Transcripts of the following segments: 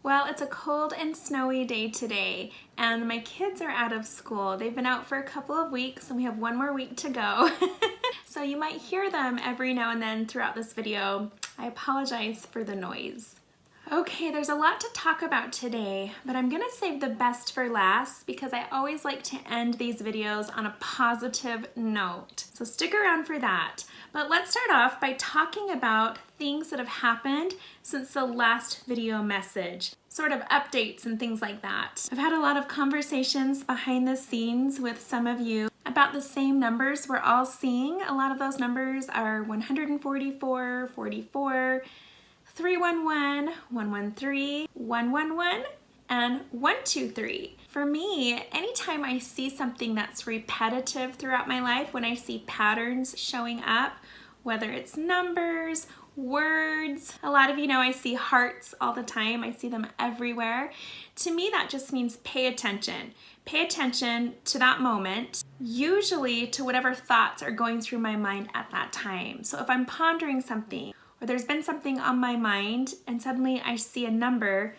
Well, it's a cold and snowy day today, and my kids are out of school. They've been out for a couple of weeks, and we have one more week to go. So you might hear them every now and then throughout this video. I apologize for the noise. Okay, there's a lot to talk about today, but I'm gonna save the best for last because I always like to end these videos on a positive note. So stick around for that. But let's start off by talking about things that have happened since the last video message, sort of updates and things like that. I've had a lot of conversations behind the scenes with some of you about the same numbers we're all seeing. A lot of those numbers are 144, 44, 311, 113, 111, and 123. For me, anytime I see something that's repetitive throughout my life, when I see patterns showing up, whether it's numbers, words, a lot of you know I see hearts all the time. I see them everywhere. To me, that just means pay attention. Pay attention to that moment, usually to whatever thoughts are going through my mind at that time. So if I'm pondering something, or there's been something on my mind and suddenly I see a number,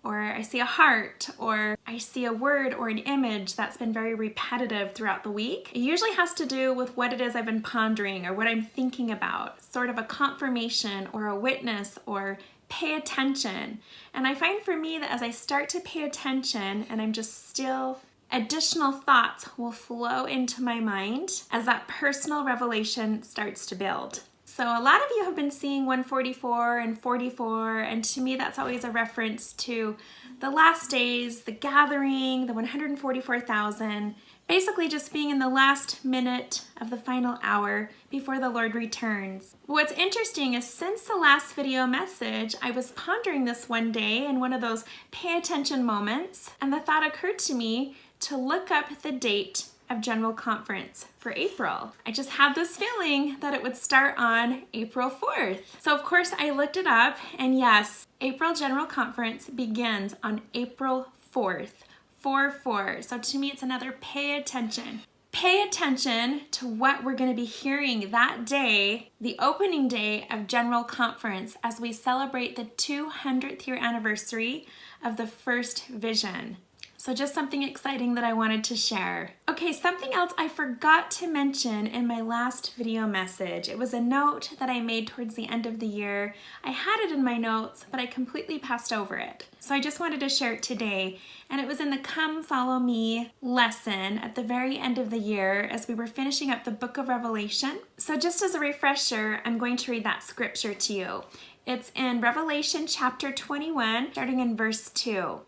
or I see a heart, or I see a word or an image that's been very repetitive throughout the week, it usually has to do with what it is I've been pondering or what I'm thinking about, sort of a confirmation or a witness or pay attention. And I find for me that as I start to pay attention and I'm just still, additional thoughts will flow into my mind as that personal revelation starts to build. So a lot of you have been seeing 144 and 44, and to me that's always a reference to the last days, the gathering, the 144,000, basically just being in the last minute of the final hour before the Lord returns. What's interesting is since the last video message, I was pondering this one day in one of those pay attention moments, and the thought occurred to me to look up the date of General Conference for April. I just had this feeling that it would start on April 4th. So of course I looked it up, and yes, April General Conference begins on April 4th, 4-4. So to me it's another pay attention. Pay attention to what we're going to be hearing that day, the opening day of General Conference, as we celebrate the 200th year anniversary of the first vision. So just something exciting that I wanted to share. Okay, something else I forgot to mention in my last video message. It was a note that I made towards the end of the year. I had it in my notes, but I completely passed over it. So I just wanted to share it today. And it was in the Come Follow Me lesson at the very end of the year as we were finishing up the book of Revelation. So just as a refresher, I'm going to read that scripture to you. It's in Revelation chapter 21, starting in verse 2.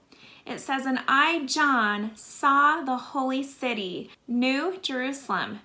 It says, "And I, John, saw the holy city, New Jerusalem,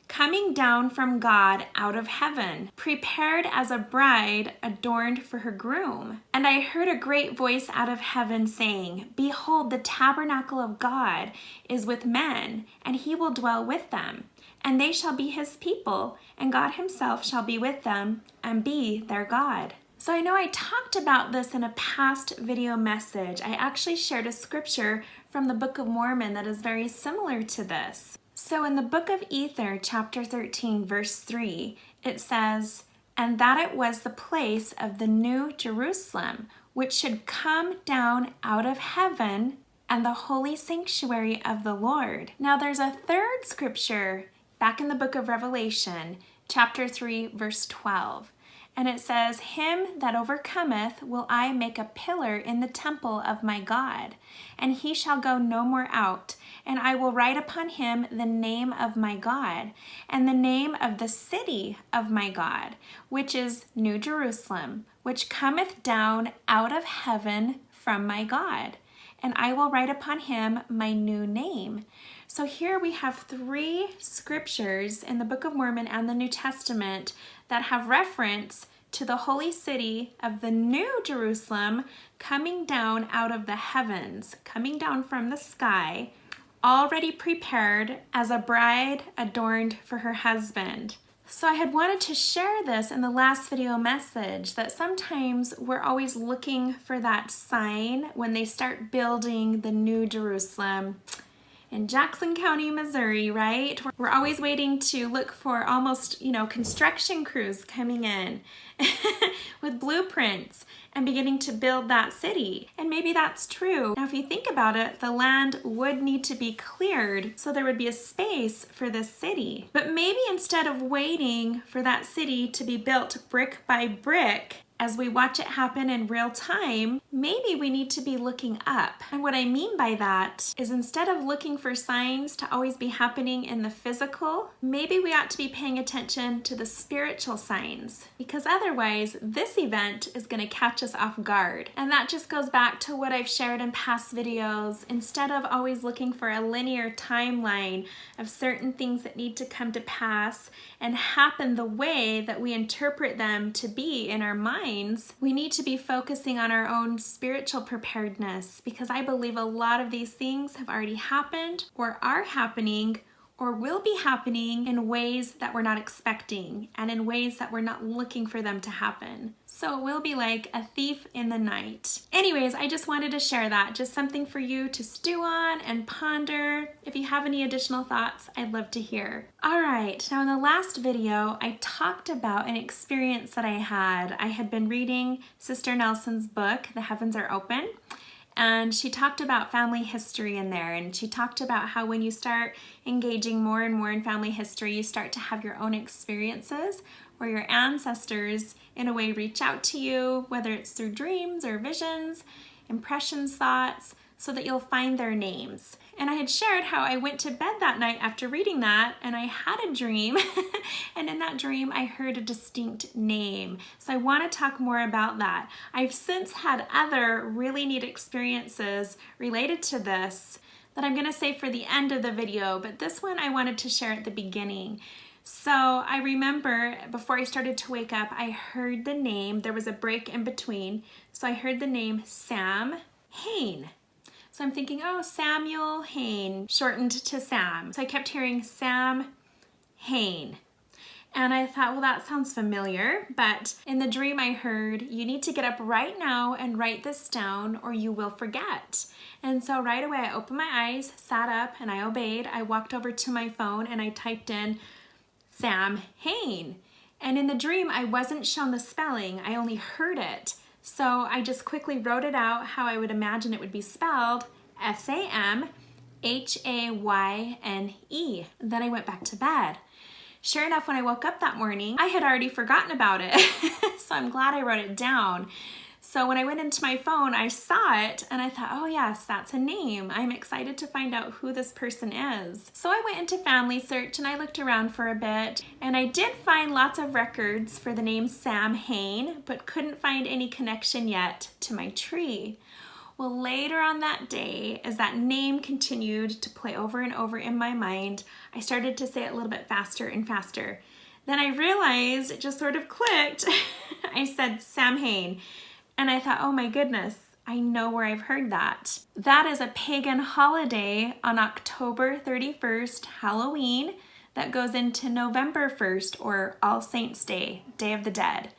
coming down from God out of heaven, prepared as a bride adorned for her groom. And I heard a great voice out of heaven saying, Behold, the tabernacle of God is with men, and he will dwell with them. And they shall be his people, and God himself shall be with them, and be their God." So I know I talked about this in a past video message. I actually shared a scripture from the Book of Mormon that is very similar to this. So in the Book of Ether, chapter 13, verse 3, it says, "And that it was the place of the New Jerusalem, which should come down out of heaven, and the holy sanctuary of the Lord." Now there's a third scripture back in the Book of Revelation, chapter 3, verse 12. And it says, "Him that overcometh will I make a pillar in the temple of my God, and he shall go no more out. And I will write upon him the name of my God, and the name of the city of my God, which is New Jerusalem, which cometh down out of heaven from my God. And I will write upon him my new name." So here we have three scriptures in the Book of Mormon and the New Testament that have reference to the holy city of the New Jerusalem coming down out of the heavens, coming down from the sky, already prepared as a bride adorned for her husband. So I had wanted to share this in the last video message, that sometimes we're always looking for that sign when they start building the New Jerusalem. in Jackson County, Missouri, right? We're always waiting to look for almost, construction crews coming in with blueprints and beginning to build that city. And maybe that's true. Now, if you think about it, the land would need to be cleared so there would be a space for this city. But maybe instead of waiting for that city to be built brick by brick, as we watch it happen in real time, maybe we need to be looking up. And what I mean by that is instead of looking for signs to always be happening in the physical, maybe we ought to be paying attention to the spiritual signs, because otherwise this event is going to catch us off guard. And that just goes back to what I've shared in past videos. Instead of always looking for a linear timeline of certain things that need to come to pass and happen the way that we interpret them to be in our mind, we need to be focusing on our own spiritual preparedness, because I believe a lot of these things have already happened or are happening or will be happening in ways that we're not expecting and in ways that we're not looking for them to happen. So it will be like a thief in the night. Anyways, I just wanted to share that. Just something for you to stew on and ponder. If you have any additional thoughts, I'd love to hear. All right, now in the last video, I talked about an experience that I had. I had been reading Sister Nelson's book, The Heavens Are Open, and she talked about family history in there, and she talked about how when you start engaging more and more in family history, you start to have your own experiences where your ancestors in a way reach out to you, whether it's through dreams or visions, impressions, thoughts, so that you'll find their names. And I had shared how I went to bed that night after reading that, and I had a dream, and in that dream I heard a distinct name. So I want to talk more about that. I've since had other really neat experiences related to this that I'm going to save for the end of the video, but this one I wanted to share at the beginning. So I remember before I started to wake up, I heard the name. There was a break in between. So I heard the name Sam Hain. So I'm thinking, oh, Samuel Hain, shortened to Sam. So I kept hearing Sam Hain. And I thought, well, that sounds familiar. But in the dream I heard, you need to get up right now and write this down or you will forget. And so right away I opened my eyes, sat up, and I obeyed. I walked over to my phone and I typed in Sam Hain. And in the dream, I wasn't shown the spelling. I only heard it. So I just quickly wrote it out how I would imagine it would be spelled, S-A-M-H-A-Y-N-E. Then I went back to bed. Sure enough, when I woke up that morning, I had already forgotten about it. So I'm glad I wrote it down. So when I went into my phone, I saw it and I thought, oh yes, that's a name. I'm excited to find out who this person is. So I went into Family Search and I looked around for a bit, and I did find lots of records for the name Sam Hain, but couldn't find any connection yet to my tree. Well, later on that day, as that name continued to play over and over in my mind, I started to say it a little bit faster and faster. Then I realized it just sort of clicked. I said Sam Hain. And I thought, oh my goodness, I know where I've heard that. That is a pagan holiday on October 31st, Halloween, that goes into November 1st, or All Saints Day, Day of the Dead.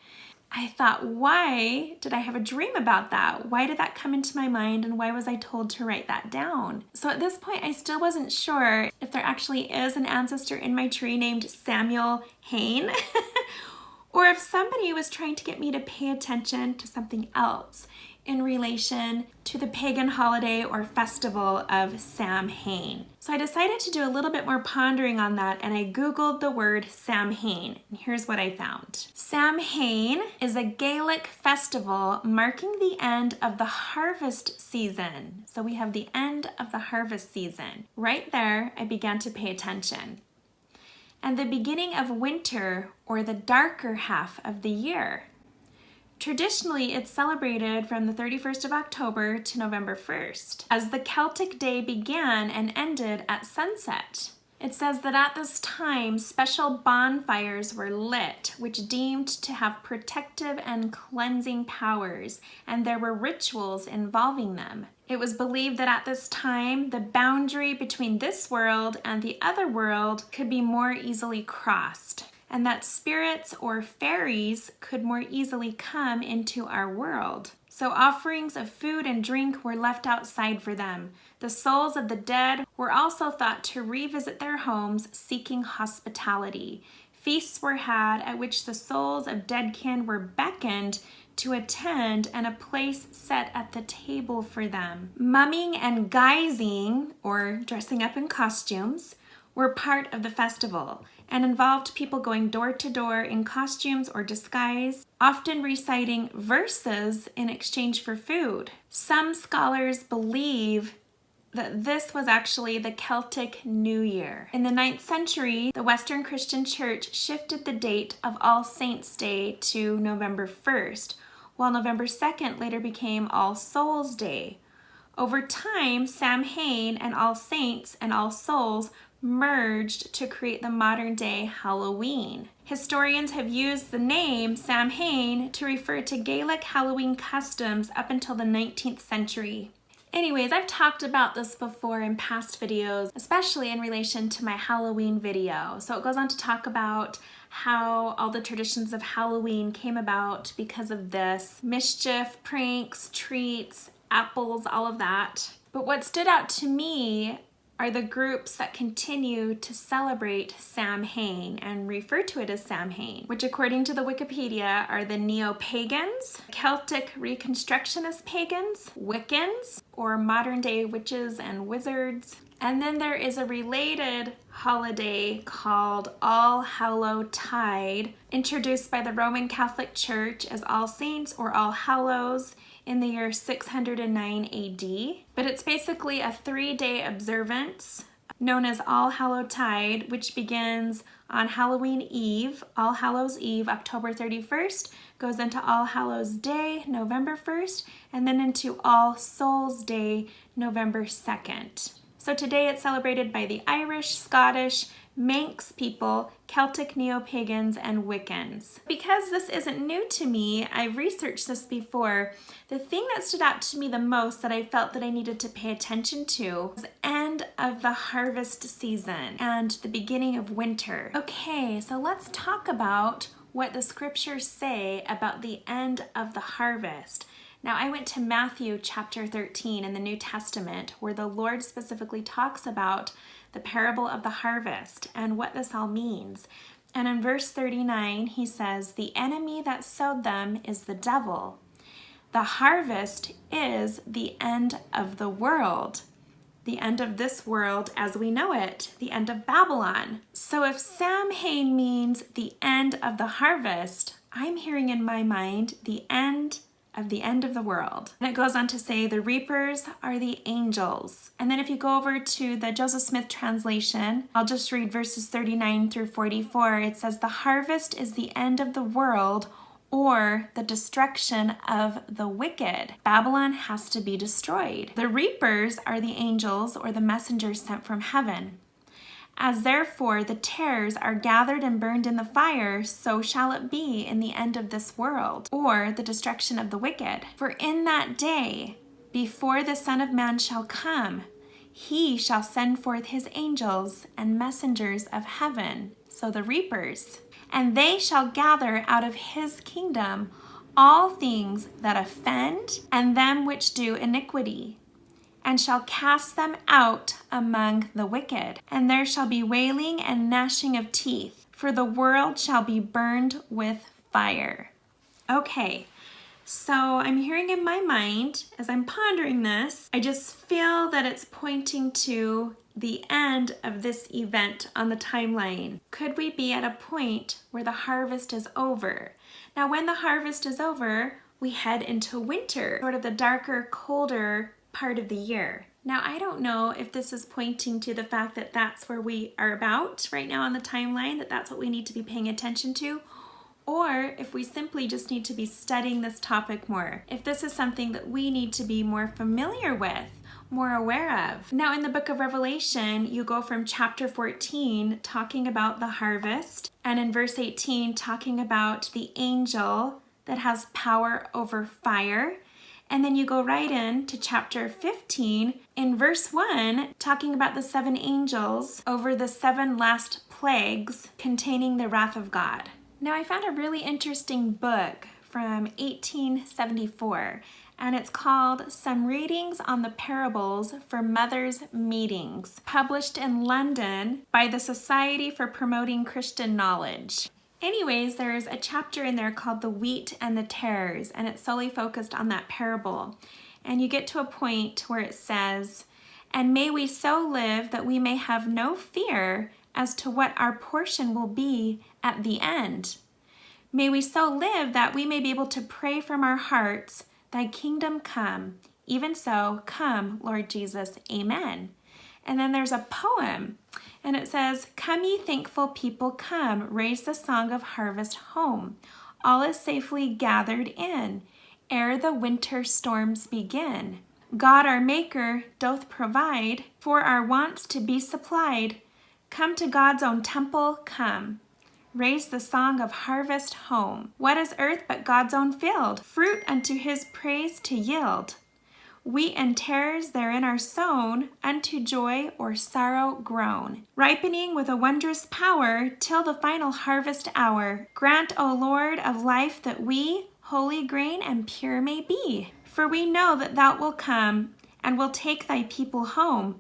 I thought, why did I have a dream about that? Why did that come into my mind, and why was I told to write that down? So at this point, I still wasn't sure if there actually is an ancestor in my tree named Samuel Hain, or if somebody was trying to get me to pay attention to something else in relation to the pagan holiday or festival of Sam Hain. So I decided to do a little bit more pondering on that, and I Googled the word Sam Hain, and here's what I found. Sam Hain is a Gaelic festival marking the end of the harvest season. So we have the end of the harvest season. Right there, I began to pay attention. And the beginning of winter, or the darker half of the year. Traditionally, it's celebrated from the 31st of October to November 1st, as the Celtic day began and ended at sunset. It says that at this time, special bonfires were lit, which deemed to have protective and cleansing powers, and there were rituals involving them. It was believed that at this time, the boundary between this world and the other world could be more easily crossed, and that spirits or fairies could more easily come into our world. So offerings of food and drink were left outside for them. The souls of the dead were also thought to revisit their homes seeking hospitality. Feasts were had at which the souls of dead kin were beckoned to attend and a place set at the table for them. Mumming and guising, or dressing up in costumes, were part of the festival and involved people going door to door in costumes or disguise, often reciting verses in exchange for food. Some scholars believe that this was actually the Celtic New Year. In the 9th century, the Western Christian Church shifted the date of All Saints' Day to November 1st, while November 2nd later became All Souls' Day. Over time, Samhain and All Saints and All Souls merged to create the modern-day Halloween. Historians have used the name Samhain to refer to Gaelic Halloween customs up until the 19th century. Anyways, I've talked about this before in past videos, especially in relation to my Halloween video. So it goes on to talk about how all the traditions of Halloween came about because of this. Mischief, pranks, treats, apples, all of that. But what stood out to me are the groups that continue to celebrate Samhain and refer to it as Samhain, which according to the Wikipedia are the Neo-Pagans, Celtic Reconstructionist Pagans, Wiccans, or modern-day witches and wizards. And then there is a related holiday called All Hallowtide, introduced by the Roman Catholic Church as All Saints or All Hallows in the year 609 AD. But it's basically a 3-day observance known as All Hallowtide, which begins on Halloween Eve, All Hallows Eve, October 31st, goes into All Hallows Day, November 1st, and then into All Souls Day, November 2nd. So today it's celebrated by the Irish, Scottish, Manx people, Celtic Neo-Pagans, and Wiccans. Because this isn't new to me, I've researched this before, the thing that stood out to me the most that I felt that I needed to pay attention to was the end of the harvest season and the beginning of winter. Okay, so let's talk about what the scriptures say about the end of the harvest. Now, I went to Matthew chapter 13 in the New Testament, where the Lord specifically talks about the parable of the harvest and what this all means. And in verse 39, he says, "The enemy that sowed them is the devil. The harvest is the end of the world." The end of this world as we know it, the end of Babylon. So if Samhain means the end of the harvest, I'm hearing in my mind the end of the world. And it goes on to say the reapers are the angels. And then if you go over to the Joseph Smith translation, I'll just read verses 39 through 44. It says, "The harvest is the end of the world, or the destruction of the wicked." Babylon has to be destroyed. The reapers are the angels or the messengers sent from heaven. "As therefore the tares are gathered and burned in the fire, so shall it be in the end of this world, or the destruction of the wicked. For in that day, before the Son of Man shall come, he shall send forth his angels and messengers of heaven," so the reapers, "and they shall gather out of his kingdom all things that offend and them which do iniquity, and shall cast them out among the wicked. And there shall be wailing and gnashing of teeth, for the world shall be burned with fire." Okay, so I'm hearing in my mind, as I'm pondering this, I just feel that it's pointing to the end of this event on the timeline. Could we be at a point where the harvest is over? Now, when the harvest is over, we head into winter, sort of the darker, colder part of the year. Now, I don't know if this is pointing to the fact that that's where we are about right now on the timeline, that that's what we need to be paying attention to, or if we simply just need to be studying this topic more, if this is something that we need to be more familiar with, more aware of. Now, in the book of Revelation, you go from chapter 14 talking about the harvest, and in verse 18 talking about the angel that has power over fire. And then you go right in to chapter 15 in verse 1, talking about the 7 angels over the 7 last plagues containing the wrath of God. Now, I found a really interesting book from 1874, and it's called Some Readings on the Parables for Mothers' Meetings, published in London by the Society for Promoting Christian Knowledge. Anyways, there's a chapter in there called The Wheat and the Tares, and it's solely focused on that parable. And you get to a point where it says, "And may we so live that we may have no fear as to what our portion will be at the end. May we so live that we may be able to pray from our hearts, Thy kingdom come, even so, come, Lord Jesus, amen." And then there's a poem, and it says, "Come ye thankful people, come, raise the song of harvest home. All is safely gathered in, ere the winter storms begin. God our Maker doth provide for our wants to be supplied. Come to God's own temple, come. Raise the song of harvest home. What is earth but God's own field? Fruit unto his praise to yield. Wheat and tares therein are sown, unto joy or sorrow grown, ripening with a wondrous power till the final harvest hour. Grant, O Lord of life, that we holy grain and pure may be. For we know that thou wilt come, and will take thy people home.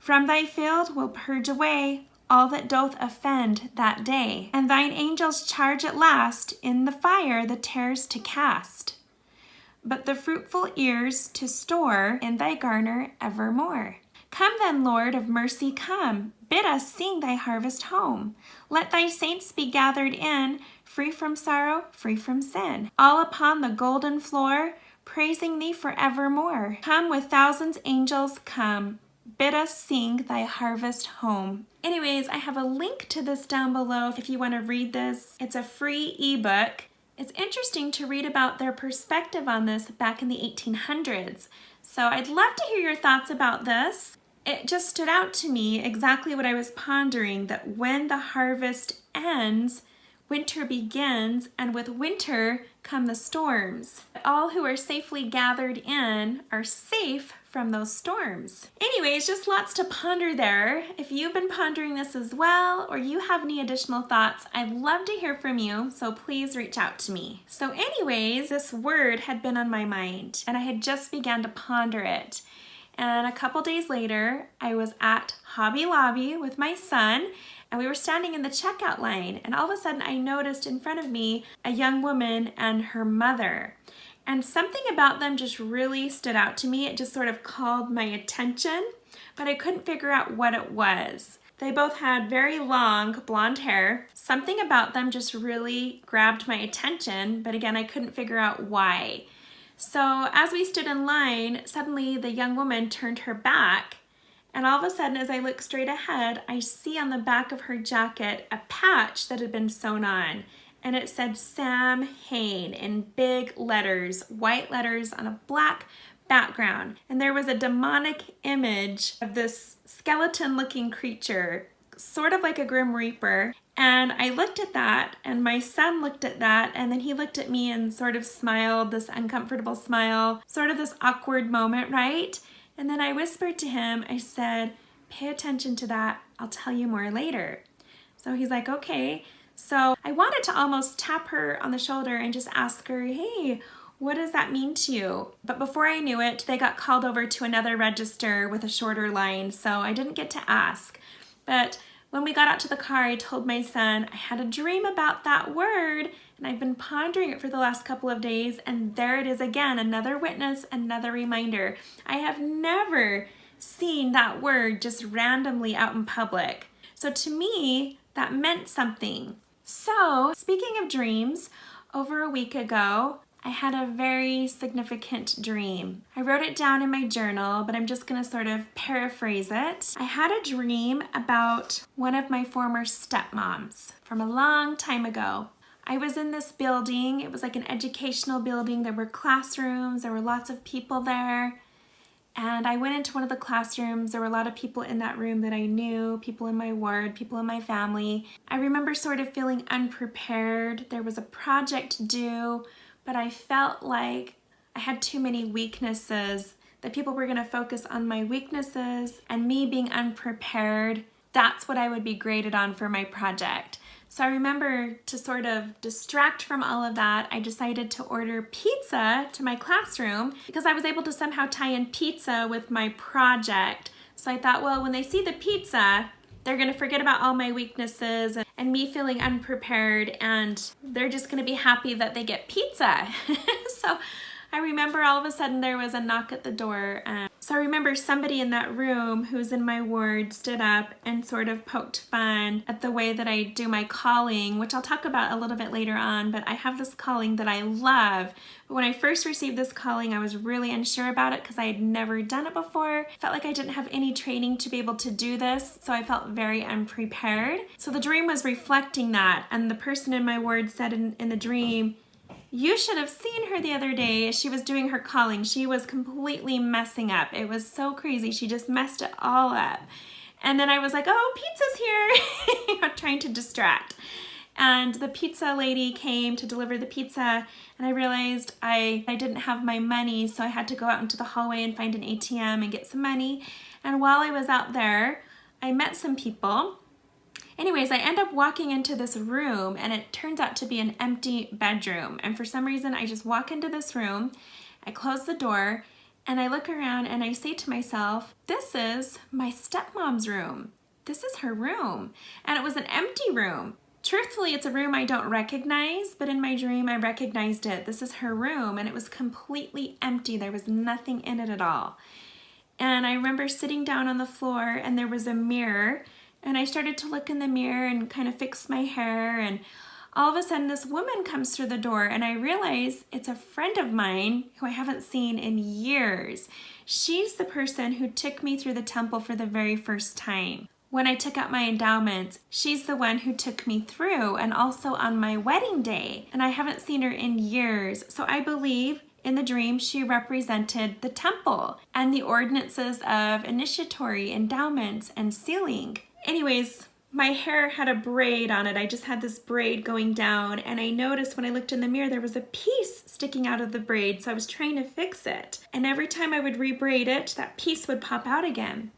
From thy field will purge away all that doth offend that day. And thine angels charge at last in the fire the tares to cast, but the fruitful ears to store in thy garner evermore. Come then, Lord of mercy, come. Bid us sing thy harvest home. Let thy saints be gathered in, free from sorrow, free from sin, all upon the golden floor, praising thee forevermore. Come with thousands angels, come. Bid us sing thy harvest home." Anyways, I have a link to this down below if you want to read this. It's a free ebook. It's interesting to read about their perspective on this back in the 1800s. So I'd love to hear your thoughts about this. It just stood out to me exactly what I was pondering, that when the harvest ends, winter begins, and with winter come the storms. All who are safely gathered in are safe from those storms. Anyways, just lots to ponder there. If you've been pondering this as well, or you have any additional thoughts, I'd love to hear from you, so please reach out to me. So anyways, this word had been on my mind, and I had just began to ponder it. And a couple days later, I was at Hobby Lobby with my son, and we were standing in the checkout line, and all of a sudden I noticed in front of me a young woman and her mother. And something about them just really stood out to me. It just sort of called my attention, but I couldn't figure out what it was. They both had very long blonde hair. Something about them just really grabbed my attention, but again, I couldn't figure out why. So as we stood in line, suddenly the young woman turned her back, and all of a sudden, as I look straight ahead, I see on the back of her jacket a patch that had been sewn on. And it said Sam Hain in big letters, white letters on a black background. And there was a demonic image of this skeleton-looking creature, sort of like a Grim Reaper. And I looked at that, and my son looked at that, and then he looked at me and sort of smiled, this uncomfortable smile, sort of this awkward moment, right? And then I whispered to him, I said, "Pay attention to that, I'll tell you more later." So he's like, okay. So I wanted to almost tap her on the shoulder and just ask her, "Hey, what does that mean to you?" But before I knew it, they got called over to another register with a shorter line, so I didn't get to ask. But when we got out to the car, I told my son, I had a dream about that word, and I've been pondering it for the last couple of days, and there it is again, another witness, another reminder. I have never seen that word just randomly out in public. So to me, that meant something. So, speaking of dreams, over a week ago, I had a very significant dream. I wrote it down in my journal, but I'm just going to sort of paraphrase it. I had a dream about one of my former stepmoms from a long time ago. I was in this building. It was like an educational building. There were classrooms. There were lots of people there. And I went into one of the classrooms. There were a lot of people in that room that I knew, people in my ward, people in my family. I remember sort of feeling unprepared. There was a project due, but I felt like I had too many weaknesses, that people were going to focus on my weaknesses, and me being unprepared, that's what I would be graded on for my project. So I remember, to sort of distract from all of that, I decided to order pizza to my classroom because I was able to somehow tie in pizza with my project. So I thought, well, when they see the pizza, they're gonna forget about all my weaknesses and me feeling unprepared, and they're just gonna be happy that they get pizza. So I remember all of a sudden there was a knock at the door. So I remember somebody in that room who's in my ward stood up and sort of poked fun at the way that I do my calling, which I'll talk about a little bit later on, but I have this calling that I love. But when I first received this calling, I was really unsure about it because I had never done it before. Felt like I didn't have any training to be able to do this, so I felt very unprepared. So the dream was reflecting that, and the person in my ward said in the dream, "You should have seen her the other day as she was doing her calling. She was completely messing up. It was so crazy. She just messed it all up." And then I was like, "Oh, pizza's here," trying to distract. And the pizza lady came to deliver the pizza, and I realized I didn't have my money, so I had to go out into the hallway and find an ATM and get some money. And while I was out there, I met some people. Anyways, I end up walking into this room, and it turns out to be an empty bedroom. And for some reason, I just walk into this room, I close the door, and I look around and I say to myself, this is my stepmom's room. This is her room. And it was an empty room. Truthfully, it's a room I don't recognize, but in my dream, I recognized it. This is her room, and it was completely empty. There was nothing in it at all. And I remember sitting down on the floor, and there was a mirror, and I started to look in the mirror and kind of fix my hair, and all of a sudden this woman comes through the door, and I realize it's a friend of mine who I haven't seen in years. She's the person who took me through the temple for the very first time. When I took out my endowments, she's the one who took me through, and also on my wedding day, and I haven't seen her in years. So I believe in the dream she represented the temple and the ordinances of initiatory, endowments, and sealing. Anyways, my hair had a braid on it. I just had this braid going down, and I noticed when I looked in the mirror there was a piece sticking out of the braid, so I was trying to fix it. And every time I would rebraid it, that piece would pop out again.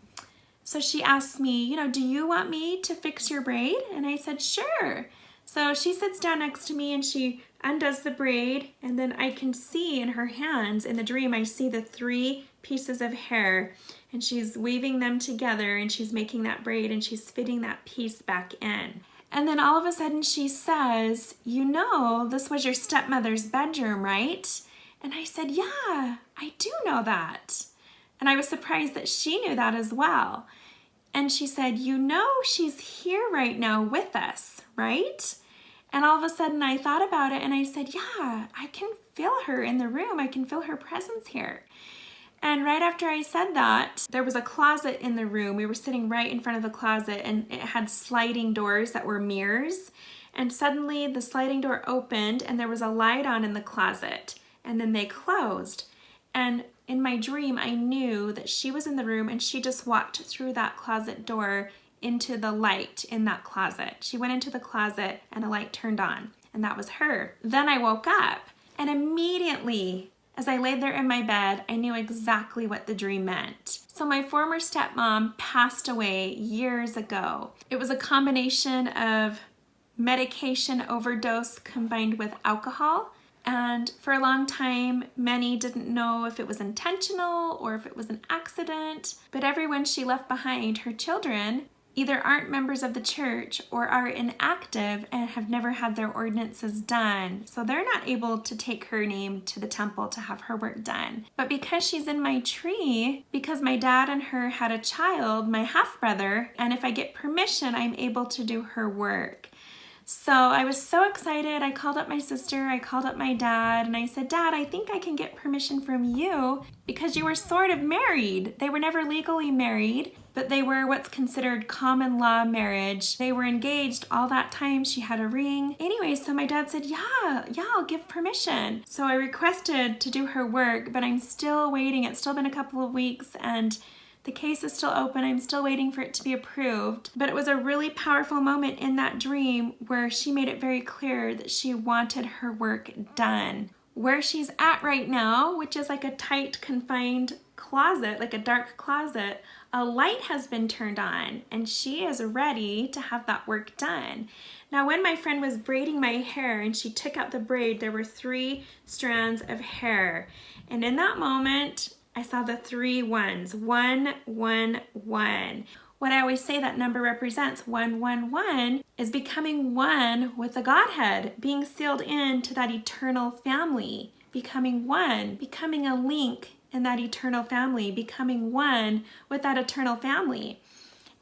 So she asked me, do you want me to fix your braid? And I said, sure. So she sits down next to me and she undoes the braid, and then I can see in her hands, in the dream, I see the 3 pieces of hair, and she's weaving them together, and she's making that braid, and she's fitting that piece back in. And then all of a sudden she says, this was your stepmother's bedroom, right? And I said, yeah, I do know that. And I was surprised that she knew that as well. And she said, she's here right now with us, right? And all of a sudden I thought about it, and I said, yeah, I can feel her in the room. I can feel her presence here. And right after I said that, there was a closet in the room. We were sitting right in front of the closet, and it had sliding doors that were mirrors. And suddenly the sliding door opened, and there was a light on in the closet, and then they closed. And in my dream, I knew that she was in the room, and she just walked through that closet door into the light in that closet. She went into the closet and a light turned on, and that was her. Then I woke up, and immediately as I laid there in my bed, I knew exactly what the dream meant. So my former stepmom passed away years ago. It was a combination of medication overdose combined with alcohol. And for a long time, many didn't know if it was intentional or if it was an accident. But everyone she left behind, her children, either aren't members of the church or are inactive and have never had their ordinances done. So they're not able to take her name to the temple to have her work done. But because she's in my tree, because my dad and her had a child, my half-brother, and if I get permission, I'm able to do her work. So I was so excited. I called up my sister, I called up my dad, and I said, Dad, I think I can get permission from you because you were sort of married. They were never legally married, but they were what's considered common law marriage. They were engaged all that time. She had a ring. Anyway, so my dad said, yeah, I'll give permission. So I requested to do her work, but I'm still waiting. It's still been a couple of weeks, and the case is still open. I'm still waiting for it to be approved. But it was a really powerful moment in that dream where she made it very clear that she wanted her work done. Where she's at right now, which is like a tight, confined closet, like a dark closet, a light has been turned on and she is ready to have that work done. Now, when my friend was braiding my hair and she took out the braid, there were 3 strands of hair. And in that moment, I saw the 3 ones, 1, 1, 1. What I always say that number represents, 1, 1, 1, is becoming one with the Godhead, being sealed into that eternal family, becoming one, becoming a link in that eternal family, becoming one with that eternal family.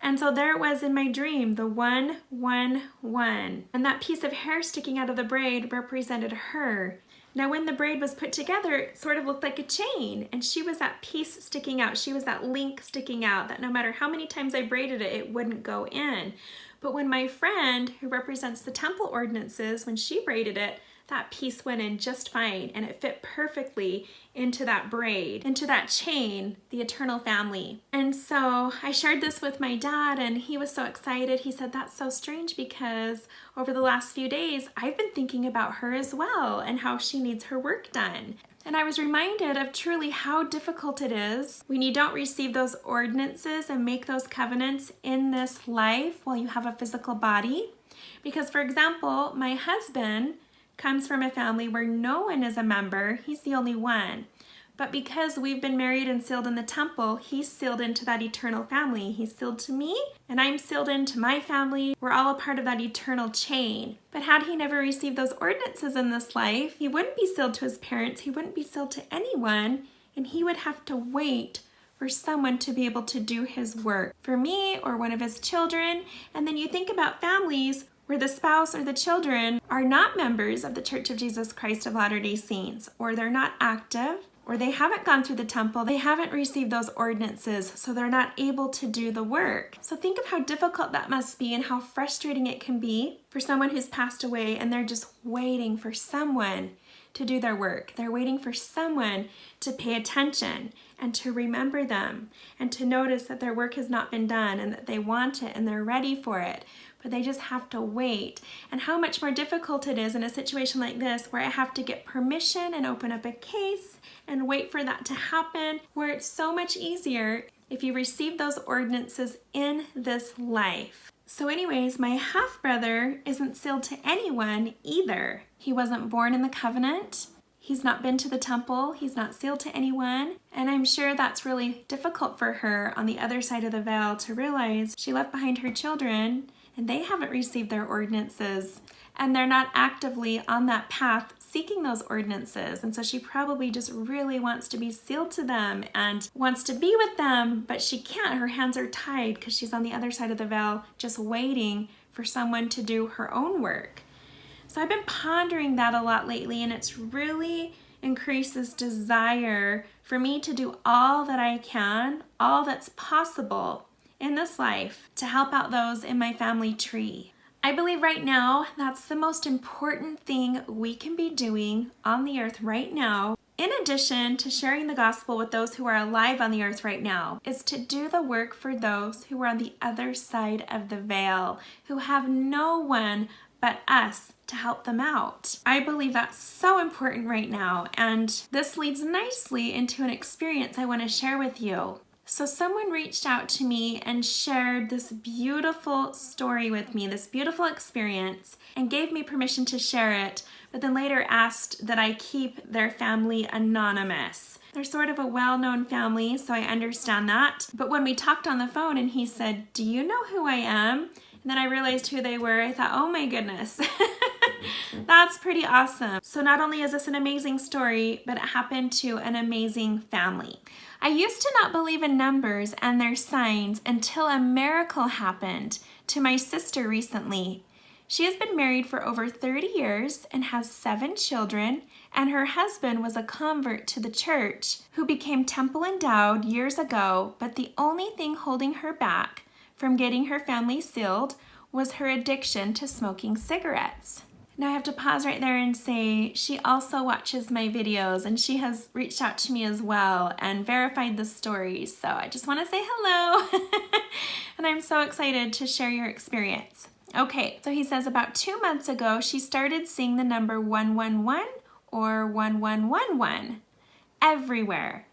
And so there it was in my dream, the 1, 1, 1. And that piece of hair sticking out of the braid represented her. Now, when the braid was put together, it sort of looked like a chain, and she was that piece sticking out. She was that link sticking out that no matter how many times I braided it, it wouldn't go in. But when my friend, who represents the temple ordinances, when she braided it, that piece went in just fine, and it fit perfectly into that braid, into that chain, the eternal family. And so I shared this with my dad, and he was so excited. He said, that's so strange because over the last few days, I've been thinking about her as well and how she needs her work done. And I was reminded of truly how difficult it is when you don't receive those ordinances and make those covenants in this life while you have a physical body. Because, for example, my husband comes from a family where no one is a member. He's the only one. But because we've been married and sealed in the temple, he's sealed into that eternal family. He's sealed to me, and I'm sealed into my family. We're all a part of that eternal chain. But had he never received those ordinances in this life, he wouldn't be sealed to his parents, he wouldn't be sealed to anyone, and he would have to wait for someone to be able to do his work, for me or one of his children. And then you think about families where the spouse or the children are not members of the Church of Jesus Christ of Latter-day Saints, or they're not active, or they haven't gone through the temple, they haven't received those ordinances, so they're not able to do the work. So think of how difficult that must be and how frustrating it can be for someone who's passed away and they're just waiting for someone to do their work. They're waiting for someone to pay attention and to remember them and to notice that their work has not been done and that they want it and they're ready for it. But they just have to wait. And how much more difficult it is in a situation like this where I have to get permission and open up a case and wait for that to happen, where it's so much easier if you receive those ordinances in this life. So anyways, my half-brother isn't sealed to anyone either. He wasn't born in the covenant. He's not been to the temple. He's not sealed to anyone. And I'm sure that's really difficult for her on the other side of the veil to realize she left behind her children and they haven't received their ordinances, and they're not actively on that path seeking those ordinances. And so she probably just really wants to be sealed to them and wants to be with them, but she can't. Her hands are tied because she's on the other side of the veil just waiting for someone to do her own work. So I've been pondering that a lot lately, and it's really increased this desire for me to do all that I can, all that's possible in this life to help out those in my family tree. I believe right now that's the most important thing we can be doing on the earth right now, in addition to sharing the gospel with those who are alive on the earth right now, is to do the work for those who are on the other side of the veil, who have no one but us to help them out. I believe that's so important right now, and this leads nicely into an experience I want to share with you. So someone reached out to me and shared this beautiful story with me, this beautiful experience, and gave me permission to share it, but then later asked that I keep their family anonymous. They're sort of a well-known family, so I understand that. But when we talked on the phone and he said, "Do you know who I am?" And then I realized who they were, I thought, oh my goodness. That's pretty awesome. So not only is this an amazing story, but it happened to an amazing family. I used to not believe in numbers and their signs until a miracle happened to my sister recently. She has been married for over 30 years and has 7 children, and her husband was a convert to the church who became temple endowed years ago, but the only thing holding her back from getting her family sealed was her addiction to smoking cigarettes. Now I have to pause right there and say she also watches my videos, and she has reached out to me as well and verified the story. So I just want to say hello and I'm so excited to share your experience. Okay, so he says about 2 months ago she started seeing the number 111 or 1111 everywhere.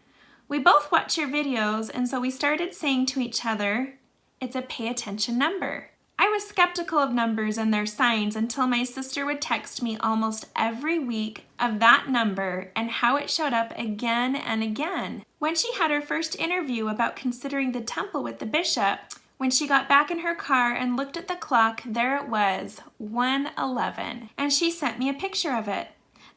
We both watch your videos, and so we started saying to each other, it's a pay attention number. I was skeptical of numbers and their signs until my sister would text me almost every week of that number and how it showed up again and again. When she had her first interview about considering the temple with the bishop, when she got back in her car and looked at the clock, there it was, 1:11, and she sent me a picture of it.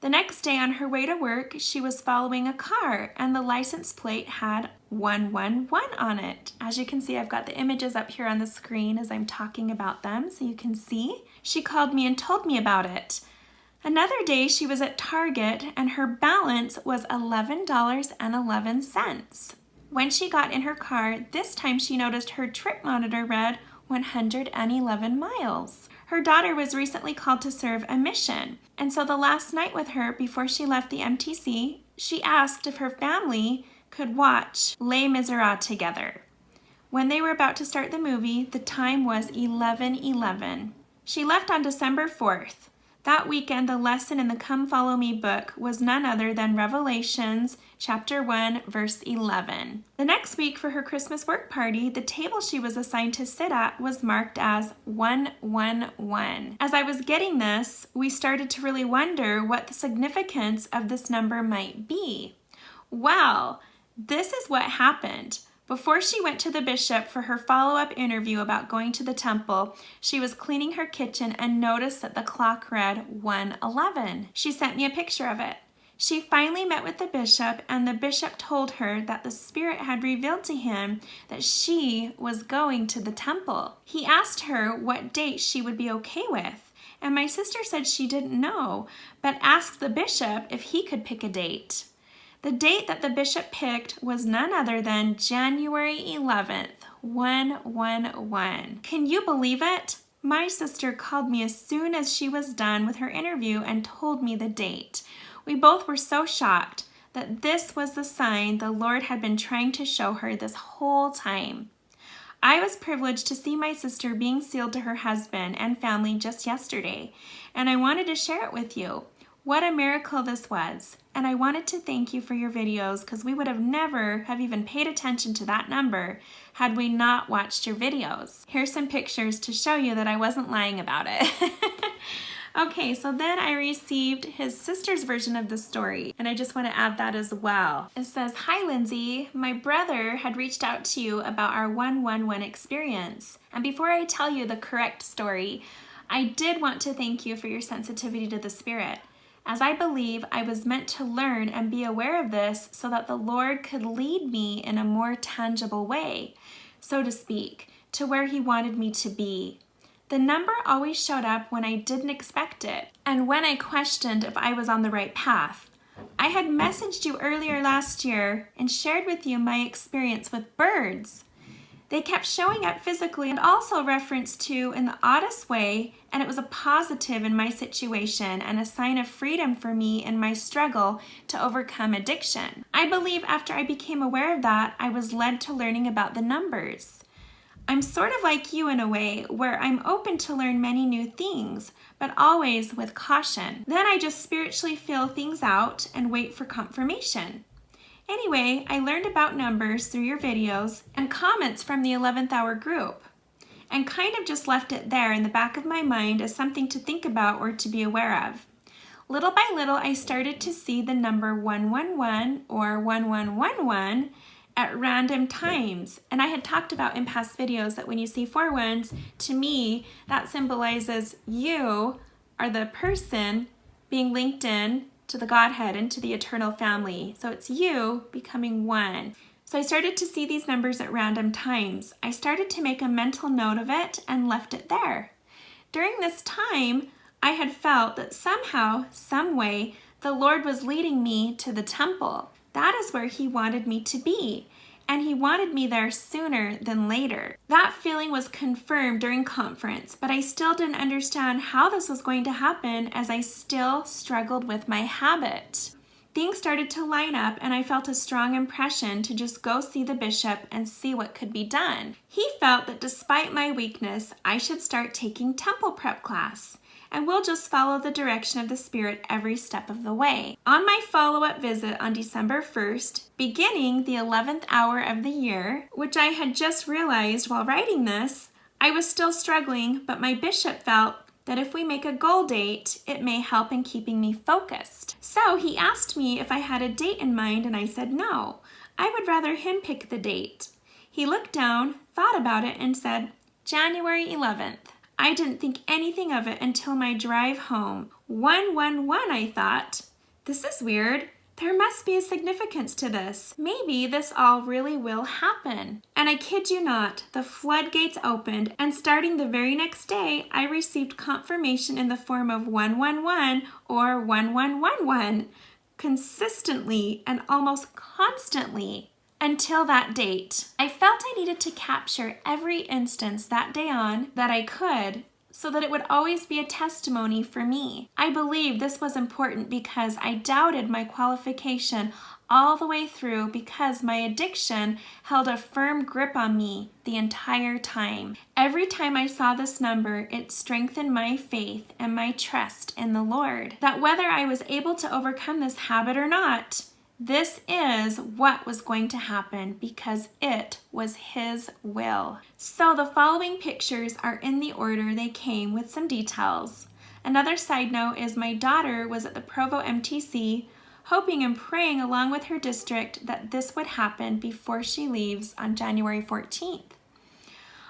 The next day on her way to work, she was following a car and the license plate had 111 on it. As you can see, I've got the images up here on the screen as I'm talking about them so you can see. She called me and told me about it. Another day she was at Target and her balance was $11.11. When she got in her car, this time she noticed her trip monitor read 111 miles. Her daughter was recently called to serve a mission, and so the last night with her before she left the MTC, she asked if her family could watch Les Miserables together. When they were about to start the movie, the time was 11:11. She left on December 4th. That weekend, the lesson in the Come Follow Me book was none other than Revelations chapter 1, verse 11. The next week for her Christmas work party, the table she was assigned to sit at was marked as 111. As I was getting this, we started to really wonder what the significance of this number might be. Well, this is what happened. Before she went to the bishop for her follow-up interview about going to the temple, she was cleaning her kitchen and noticed that the clock read 1:11. She sent me a picture of it. She finally met with the bishop, and the bishop told her that the Spirit had revealed to him that she was going to the temple. He asked her what date she would be okay with, and my sister said she didn't know, but asked the bishop if he could pick a date. The date that the bishop picked was none other than January 11th, 111. Can you believe it? My sister called me as soon as she was done with her interview and told me the date. We both were so shocked that this was the sign the Lord had been trying to show her this whole time. I was privileged to see my sister being sealed to her husband and family just yesterday, and I wanted to share it with you. What a miracle this was. And I wanted to thank you for your videos because we would have never have even paid attention to that number had we not watched your videos. Here's some pictures to show you that I wasn't lying about it. Okay, so then I received his sister's version of the story, and I just want to add that as well. It says, "Hi Lindsey, my brother had reached out to you about our 111 experience. And before I tell you the correct story, I did want to thank you for your sensitivity to the Spirit, as I believe I was meant to learn and be aware of this so that the Lord could lead me in a more tangible way, so to speak, to where He wanted me to be. The number always showed up when I didn't expect it, and when I questioned if I was on the right path. I had messaged you earlier last year and shared with you my experience with birds. They kept showing up physically and also referenced to in the oddest way, and it was a positive in my situation and a sign of freedom for me in my struggle to overcome addiction. I believe after I became aware of that, I was led to learning about the numbers. I'm sort of like you in a way where I'm open to learn many new things, but always with caution. Then I just spiritually feel things out and wait for confirmation. Anyway, I learned about numbers through your videos and comments from the 11th hour group, and kind of just left it there in the back of my mind as something to think about or to be aware of. Little by little, I started to see the number 111 or 1111 at random times. And I had talked about in past videos that when you see 4 ones, to me, that symbolizes you are the person being linked in to the Godhead and to the eternal family. So it's you becoming one. So I started to see these numbers at random times. I started to make a mental note of it and left it there. During this time, I had felt that somehow, some way, the Lord was leading me to the temple. That is where He wanted me to be, and He wanted me there sooner than later. That feeling was confirmed during conference, but I still didn't understand how this was going to happen as I still struggled with my habit. things started to line up and I felt a strong impression to just go see the bishop and see what could be done. He felt that despite my weakness, I should start taking temple prep class, and we'll just follow the direction of the Spirit every step of the way. On my follow-up visit on December 1st, beginning the 11th hour of the year, which I had just realized while writing this, I was still struggling, but my bishop felt that if we make a goal date, it may help in keeping me focused. So he asked me if I had a date in mind, and I said no. I would rather him pick the date. He looked down, thought about it, and said, January 11th. I didn't think anything of it until my drive home. 111, I thought. This is weird. There must be a significance to this. Maybe this all really will happen. And I kid you not, the floodgates opened, and starting the very next day, I received confirmation in the form of 111 or 1111, consistently and almost constantly. Until that date, I felt I needed to capture every instance that day on that I could, so that it would always be a testimony for me. I believe this was important because I doubted my qualification all the way through because my addiction held a firm grip on me the entire time. Every time I saw this number, it strengthened my faith and my trust in the Lord, that whether I was able to overcome this habit or not, this is what was going to happen because it was His will. So the following pictures are in the order they came with some details. Another side note is my daughter was at the Provo MTC hoping and praying along with her district that this would happen before she leaves on January 14th.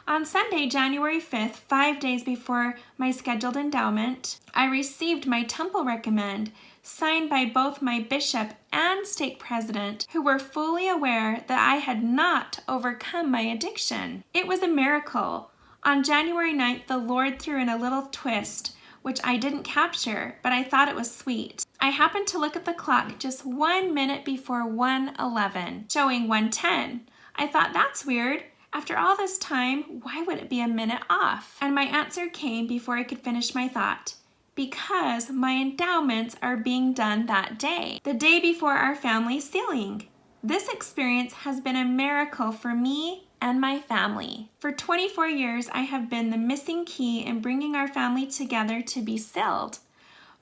On Sunday, January 5th, 5 days before my scheduled endowment, I received my temple recommend, signed by both my bishop and stake president, who were fully aware that I had not overcome my addiction. It was a miracle. On January 9th, the Lord threw in a little twist, which I didn't capture, but I thought it was sweet. I happened to look at the clock just 1 minute before 1:11, showing 1:10. I thought, that's weird. After all this time, why would it be a minute off? And my answer came before I could finish my thought. Because my endowments are being done that day, the day before our family sealing. This experience has been a miracle for me and my family. For 24 years, I have been the missing key in bringing our family together to be sealed.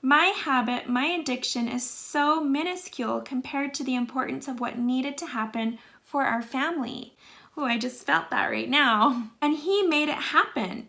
My habit, my addiction is so minuscule compared to the importance of what needed to happen for our family. Oh, I just felt that right now. And He made it happen.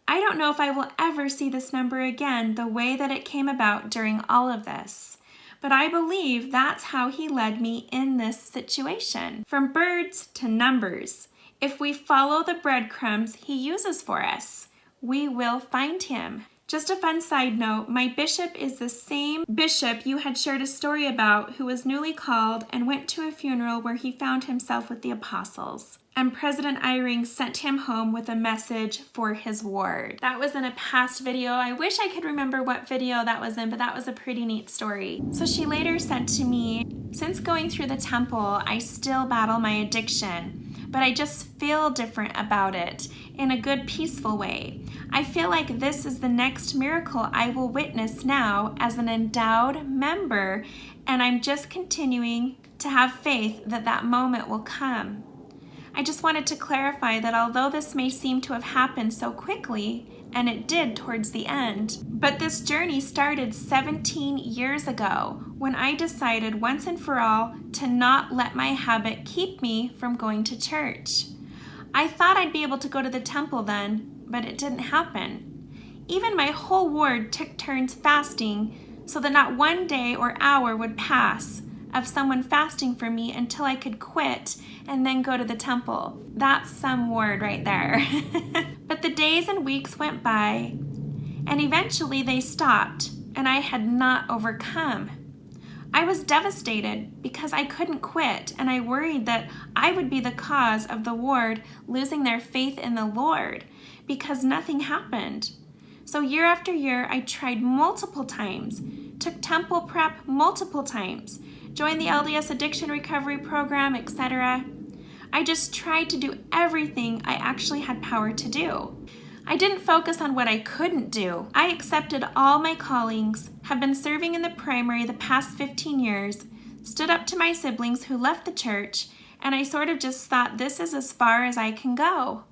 I don't know if I will ever see this number again the way that it came about during all of this. But I believe that's how He led me in this situation. From birds to numbers. If we follow the breadcrumbs He uses for us, we will find Him. Just a fun side note, my bishop is the same bishop you had shared a story about who was newly called and went to a funeral where he found himself with the apostles. And President Eyring sent him home with a message for his ward. That was in a past video. I wish I could remember what video that was in, but that was a pretty neat story. So she later said to me, since going through the temple, I still battle my addiction, but I just feel different about it in a good, peaceful way. I feel like this is the next miracle I will witness now as an endowed member, and I'm just continuing to have faith that that moment will come. I just wanted to clarify that although this may seem to have happened so quickly, and it did towards the end, but this journey started 17 years ago when I decided once and for all to not let my habit keep me from going to church. I thought I'd be able to go to the temple then, but it didn't happen. Even my whole ward took turns fasting so that not one day or hour would pass of someone fasting for me until I could quit and then go to the temple. That's some word right there. But the days and weeks went by, and eventually they stopped, and I had not overcome. I was devastated because I couldn't quit, and I worried that I would be the cause of the ward losing their faith in the Lord because nothing happened. So year after year, I tried multiple times, took temple prep multiple times, joined the LDS addiction recovery program, etc. I just tried to do everything I actually had power to do. I didn't focus on what I couldn't do. I accepted all my callings, have been serving in the primary the past 15 years, stood up to my siblings who left the church, and I sort of just thought, this is as far as I can go.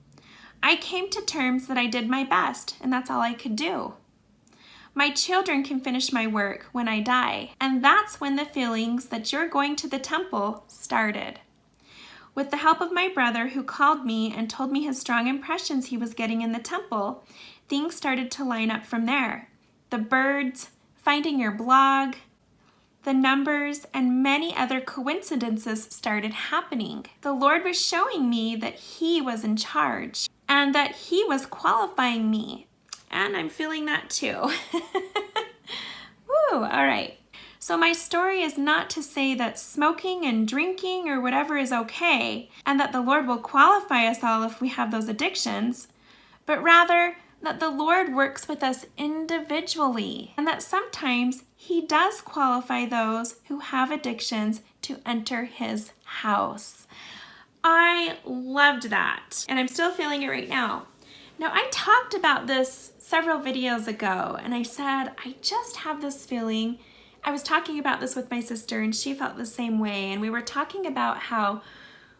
I came to terms that I did my best, and that's all I could do. My children can finish my work when I die, and that's when the feelings that you're going to the temple started. With the help of my brother, who called me and told me his strong impressions he was getting in the temple, things started to line up from there. The birds, finding your blog, the numbers, and many other coincidences started happening. The Lord was showing me that He was in charge and that He was qualifying me. And I'm feeling that too. Woo, all right. So my story is not to say that smoking and drinking or whatever is okay, and that the Lord will qualify us all if we have those addictions, but rather that the Lord works with us individually, and that sometimes He does qualify those who have addictions to enter His house. I loved that, and I'm still feeling it right now. Now, I talked about this several videos ago, and I said, I just have this feeling. I was talking about this with my sister, and she felt the same way, and we were talking about how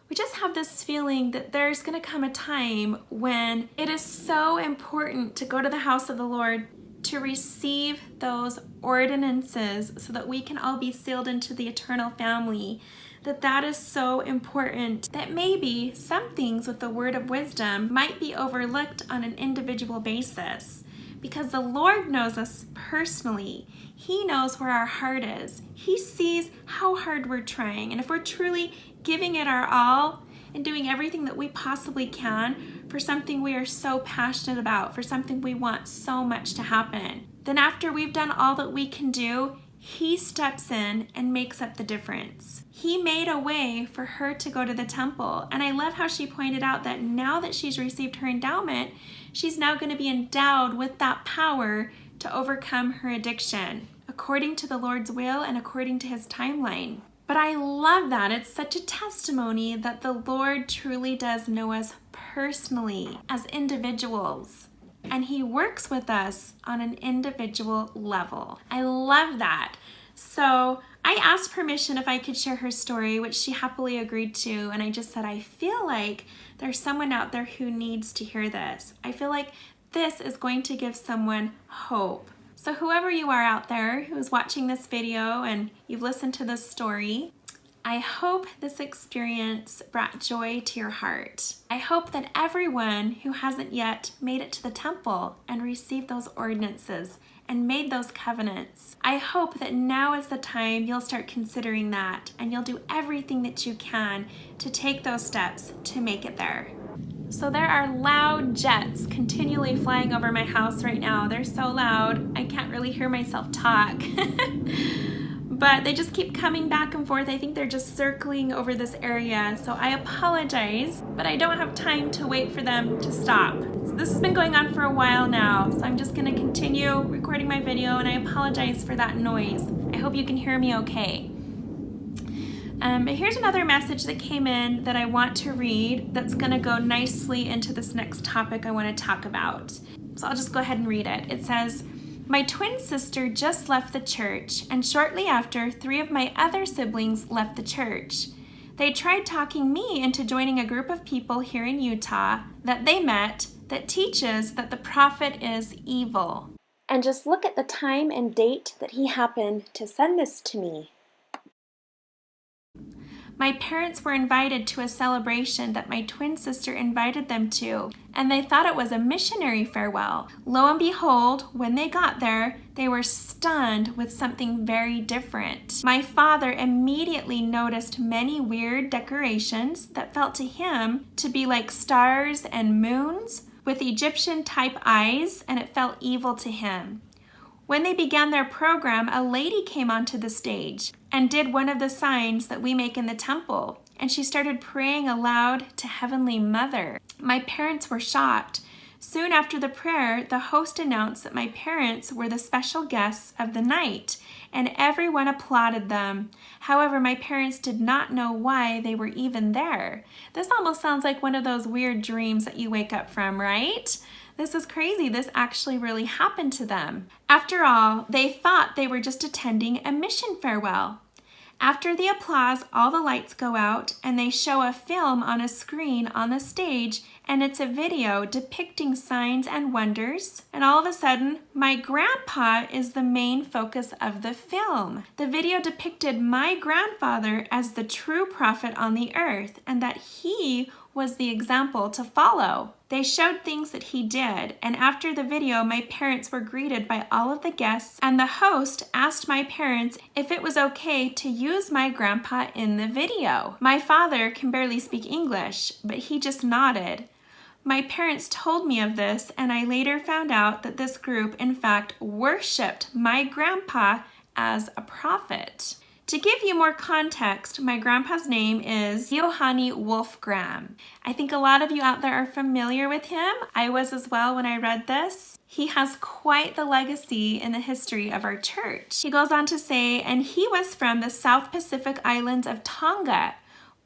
we just have this feeling that there's going to come a time when it is so important to go to the house of the Lord to receive those ordinances so that we can all be sealed into the eternal family. That is so important that maybe some things with the word of wisdom might be overlooked on an individual basis, because the Lord knows us personally. He knows where our heart is. He sees how hard we're trying, and if we're truly giving it our all and doing everything that we possibly can for something we are so passionate about, for something we want so much to happen, then after we've done all that we can do, He steps in and makes up the difference. He made a way for her to go to the temple, and I love how she pointed out that now that she's received her endowment, she's now going to be endowed with that power to overcome her addiction, according to the Lord's will and according to His timeline. But I love that. It's such a testimony that the Lord truly does know us personally as individuals, and He works with us on an individual level. I love that. So I asked permission if I could share her story, which she happily agreed to, and I just said, I feel like there's someone out there who needs to hear this. I feel like this is going to give someone hope. So whoever you are out there who's watching this video and you've listened to this story, I hope this experience brought joy to your heart. I hope that everyone who hasn't yet made it to the temple and received those ordinances and made those covenants, I hope that now is the time you'll start considering that, and you'll do everything that you can to take those steps to make it there. So there are loud jets continually flying over my house right now. They're so loud, I can't really hear myself talk. But they just keep coming back and forth. I think they're just circling over this area. So I apologize, but I don't have time to wait for them to stop. So this has been going on for a while now, so I'm just gonna continue recording my video, and I apologize for that noise. I hope you can hear me okay. But here's another message that came in that I want to read that's gonna go nicely into this next topic I wanna talk about. So I'll just go ahead and read it. It says, my twin sister just left the church, and shortly after, 3 of my other siblings left the church. They tried talking me into joining a group of people here in Utah that they met that teaches that the prophet is evil. And just look at the time and date that he happened to send this to me. My parents were invited to a celebration that my twin sister invited them to, and they thought it was a missionary farewell. Lo and behold, when they got there, they were stunned with something very different. My father immediately noticed many weird decorations that felt to him to be like stars and moons with Egyptian-type eyes, and it felt evil to him. When they began their program, a lady came onto the stage and did one of the signs that we make in the temple, and she started praying aloud to Heavenly Mother. My parents were shocked. Soon after the prayer, the host announced that my parents were the special guests of the night, and everyone applauded them. However, my parents did not know why they were even there. This almost sounds like one of those weird dreams that you wake up from, right? This is crazy. This actually really happened to them. After all, they thought they were just attending a mission farewell. After the applause, all the lights go out and they show a film on a screen on the stage, and it's a video depicting signs and wonders. And all of a sudden, my grandpa is the main focus of the film. The video depicted my grandfather as the true prophet on the earth, and that he was the example to follow. They showed things that he did, and after the video, my parents were greeted by all of the guests, and the host asked my parents if it was okay to use my grandpa in the video. My father can barely speak English, but he just nodded. My parents told me of this, and I later found out that this group, in fact, worshipped my grandpa as a prophet. To give you more context, my grandpa's name is Iohani Wolfgramm. I think a lot of you out there are familiar with him. I was as well when I read this. He has quite the legacy in the history of our church. He goes on to say, and he was from the South Pacific islands of Tonga,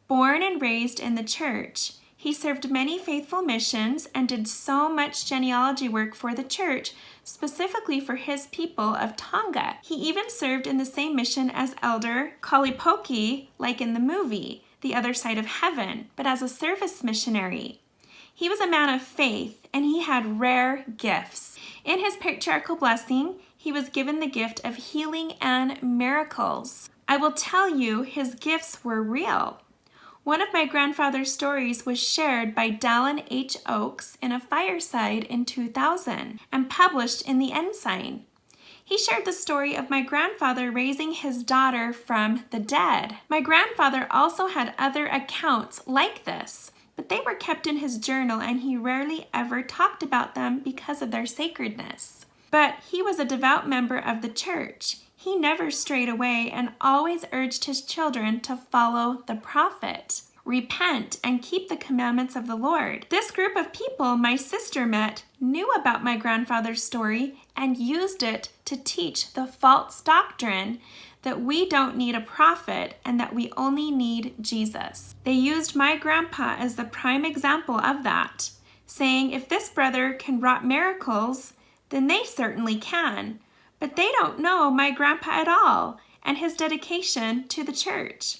born and raised in the church. He served many faithful missions and did so much genealogy work for the church, specifically for his people of Tonga. He even served in the same mission as Elder Kalipoki, like in the movie, The Other Side of Heaven, but as a service missionary. He was a man of faith, and he had rare gifts. In his patriarchal blessing, he was given the gift of healing and miracles. I will tell you, his gifts were real. One of my grandfather's stories was shared by Dallin H. Oakes in a fireside in 2000 and published in the Ensign. He shared the story of my grandfather raising his daughter from the dead. My grandfather also had other accounts like this, but they were kept in his journal and he rarely ever talked about them because of their sacredness. But he was a devout member of the church. He never strayed away and always urged his children to follow the prophet, repent, and keep the commandments of the Lord. This group of people my sister met knew about my grandfather's story and used it to teach the false doctrine that we don't need a prophet and that we only need Jesus. They used my grandpa as the prime example of that, saying if this brother can wrought miracles, then they certainly can. But they don't know my grandpa at all and his dedication to the church.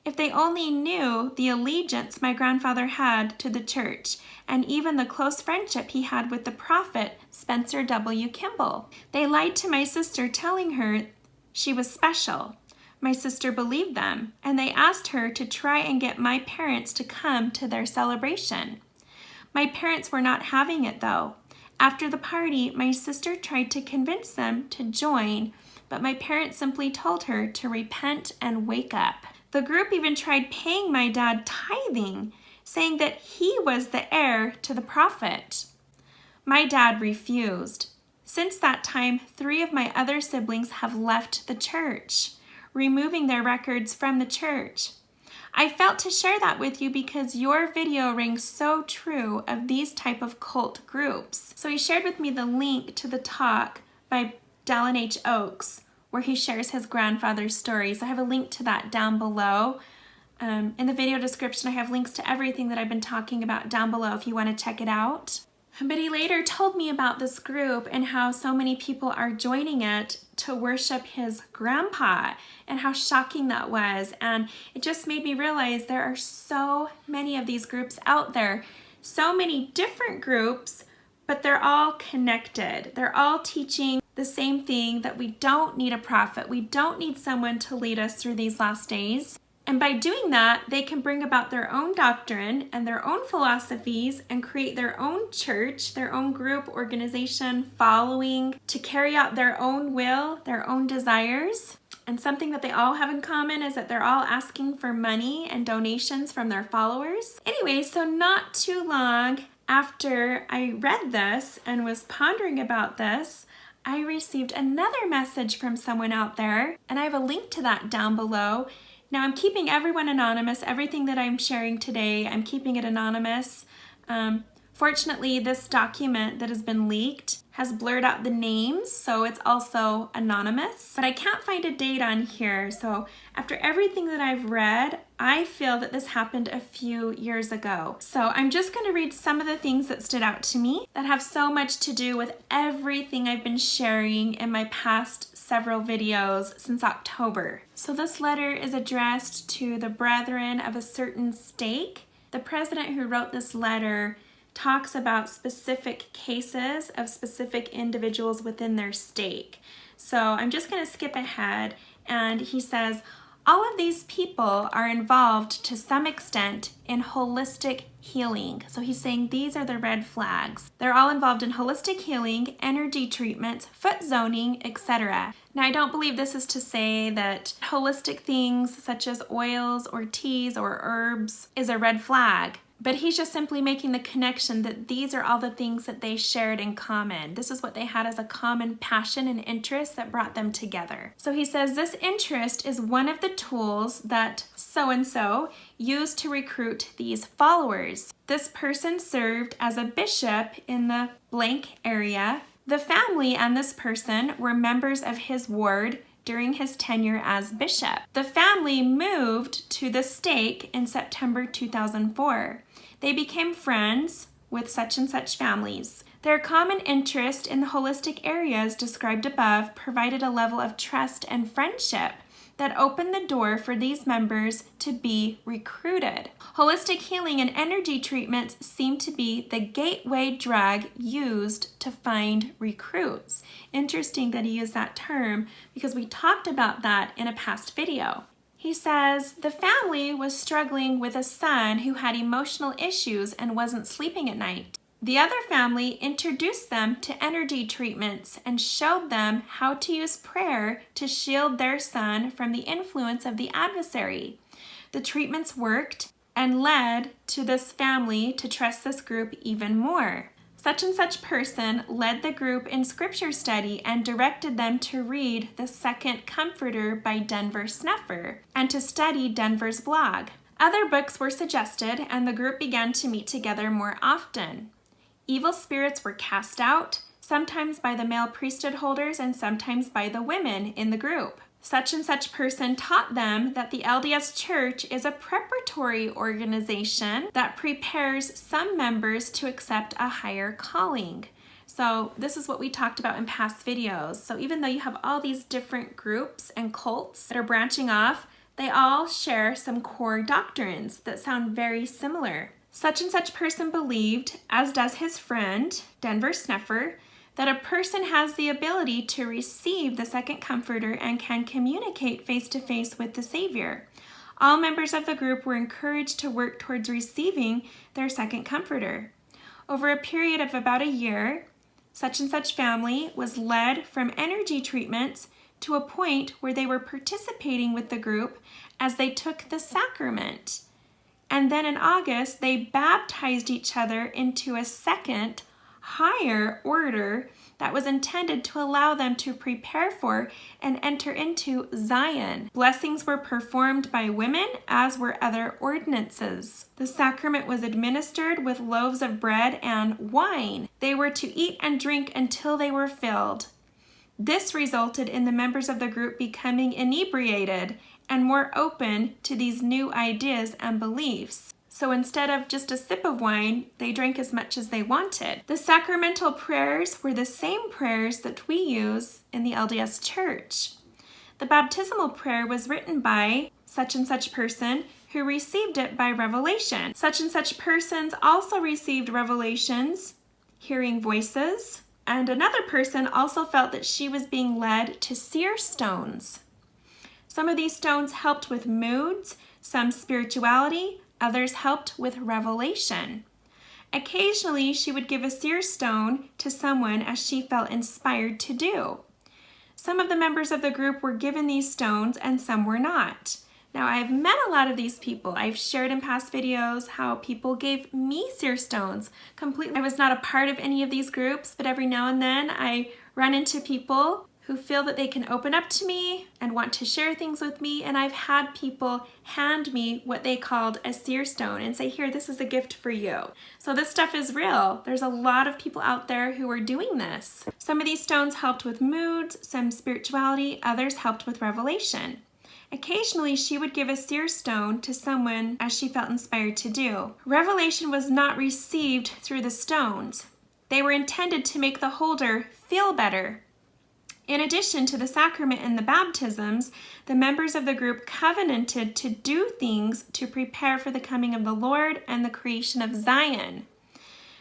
If they only knew the allegiance my grandfather had to the church and even the close friendship he had with the prophet Spencer W. Kimball. They lied to my sister, telling her she was special. My sister believed them, and they asked her to try and get my parents to come to their celebration. My parents were not having it though. After the party, my sister tried to convince them to join, but my parents simply told her to repent and wake up. The group even tried paying my dad tithing, saying that he was the heir to the prophet. My dad refused. Since that time, 3 of my other siblings have left the church, removing their records from the church. I felt to share that with you because your video rings so true of these type of cult groups. So he shared with me the link to the talk by Dallin H. Oakes, where he shares his grandfather's stories. I have a link to that down below. In the video description, I have links to everything that I've been talking about down below if you want to check it out. But he later told me about this group and how so many people are joining it to worship his grandpa and how shocking that was. And it just made me realize there are so many of these groups out there, so many different groups, but they're all connected. They're all teaching the same thing, that we don't need a prophet. We don't need someone to lead us through these last days. And by doing that, they can bring about their own doctrine and their own philosophies and create their own church, their own group, organization, following, to carry out their own will, their own desires. And something that they all have in common is that they're all asking for money and donations from their followers. Anyway, so not too long after I read this and was pondering about this, I received another message from someone out there, and I have a link to that down below. Now, I'm keeping everyone anonymous. Everything that I'm sharing today, I'm keeping it anonymous. Fortunately, this document that has been leaked has blurred out the names, so it's also anonymous. But I can't find a date on here, so after everything that I've read, I feel that this happened a few years ago. So I'm just going to read some of the things that stood out to me that have so much to do with everything I've been sharing in my past several videos since October. So this letter is addressed to the brethren of a certain stake. The president who wrote this letter talks about specific cases of specific individuals within their stake. So I'm just going to skip ahead, and he says, all of these people are involved to some extent in holistic healing. So he's saying these are the red flags. They're all involved in holistic healing, energy treatments, foot zoning, etc. Now, I don't believe this is to say that holistic things such as oils or teas or herbs is a red flag. But he's just simply making the connection that these are all the things that they shared in common. This is what they had as a common passion and interest that brought them together. So he says this interest is one of the tools that so-and-so used to recruit these followers. This person served as a bishop in the blank area. The family and this person were members of his ward during his tenure as bishop. The family moved to the stake in September 2004. They became friends with such and such families. Their common interest in the holistic areas described above provided a level of trust and friendship that opened the door for these members to be recruited. Holistic healing and energy treatments seem to be the gateway drug used to find recruits. Interesting that he used that term because we talked about that in a past video. He says the family was struggling with a son who had emotional issues and wasn't sleeping at night. The other family introduced them to energy treatments and showed them how to use prayer to shield their son from the influence of the adversary. The treatments worked and led to this family to trust this group even more. Such and such person led the group in scripture study and directed them to read The Second Comforter by Denver Snuffer and to study Denver's blog. Other books were suggested and the group began to meet together more often. Evil spirits were cast out, sometimes by the male priesthood holders and sometimes by the women in the group. Such and such person taught them that the LDS Church is a preparatory organization that prepares some members to accept a higher calling. So this is what we talked about in past videos. So even though you have all these different groups and cults that are branching off, they all share some core doctrines that sound very similar. Such and such person believed, as does his friend, Denver Snuffer, that a person has the ability to receive the second comforter and can communicate face-to-face with the Savior. All members of the group were encouraged to work towards receiving their second comforter. Over a period of about a year, such and such family was led from energy treatments to a point where they were participating with the group as they took the sacrament. And then in August, they baptized each other into a second, higher order that was intended to allow them to prepare for and enter into Zion. Blessings were performed by women, as were other ordinances. The sacrament was administered with loaves of bread and wine. They were to eat and drink until they were filled. This resulted in the members of the group becoming inebriated and more open to these new ideas and beliefs. So instead of just a sip of wine, they drank as much as they wanted. The sacramental prayers were the same prayers that we use in the LDS Church. The baptismal prayer was written by such and such person who received it by revelation. Such and such persons also received revelations, hearing voices, and another person also felt that she was being led to seer stones. Some of these stones helped with moods, some spirituality, others helped with revelation. Occasionally, she would give a seer stone to someone as she felt inspired to do. Some of the members of the group were given these stones and some were not. Now, I've met a lot of these people. I've shared in past videos how people gave me seer stones completely. I was not a part of any of these groups, but every now and then I run into people who feel that they can open up to me and want to share things with me, and I've had people hand me what they called a seer stone and say, here, this is a gift for you. So this stuff is real. There's a lot of people out there who are doing this. Some of these stones helped with moods, some spirituality, others helped with revelation. Occasionally, she would give a seer stone to someone as she felt inspired to do. Revelation was not received through the stones. They were intended to make the holder feel better. In addition to the sacrament and the baptisms, the members of the group covenanted to do things to prepare for the coming of the Lord and the creation of Zion.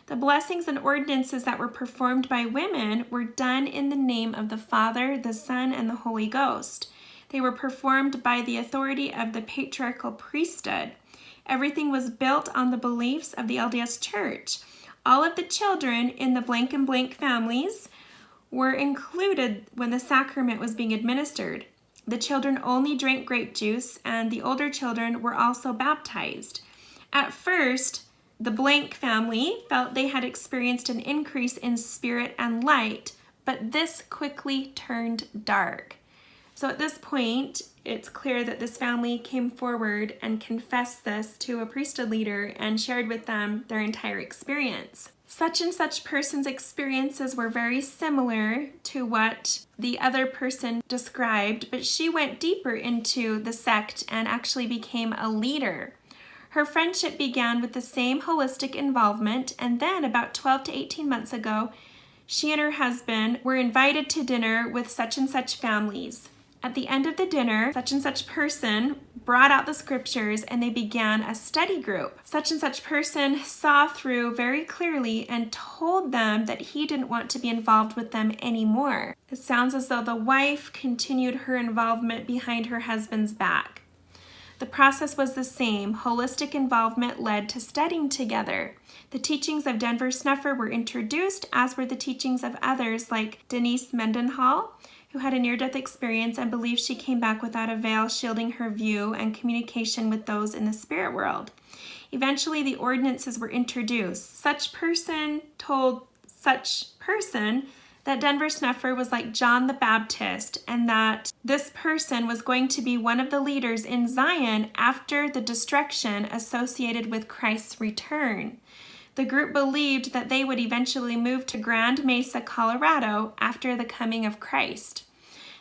The blessings and ordinances that were performed by women were done in the name of the Father, the Son, and the Holy Ghost. They were performed by the authority of the patriarchal priesthood. Everything was built on the beliefs of the LDS Church. All of the children in the blank and blank families were included when the sacrament was being administered. The children only drank grape juice, and the older children were also baptized. At first, the blank family felt they had experienced an increase in spirit and light, but this quickly turned dark. So at this point, it's clear that this family came forward and confessed this to a priesthood leader and shared with them their entire experience. Such and such person's experiences were very similar to what the other person described, but she went deeper into the sect and actually became a leader. Her friendship began with the same holistic involvement, and then about 12 to 18 months ago, she and her husband were invited to dinner with such and such families. At the end of the dinner, such and such person brought out the scriptures and they began a study group. Such and such person saw through very clearly and told them that he didn't want to be involved with them anymore. It sounds as though the wife continued her involvement behind her husband's back. The process was the same. Holistic involvement led to studying together. The teachings of Denver Snuffer were introduced, as were the teachings of others like Denise Mendenhall, who had a near-death experience and believed she came back without a veil shielding her view and communication with those in the spirit world. Eventually, the ordinances were introduced. Such person told such person that Denver Snuffer was like John the Baptist and that this person was going to be one of the leaders in Zion after the destruction associated with Christ's return. The group believed that they would eventually move to Grand Mesa, Colorado after the coming of Christ.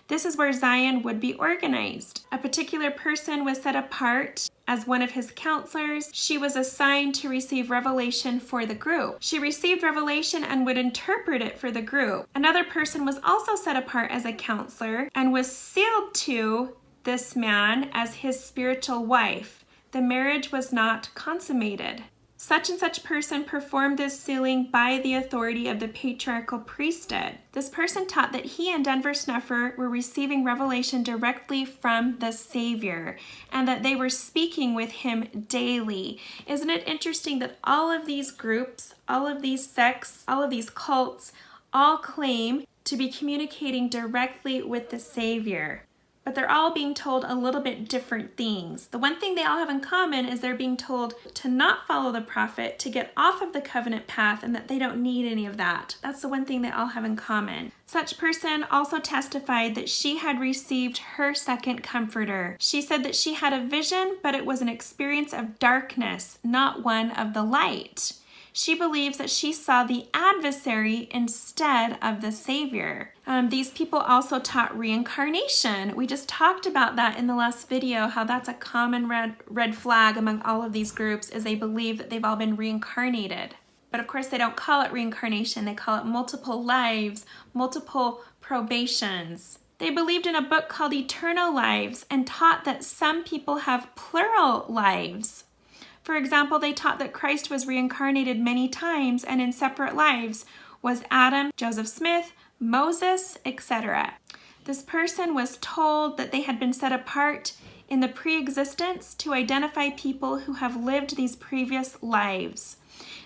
This is where Zion would be organized. A particular person was set apart as one of his counselors. She was assigned to receive revelation for the group. She received revelation and would interpret it for the group. Another person was also set apart as a counselor and was sealed to this man as his spiritual wife. The marriage was not consummated. Such and such person performed this sealing by the authority of the patriarchal priesthood. This person taught that he and Denver Snuffer were receiving revelation directly from the Savior and that they were speaking with him daily. Isn't it interesting that all of these groups, all of these sects, all of these cults all claim to be communicating directly with the Savior? But they're all being told a little bit different things. The one thing they all have in common is they're being told to not follow the prophet, to get off of the covenant path, and that they don't need any of that. That's the one thing they all have in common. Such person also testified that she had received her second comforter. She said that she had a vision, but it was an experience of darkness, not one of the light. She believes that she saw the adversary instead of the Savior. These people also taught reincarnation. We just talked about that in the last video, how that's a common red flag among all of these groups, is they believe that they've all been reincarnated. But of course they don't call it reincarnation, they call it multiple lives, multiple probations. They believed in a book called Eternal Lives and taught that some people have plural lives. For example, they taught that Christ was reincarnated many times and in separate lives was Adam, Joseph Smith, Moses, etc. This person was told that they had been set apart in the pre-existence to identify people who have lived these previous lives.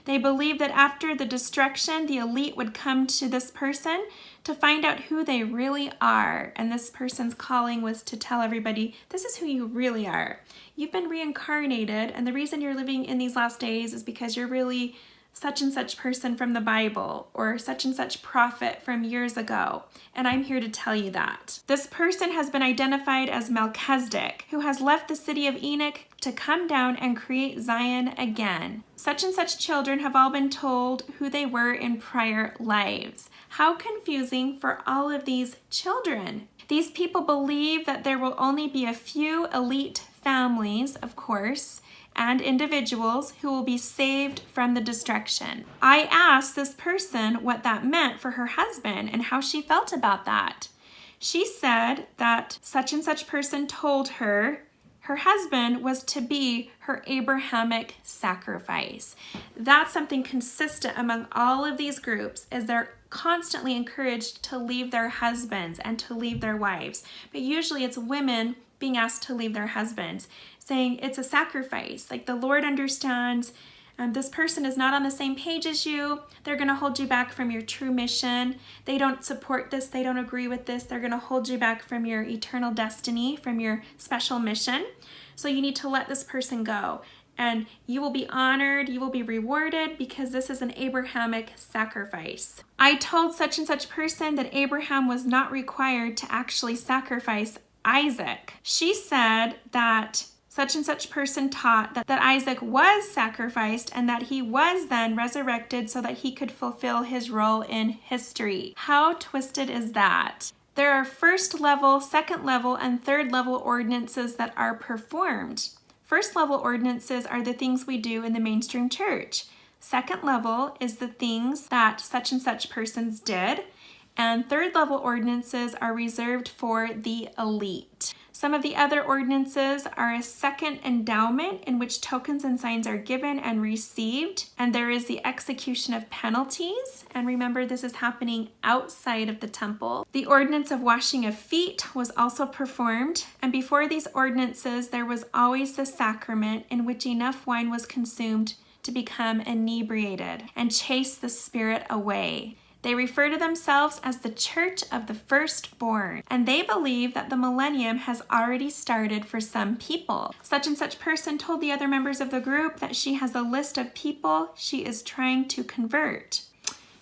They believed that after the destruction, the elite would come to this person to find out who they really are. And this person's calling was to tell everybody, this is who you really are. You've been reincarnated, and the reason you're living in these last days is because you're really such and such person from the Bible or such and such prophet from years ago, and I'm here to tell you that. This person has been identified as Melchizedek, who has left the city of Enoch to come down and create Zion again. Such and such children have all been told who they were in prior lives. How confusing for all of these children. These people believe that there will only be a few elite families, of course, and individuals who will be saved from the destruction. I asked this person what that meant for her husband and how she felt about that. She said that such and such person told her her husband was to be her Abrahamic sacrifice. That's something consistent among all of these groups, is they're constantly encouraged to leave their husbands and to leave their wives. But usually it's women being asked to leave their husbands, saying it's a sacrifice. Like, the Lord understands this person is not on the same page as you. They're going to hold you back from your true mission. They don't support this. They don't agree with this. They're going to hold you back from your eternal destiny, from your special mission. So you need to let this person go. And you will be honored. You will be rewarded because this is an Abrahamic sacrifice. I told such and such person that Abraham was not required to actually sacrifice Isaac. She said that such and such person taught that Isaac was sacrificed and that he was then resurrected so that he could fulfill his role in history. How twisted is that? There are first level, second level, and third level ordinances that are performed. First level ordinances are the things we do in the mainstream church. Second level is the things that such and such persons did. And third level ordinances are reserved for the elite. Some of the other ordinances are a second endowment in which tokens and signs are given and received, and there is the execution of penalties. And remember, this is happening outside of the temple. The ordinance of washing of feet was also performed, and before these ordinances, there was always the sacrament in which enough wine was consumed to become inebriated and chase the spirit away. They refer to themselves as the Church of the Firstborn, and they believe that the millennium has already started for some people. Such and such person told the other members of the group that she has a list of people she is trying to convert.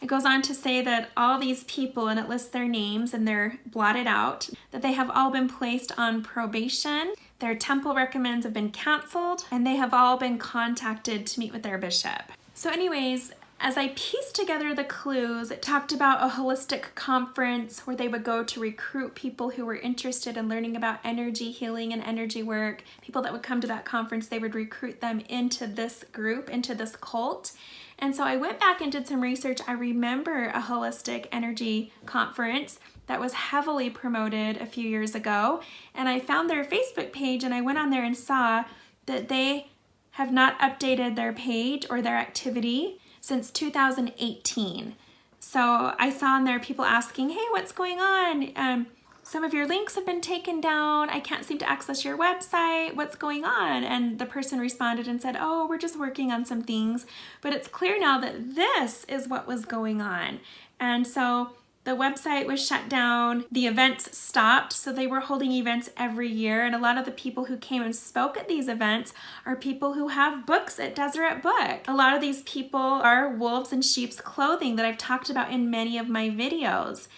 It goes on to say that all these people, and it lists their names and they're blotted out, that they have all been placed on probation, their temple recommends have been canceled, and they have all been contacted to meet with their bishop. So anyways, as I pieced together the clues, it talked about a holistic conference where they would go to recruit people who were interested in learning about energy healing and energy work. People that would come to that conference, they would recruit them into this group, into this cult. And so I went back and did some research. I remember a holistic energy conference that was heavily promoted a few years ago. And I found their Facebook page and I went on there and saw that they have not updated their page or their activity since 2018. So I saw on there people asking, hey, what's going on? Some of your links have been taken down. I can't seem to access your website. What's going on? And the person responded and said, oh, we're just working on some things. But it's clear now that this is what was going on. And so the website was shut down, the events stopped, so they were holding events every year, and a lot of the people who came and spoke at these events are people who have books at Deseret Book. A lot of these people are wolves in sheep's clothing that I've talked about in many of my videos.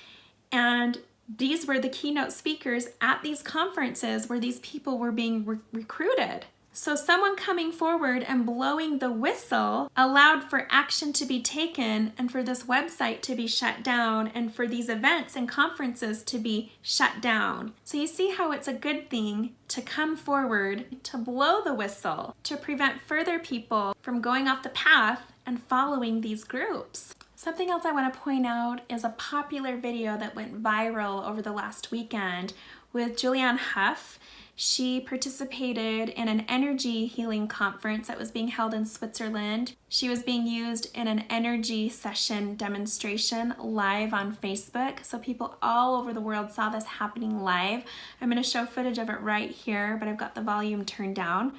And these were the keynote speakers at these conferences where these people were being recruited. So someone coming forward and blowing the whistle allowed for action to be taken and for this website to be shut down and for these events and conferences to be shut down. So you see how it's a good thing to come forward, to blow the whistle, to prevent further people from going off the path and following these groups. Something else I want to point out is a popular video that went viral over the last weekend with Julianne Hough. She participated in an energy healing conference that was being held in Switzerland. She was being used in an energy session demonstration live on Facebook. So people all over the world saw this happening live. I'm going to show footage of it right here, but I've got the volume turned down.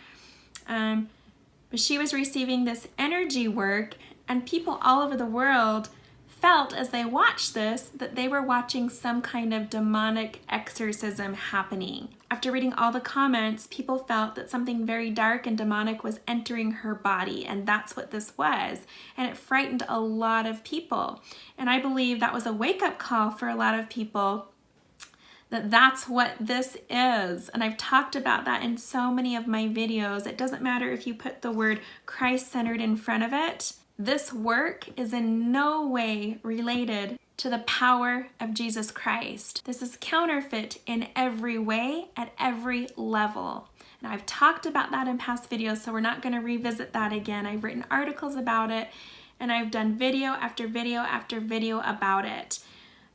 But she was receiving this energy work, and people all over the world felt as they watched this that they were watching some kind of demonic exorcism happening. After reading all the comments, people felt that something very dark and demonic was entering her body, and that's what this was. And it frightened a lot of people. And I believe that was a wake-up call for a lot of people that that's what this is. And I've talked about that in so many of my videos. It doesn't matter if you put the word Christ-centered in front of it. This work is in no way related to the power of Jesus Christ. This is counterfeit in every way, at every level. And I've talked about that in past videos, so we're not going to revisit that again. I've written articles about it, and I've done video after video after video about it.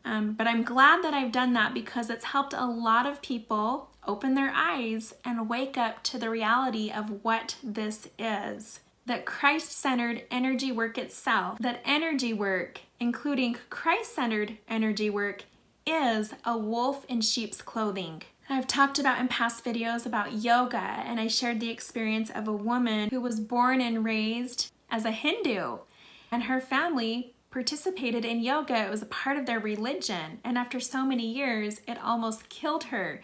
But I'm glad that I've done that because it's helped a lot of people open their eyes and wake up to the reality of what this is. That Christ-centered energy work itself, that energy work, including Christ-centered energy work, is a wolf in sheep's clothing. I've talked about in past videos about yoga, and I shared the experience of a woman who was born and raised as a Hindu, and her family participated in yoga. It was a part of their religion, and after so many years, it almost killed her.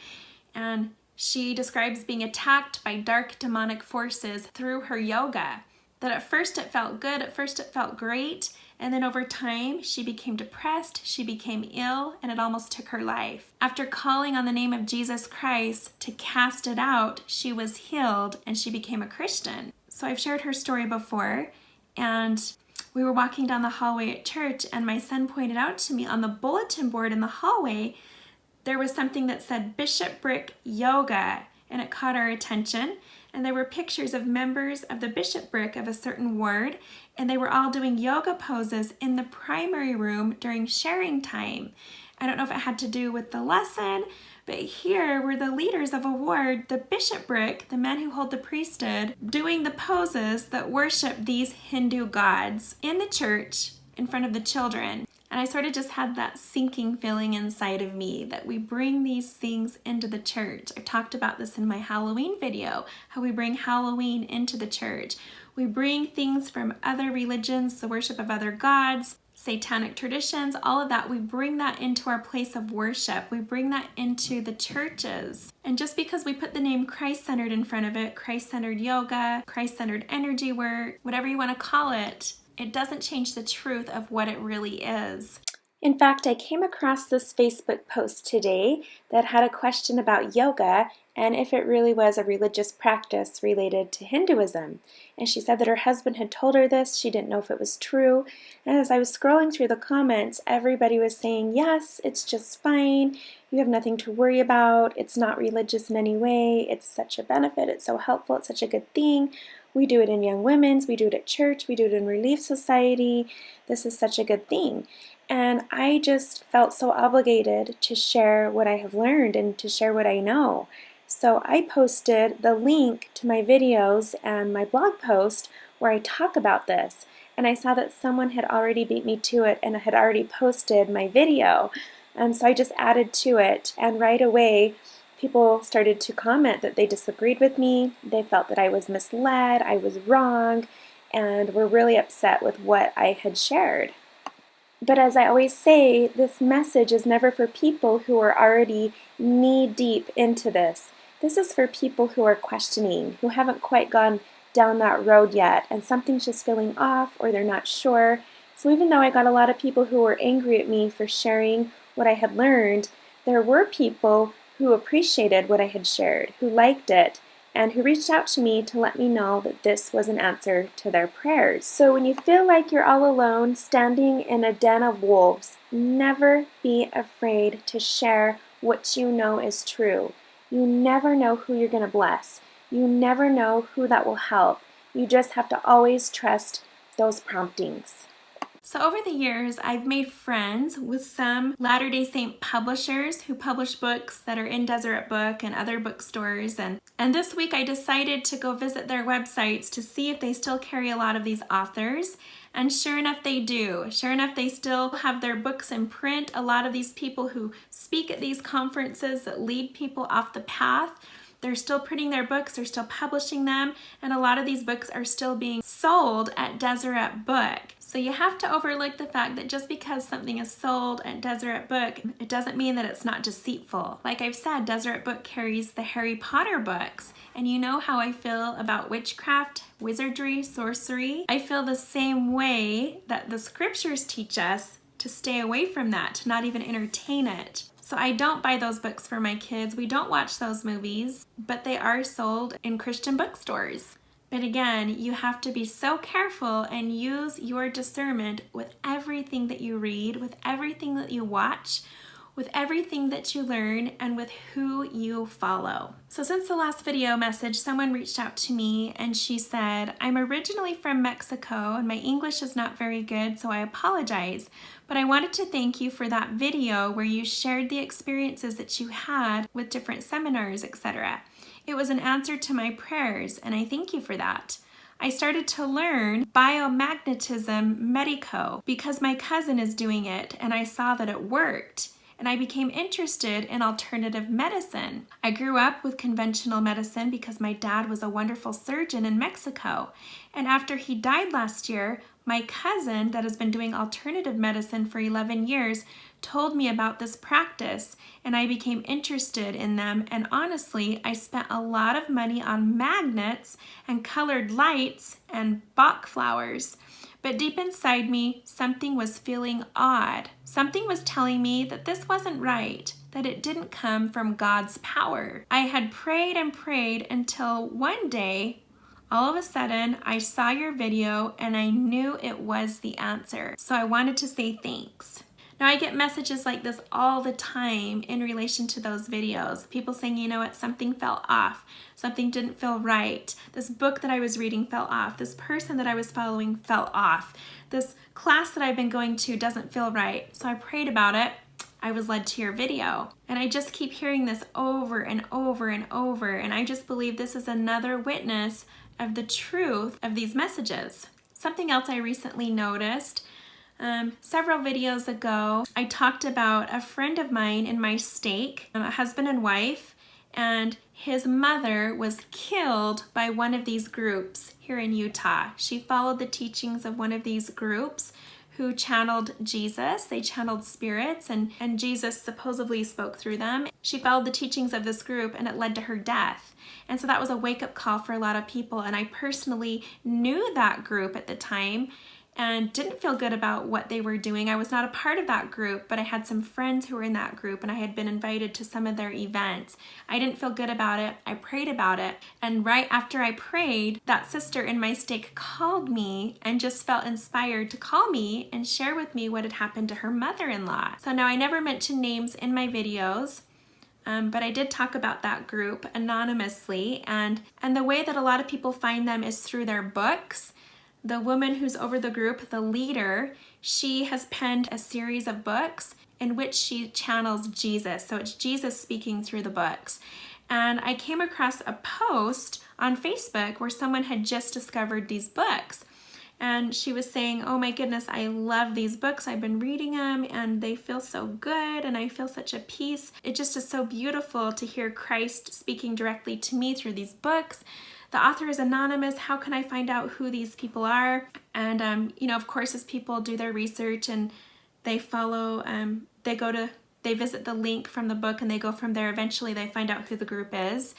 And she describes being attacked by dark demonic forces through her yoga. That at first it felt good, at first it felt great, and then over time she became depressed, she became ill, and it almost took her life. After calling on the name of Jesus Christ to cast it out, she was healed and she became a Christian. So I've shared her story before, and we were walking down the hallway at church, and my son pointed out to me on the bulletin board in the hallway, there was something that said Bishopric Yoga, and it caught our attention. And there were pictures of members of the bishopric of a certain ward, and they were all doing yoga poses in the primary room during sharing time. I don't know if it had to do with the lesson, but here were the leaders of a ward, the bishopric, the men who hold the priesthood, doing the poses that worship these Hindu gods in the church in front of the children. And I sort of just had that sinking feeling inside of me that we bring these things into the church. I talked about this in my Halloween video, how we bring Halloween into the church. We bring things from other religions, the worship of other gods, satanic traditions, all of that. We bring that into our place of worship. We bring that into the churches. And just because we put the name Christ-centered in front of it, Christ-centered yoga, Christ-centered energy work, whatever you want to call it, it doesn't change the truth of what it really is. In fact, I came across this Facebook post today that had a question about yoga and if it really was a religious practice related to Hinduism. And she said that her husband had told her this, she didn't know if it was true. And as I was scrolling through the comments, everybody was saying, yes, it's just fine, you have nothing to worry about, it's not religious in any way, it's such a benefit, it's so helpful, it's such a good thing. We do it in Young Women's, we do it at church, we do it in Relief Society. This is such a good thing. And I just felt so obligated to share what I have learned and to share what I know. So I posted the link to my videos and my blog post where I talk about this. And I saw that someone had already beat me to it and had already posted my video. And so I just added to it, and right away people started to comment that they disagreed with me, they felt that I was misled, I was wrong, and were really upset with what I had shared. But as I always say, this message is never for people who are already knee-deep into this. This is for people who are questioning, who haven't quite gone down that road yet, and something's just feeling off or they're not sure. So even though I got a lot of people who were angry at me for sharing what I had learned, there were people who appreciated what I had shared, who liked it, and who reached out to me to let me know that this was an answer to their prayers. So when you feel like you're all alone, standing in a den of wolves, never be afraid to share what you know is true. You never know who you're going to bless. You never know who that will help. You just have to always trust those promptings. So over the years, I've made friends with some Latter-day Saint publishers who publish books that are in Deseret Book and other bookstores. And this week I decided to go visit their websites to see if they still carry a lot of these authors. And sure enough, they do. Sure enough, they still have their books in print. A lot of these people who speak at these conferences that lead people off the path, They're still printing their books, they're still publishing them, and a lot of these books are still being sold at Deseret Book. So you have to overlook the fact that just because something is sold at Deseret Book, it doesn't mean that it's not deceitful. Like I've said, Deseret Book carries the Harry Potter books, and you know how I feel about witchcraft, wizardry, sorcery. I feel the same way that the scriptures teach us to stay away from that, to not even entertain it. So I don't buy those books for my kids. We don't watch those movies, but they are sold in Christian bookstores. But again, you have to be so careful and use your discernment with everything that you read, with everything that you watch, with everything that you learn, and with who you follow. So since the last video message, someone reached out to me and she said, I'm originally from Mexico and my English is not very good, so I apologize. But I wanted to thank you for that video where you shared the experiences that you had with different seminars, etc. It was an answer to my prayers, and I thank you for that. I started to learn biomagnetism medico because my cousin is doing it and I saw that it worked. And I became interested in alternative medicine. I grew up with conventional medicine because my dad was a wonderful surgeon in Mexico. And after he died last year, my cousin that has been doing alternative medicine for 11 years told me about this practice, and I became interested in them. And honestly, I spent a lot of money on magnets and colored lights and Bach flowers. But deep inside me, something was feeling odd. Something was telling me that this wasn't right, that it didn't come from God's power. I had prayed and prayed until one day, all of a sudden, I saw your video and I knew it was the answer. So I wanted to say thanks. Now I get messages like this all the time in relation to those videos. People saying, you know what, something fell off. Something didn't feel right. This book that I was reading fell off. This person that I was following fell off. This class that I've been going to doesn't feel right. So I prayed about it. I was led to your video. And I just keep hearing this over and over and over. And I just believe this is another witness of the truth of these messages. Something else I recently noticed, several videos ago, I talked about a friend of mine in my stake, a husband and wife, and his mother was killed by one of these groups here in Utah. She followed the teachings of one of these groups who channeled Jesus. They channeled spirits, and Jesus supposedly spoke through them. She followed the teachings of this group and it led to her death. And so that was a wake-up call for a lot of people. And I personally knew that group at the time and didn't feel good about what they were doing. I was not a part of that group, but I had some friends who were in that group and I had been invited to some of their events. I didn't feel good about it. I prayed about it. And right after I prayed, that sister in my stake called me and just felt inspired to call me and share with me what had happened to her mother-in-law. So now I never mention names in my videos, but I did talk about that group anonymously. And the way that a lot of people find them is through their books. The woman who's over the group, the leader, she has penned a series of books in which she channels Jesus. So it's Jesus speaking through the books. And I came across a post on Facebook where someone had just discovered these books. And she was saying, oh my goodness, I love these books. I've been reading them and they feel so good and I feel such a peace. It just is so beautiful to hear Christ speaking directly to me through these books. The author is anonymous. How can I find out who these people are? And, you know, of course, as people do their research and they follow, they visit the link from the book and they go from there. Eventually, they find out who the group is.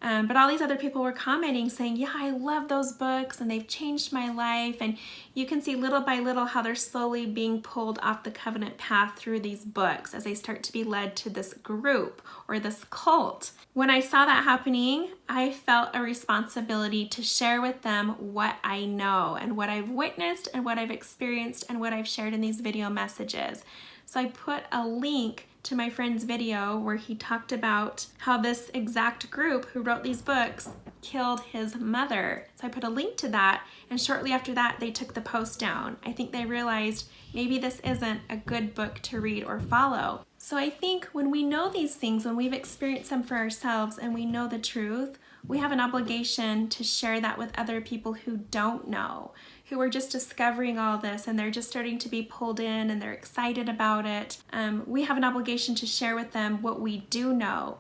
But all these other people were commenting saying, yeah, I love those books and they've changed my life. And you can see little by little how they're slowly being pulled off the covenant path through these books as they start to be led to this group or this cult. When I saw that happening, I felt a responsibility to share with them what I know and what I've witnessed and what I've experienced and what I've shared in these video messages. So I put a link to my friend's video where he talked about how this exact group who wrote these books killed his mother. So I put a link to that, and shortly after that they took the post down. I think they realized maybe this isn't a good book to read or follow. So I think when we know these things, when we've experienced them for ourselves and we know the truth, we have an obligation to share that with other people who don't know, who are just discovering all this and they're just starting to be pulled in and they're excited about it. We have an obligation to share with them what we do know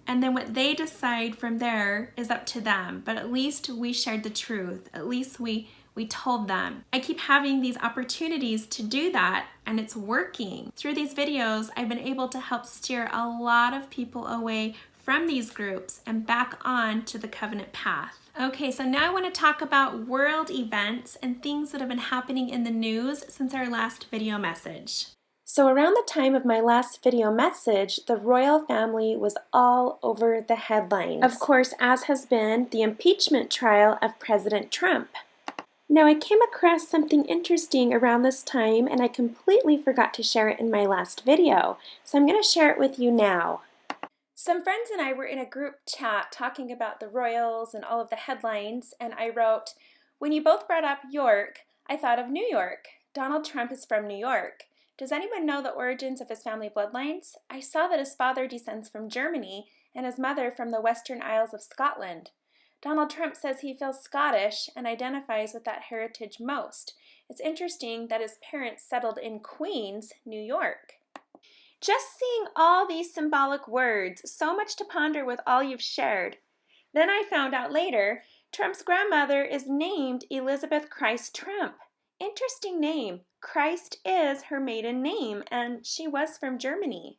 And then what they decide from there is up to them. But at least we shared the truth. At least we told them. I keep having these opportunities to do that, and it's working. Through these videos, I've been able to help steer a lot of people away from these groups and back on to the covenant path. Okay, so now I want to talk about world events and things that have been happening in the news since our last video message. So around the time of my last video message, the royal family was all over the headlines. Of course, as has been the impeachment trial of President Trump. Now, I came across something interesting around this time, and I completely forgot to share it in my last video, so I'm going to share it with you now. Some friends and I were in a group chat talking about the royals and all of the headlines, and I wrote, "When you both brought up York, I thought of New York. Donald Trump is from New York. Does anyone know the origins of his family bloodlines? I saw that his father descends from Germany and his mother from the Western Isles of Scotland. Donald Trump says he feels Scottish and identifies with that heritage most. It's interesting that his parents settled in Queens, New York." Just seeing all these symbolic words, so much to ponder with all you've shared. Then I found out later, Trump's grandmother is named Elizabeth Christ Trump. Interesting name. Christ is her maiden name, and she was from Germany.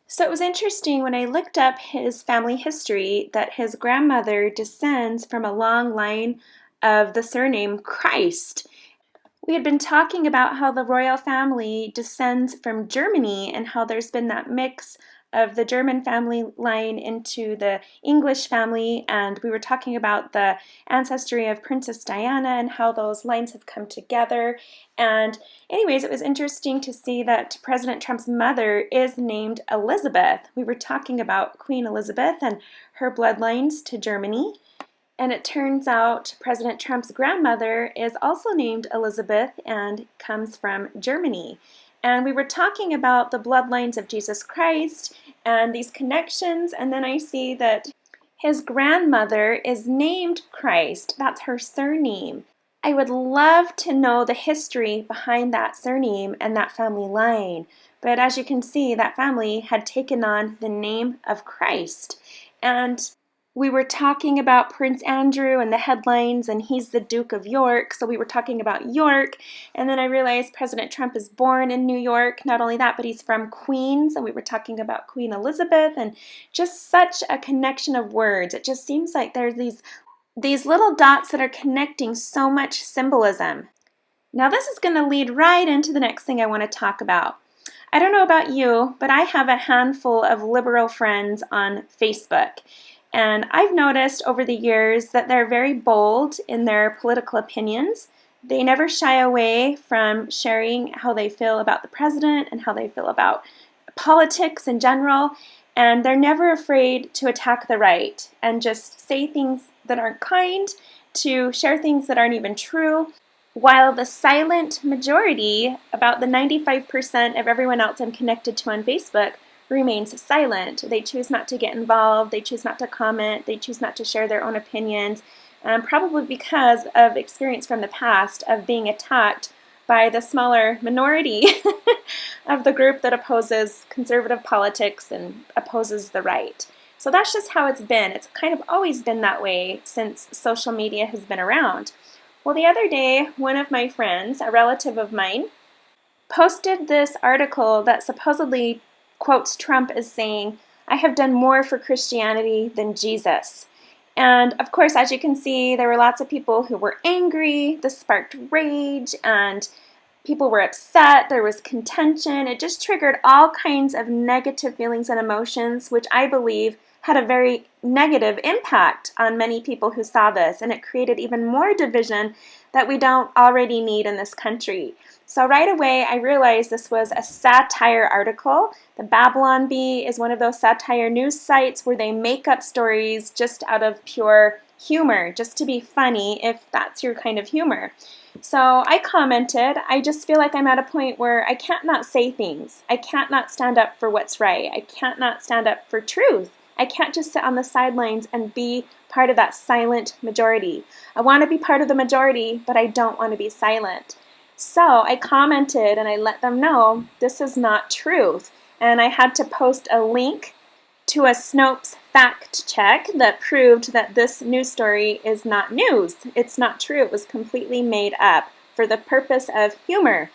So it was interesting when I looked up his family history that his grandmother descends from a long line of the surname Christ. We had been talking about how the royal family descends from Germany and how there's been that mix of the German family line into the English family, and we were talking about the ancestry of Princess Diana and how those lines have come together. And anyways, it was interesting to see that President Trump's mother is named Elizabeth. We were talking about Queen Elizabeth and her bloodlines to Germany. And it turns out President Trump's grandmother is also named Elizabeth and comes from Germany. And we were talking about the bloodlines of Jesus Christ and these connections, and then I see that his grandmother is named Christ. That's her surname. I would love to know the history behind that surname and that family line. But as you can see, that family had taken on the name of Christ. And we were talking about Prince Andrew and the headlines, and he's the Duke of York, so we were talking about York, and then I realized President Trump is born in New York. Not only that, but he's from Queens, and we were talking about Queen Elizabeth, and just such a connection of words. It just seems like there's these little dots that are connecting so much symbolism. Now this is going to lead right into the next thing I want to talk about. I don't know about you, but I have a handful of liberal friends on Facebook. And I've noticed over the years that they're very bold in their political opinions. They never shy away from sharing how they feel about the president and how they feel about politics in general. And they're never afraid to attack the right and just say things that aren't kind, to share things that aren't even true. While the silent majority, about the 95% of everyone else I'm connected to on Facebook, remains silent. They choose not to get involved, they choose not to comment, they choose not to share their own opinions, probably because of experience from the past of being attacked by the smaller minority of the group that opposes conservative politics and opposes the right. So that's just how it's been. It's kind of always been that way since social media has been around. Well, the other day, one of my friends, a relative of mine, posted this article that supposedly quotes Trump as saying, "I have done more for Christianity than Jesus." And of course, as you can see, there were lots of people who were angry. This sparked rage and people were upset. There was contention. It just triggered all kinds of negative feelings and emotions, which I believe had a very negative impact on many people who saw this. And it created even more division that we don't already need in this country. So right away, I realized this was a satire article. The Babylon Bee is one of those satire news sites where they make up stories just out of pure humor, just to be funny if that's your kind of humor. So I commented, I just feel like I'm at a point where I can't not say things. I can't not stand up for what's right. I can't not stand up for truth. I can't just sit on the sidelines and be part of that silent majority. I want to be part of the majority, but I don't want to be silent. So I commented and I let them know this is not truth. And I had to post a link to a Snopes fact check that proved that this news story is not news. It's not true. It was completely made up for the purpose of humor.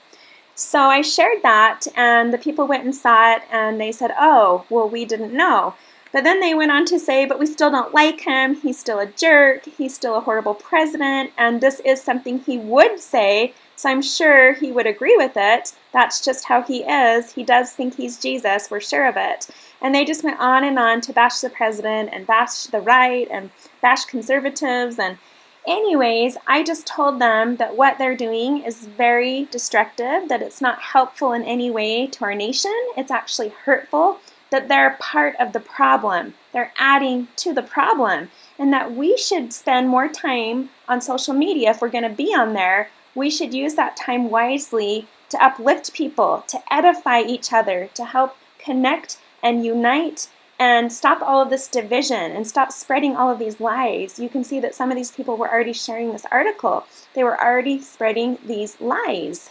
So I shared that, and the people went and saw it, and they said, oh, well, we didn't know. But then they went on to say, but we still don't like him. He's still a jerk. He's still a horrible president, and this is something he would say, so I'm sure he would agree with it. That's just how he is. He does think he's Jesus. We're sure of it. And they just went on to bash the president and bash the right and bash conservatives. And anyways, I just told them that what they're doing is very destructive, that it's not helpful in any way to our nation. It's actually hurtful, that they're part of the problem. They're adding to the problem, and that we should spend more time on social media if we're going to be on there. We should use that time wisely to uplift people, to edify each other, to help connect and unite and stop all of this division and stop spreading all of these lies. You can see that some of these people were already sharing this article. They were already spreading these lies.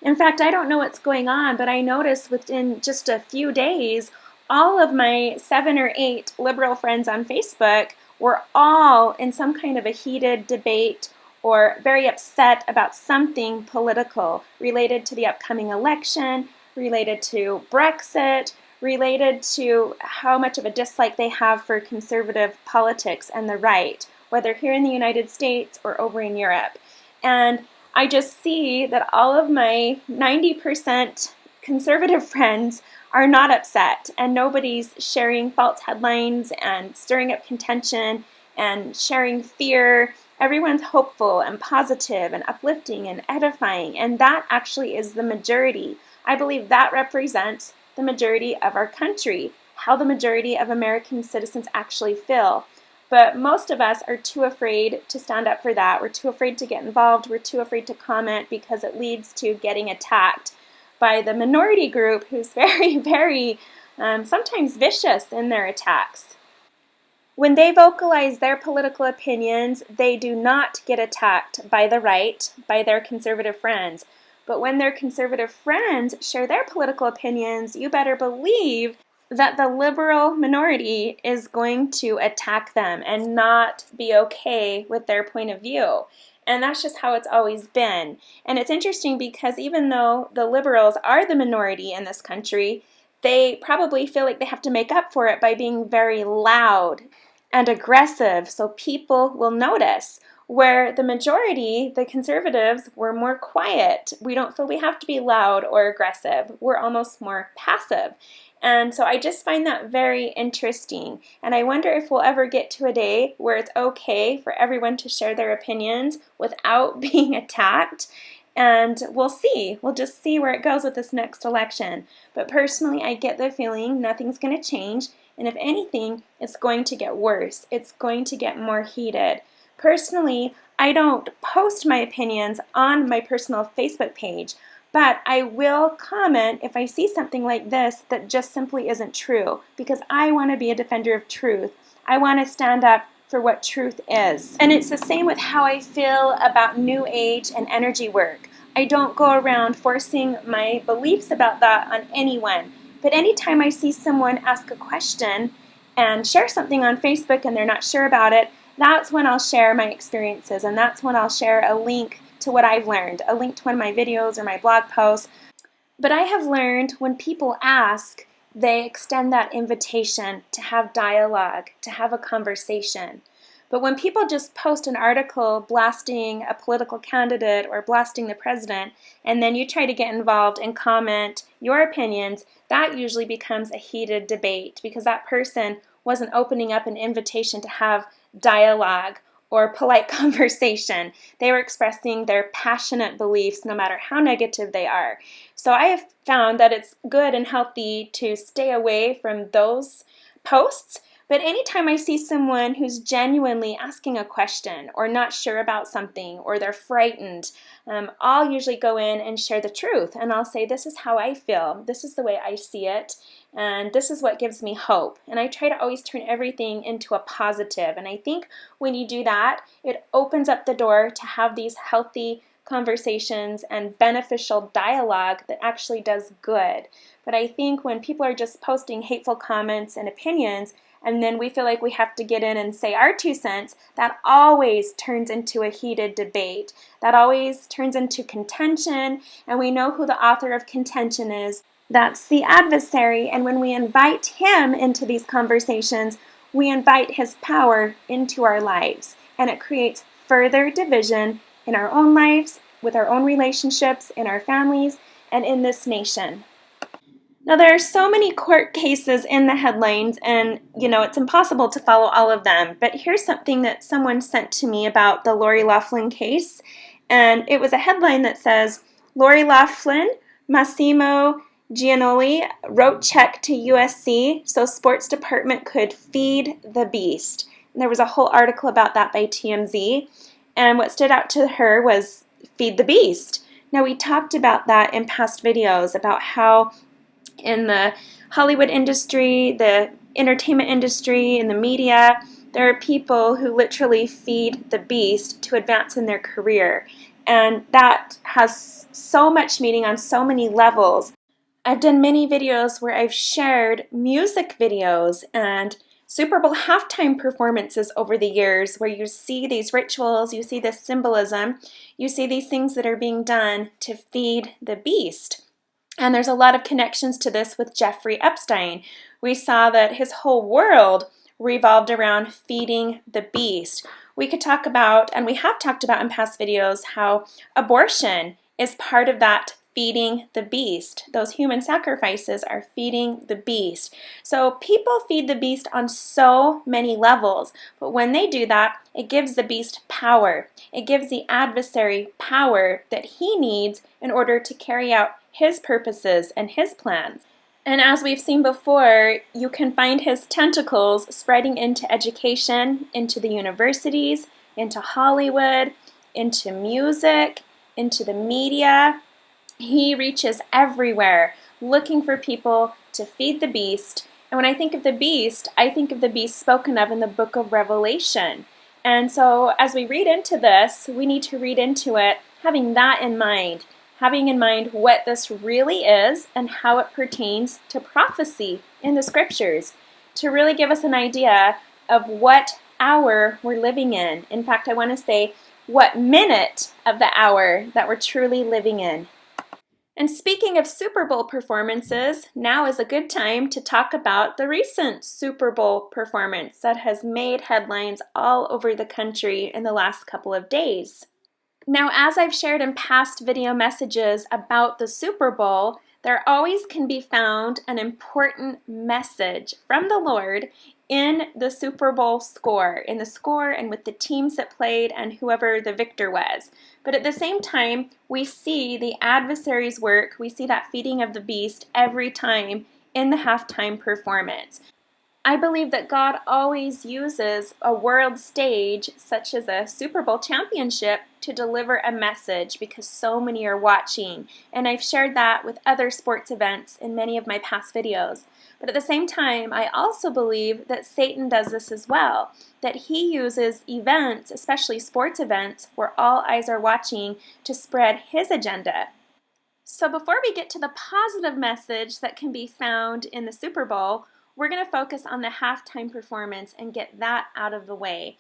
In fact, I don't know what's going on, but I noticed within just a few days, all of my 7 or 8 liberal friends on Facebook were all in some kind of a heated debate or very upset about something political related to the upcoming election, related to Brexit, related to how much of a dislike they have for conservative politics and the right, whether here in the United States or over in Europe. And I just see that all of my 90% conservative friends are not upset, and nobody's sharing false headlines and stirring up contention and sharing fear. Everyone's hopeful and positive and uplifting and edifying, and that actually is the majority. I believe that represents the majority of our country, how the majority of American citizens actually feel. But most of us are too afraid to stand up for that. We're too afraid to get involved. We're too afraid to comment because it leads to getting attacked by the minority group who's very, very sometimes vicious in their attacks. When they vocalize their political opinions, they do not get attacked by the right, by their conservative friends. But when their conservative friends share their political opinions, you better believe that the liberal minority is going to attack them and not be okay with their point of view. And that's just how it's always been. And it's interesting because even though the liberals are the minority in this country, they probably feel like they have to make up for it by being very loud and aggressive so people will notice. Where the majority, the conservatives, were more quiet. We don't feel we have to be loud or aggressive. We're almost more passive. And so I just find that very interesting. And I wonder if we'll ever get to a day where it's okay for everyone to share their opinions without being attacked. And we'll see. We'll just see where it goes with this next election. But personally, I get the feeling nothing's going to change. And if anything, it's going to get worse. It's going to get more heated. Personally, I don't post my opinions on my personal Facebook page, but I will comment if I see something like this that just simply isn't true, because I want to be a defender of truth. I want to stand up for what truth is. And it's the same with how I feel about New Age and energy work. I don't go around forcing my beliefs about that on anyone, but anytime I see someone ask a question and share something on Facebook and they're not sure about it, that's when I'll share my experiences, and that's when I'll share a link to what I've learned, a link to one of my videos or my blog posts. But I have learned when people ask, they extend that invitation to have dialogue, to have a conversation. But when people just post an article blasting a political candidate or blasting the president, and then you try to get involved and comment your opinions, that usually becomes a heated debate because that person wasn't opening up an invitation to have dialogue or polite conversation. They were expressing their passionate beliefs no matter how negative they are. So I have found that it's good and healthy to stay away from those posts. But anytime I see someone who's genuinely asking a question or not sure about something or they're frightened, I'll usually go in and share the truth. And I'll say, this is how I feel. This is the way I see it. And this is what gives me hope. And I try to always turn everything into a positive. And I think when you do that, it opens up the door to have these healthy conversations and beneficial dialogue that actually does good. But I think when people are just posting hateful comments and opinions, and then we feel like we have to get in and say our 2 cents, that always turns into a heated debate. That always turns into contention, and we know who the author of contention is. That's the adversary, and when we invite him into these conversations, we invite his power into our lives, and it creates further division in our own lives, with our own relationships, in our families, and in this nation. Now, there are so many court cases in the headlines, and it's impossible to follow all of them. But here's something that someone sent to me about the Lori Loughlin case. And it was a headline that says, Lori Loughlin, Massimo Giannoli wrote check to USC so sports department could feed the beast. And there was a whole article about that by TMZ. And what stood out to her was feed the beast. Now, we talked about that in past videos about how in the Hollywood industry, the entertainment industry, in the media, there are people who literally feed the beast to advance in their career. And that has so much meaning on so many levels. I've done many videos where I've shared music videos and Super Bowl halftime performances over the years where you see these rituals, you see this symbolism, you see these things that are being done to feed the beast. And there's a lot of connections to this with Jeffrey Epstein. We saw that his whole world revolved around feeding the beast. We could talk about, and we have talked about in past videos, how abortion is part of that feeding the beast. Those human sacrifices are feeding the beast. So people feed the beast on so many levels, but when they do that, it gives the beast power. It gives the adversary power that he needs in order to carry out his purposes and his plans. And as we've seen before, you can find his tentacles spreading into education, into the universities, into Hollywood, into music, into the media. He reaches everywhere, looking for people to feed the beast. And when I think of the beast, I think of the beast spoken of in the book of Revelation. And so as we read into this, we need to read into it having that in mind, having in mind what this really is and how it pertains to prophecy in the scriptures, to really give us an idea of what hour we're living in. In fact, I want to say what minute of the hour that we're truly living in. And speaking of Super Bowl performances, now is a good time to talk about the recent Super Bowl performance that has made headlines all over the country in the last couple of days. Now, as I've shared in past video messages about the Super Bowl, there always can be found an important message from the Lord in the Super Bowl score, and with the teams that played and whoever the victor was. But at the same time, we see the adversary's work, we see that feeding of the beast every time in the halftime performance. I believe that God always uses a world stage, such as a Super Bowl championship, to deliver a message because so many are watching. And I've shared that with other sports events in many of my past videos. But at the same time, I also believe that Satan does this as well, that he uses events, especially sports events, where all eyes are watching to spread his agenda. So before we get to the positive message that can be found in the Super Bowl, we're going to focus on the halftime performance and get that out of the way.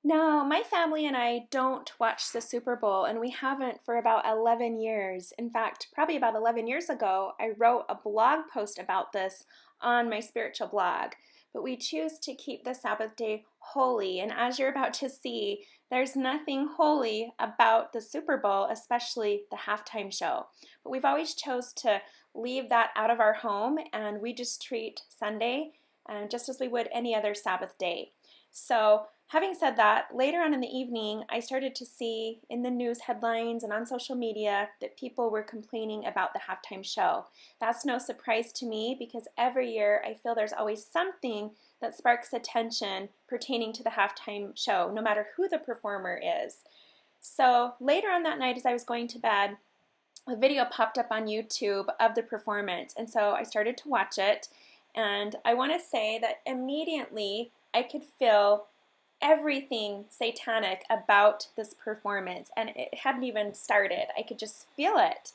Now, my family and I don't watch the Super Bowl, and we haven't for about 11 years. In fact, probably about 11 years ago, I wrote a blog post about this on my spiritual blog. But we choose to keep the Sabbath day holy, and as you're about to see, there's nothing holy about the Super Bowl, especially the halftime show. But we've always chose to leave that out of our home, and we just treat Sunday just as we would any other Sabbath day. So having said that, later on in the evening, I started to see in the news headlines and on social media that people were complaining about the halftime show. That's no surprise to me because every year I feel there's always something that sparks attention pertaining to the halftime show, no matter who the performer is. So later on that night as I was going to bed, a video popped up on YouTube of the performance, and so I started to watch it, and I want to say that immediately I could feel everything satanic about this performance, and it hadn't even started. I could just feel it.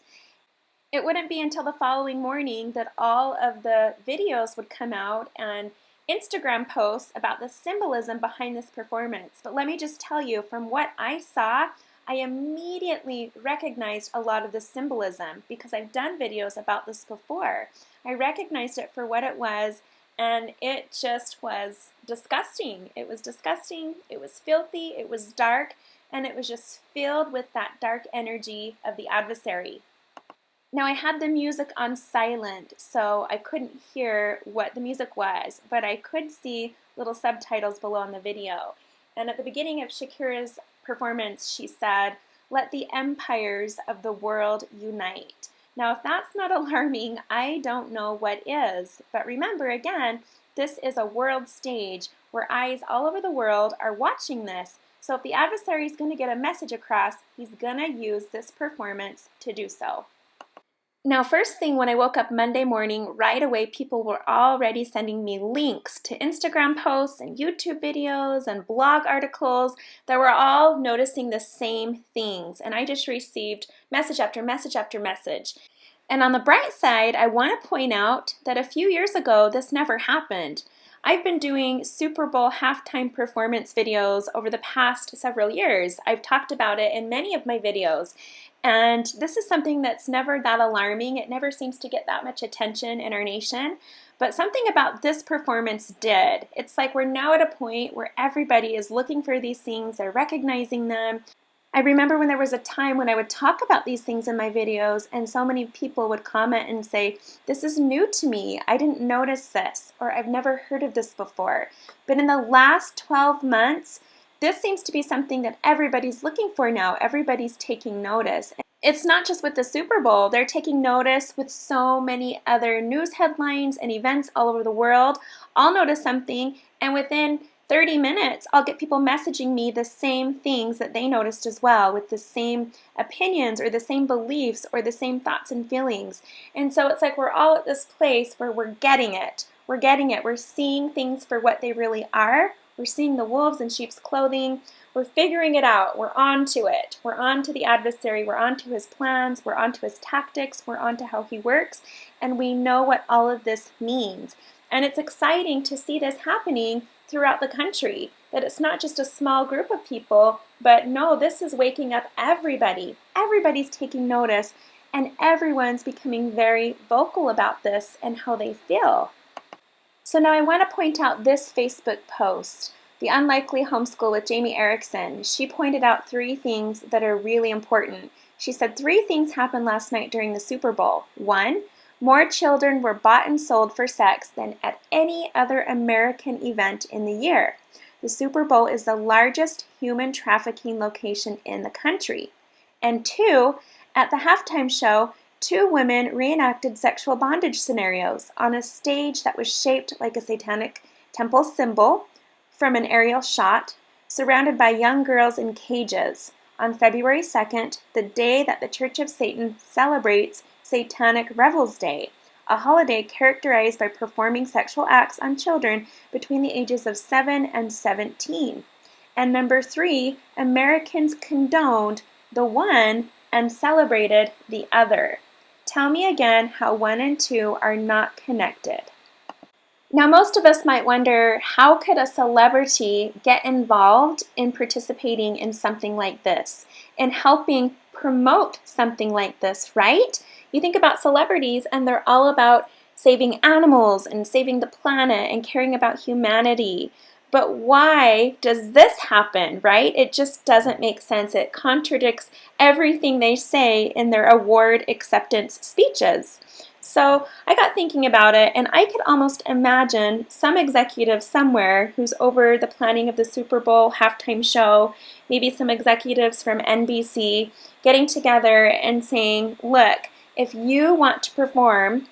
It wouldn't be until the following morning that all of the videos would come out and Instagram posts about the symbolism behind this performance. But let me just tell you, from what I saw, I immediately recognized a lot of the symbolism because I've done videos about this before. I recognized it for what it was, and it just was disgusting. It was disgusting, it was filthy, it was dark, and it was just filled with that dark energy of the adversary. Now, I had the music on silent, so I couldn't hear what the music was, but I could see little subtitles below in the video. And at the beginning of Shakira's performance, she said, "Let the empires of the world unite." Now, if that's not alarming, I don't know what is. But remember, again, this is a world stage where eyes all over the world are watching this. So if the adversary is going to get a message across, he's going to use this performance to do so. Now, first thing when I woke up Monday morning, right away people were already sending me links to Instagram posts and YouTube videos and blog articles that were all noticing the same things. And I just received message after message after message. And on the bright side, I want to point out that a few years ago, this never happened. I've been doing Super Bowl halftime performance videos over the past several years. I've talked about it in many of my videos. And this is something that's never that alarming. It never seems to get that much attention in our nation. But something about this performance did. It's like we're now at a point where everybody is looking for these things, they're recognizing them. I remember when there was a time when I would talk about these things in my videos and so many people would comment and say, "This is new to me, I didn't notice this," or "I've never heard of this before." But in the last 12 months, this seems to be something that everybody's looking for now. Everybody's taking notice. It's not just with the Super Bowl. They're taking notice with so many other news headlines and events all over the world. I'll notice something, and within 30 minutes, I'll get people messaging me the same things that they noticed as well, with the same opinions or the same beliefs or the same thoughts and feelings. And so it's like we're all at this place where we're getting it. We're getting it. We're seeing things for what they really are. We're seeing the wolves in sheep's clothing. We're figuring it out. We're on to it. We're on to the adversary. We're on to his plans. We're on to his tactics. We're on to how he works. And we know what all of this means. And it's exciting to see this happening throughout the country, that it's not just a small group of people, but no, this is waking up everybody. Everybody's taking notice, and everyone's becoming very vocal about this and how they feel. So now I want to point out this Facebook post, The Unlikely Homeschool with Jamie Erickson. She pointed out 3 things that are really important. She said 3 things happened last night during the Super Bowl. 1, more children were bought and sold for sex than at any other American event in the year. The Super Bowl is the largest human trafficking location in the country. And 2, at the halftime show, 2 women reenacted sexual bondage scenarios on a stage that was shaped like a satanic temple symbol from an aerial shot, surrounded by young girls in cages, on February 2nd, the day that the Church of Satan celebrates Satanic Revels Day, a holiday characterized by performing sexual acts on children between the ages of 7 and 17. And number 3, Americans condoned the one and celebrated the other. Tell me again how 1 and 2 are not connected. Now, most of us might wonder, how could a celebrity get involved in participating in something like this, in helping promote something like this, right? You think about celebrities and they're all about saving animals and saving the planet and caring about humanity. But why does this happen, right? It just doesn't make sense. It contradicts everything they say in their award acceptance speeches. So I got thinking about it, and I could almost imagine some executive somewhere who's over the planning of the Super Bowl halftime show, maybe some executives from NBC, getting together and saying, look, if you want to perform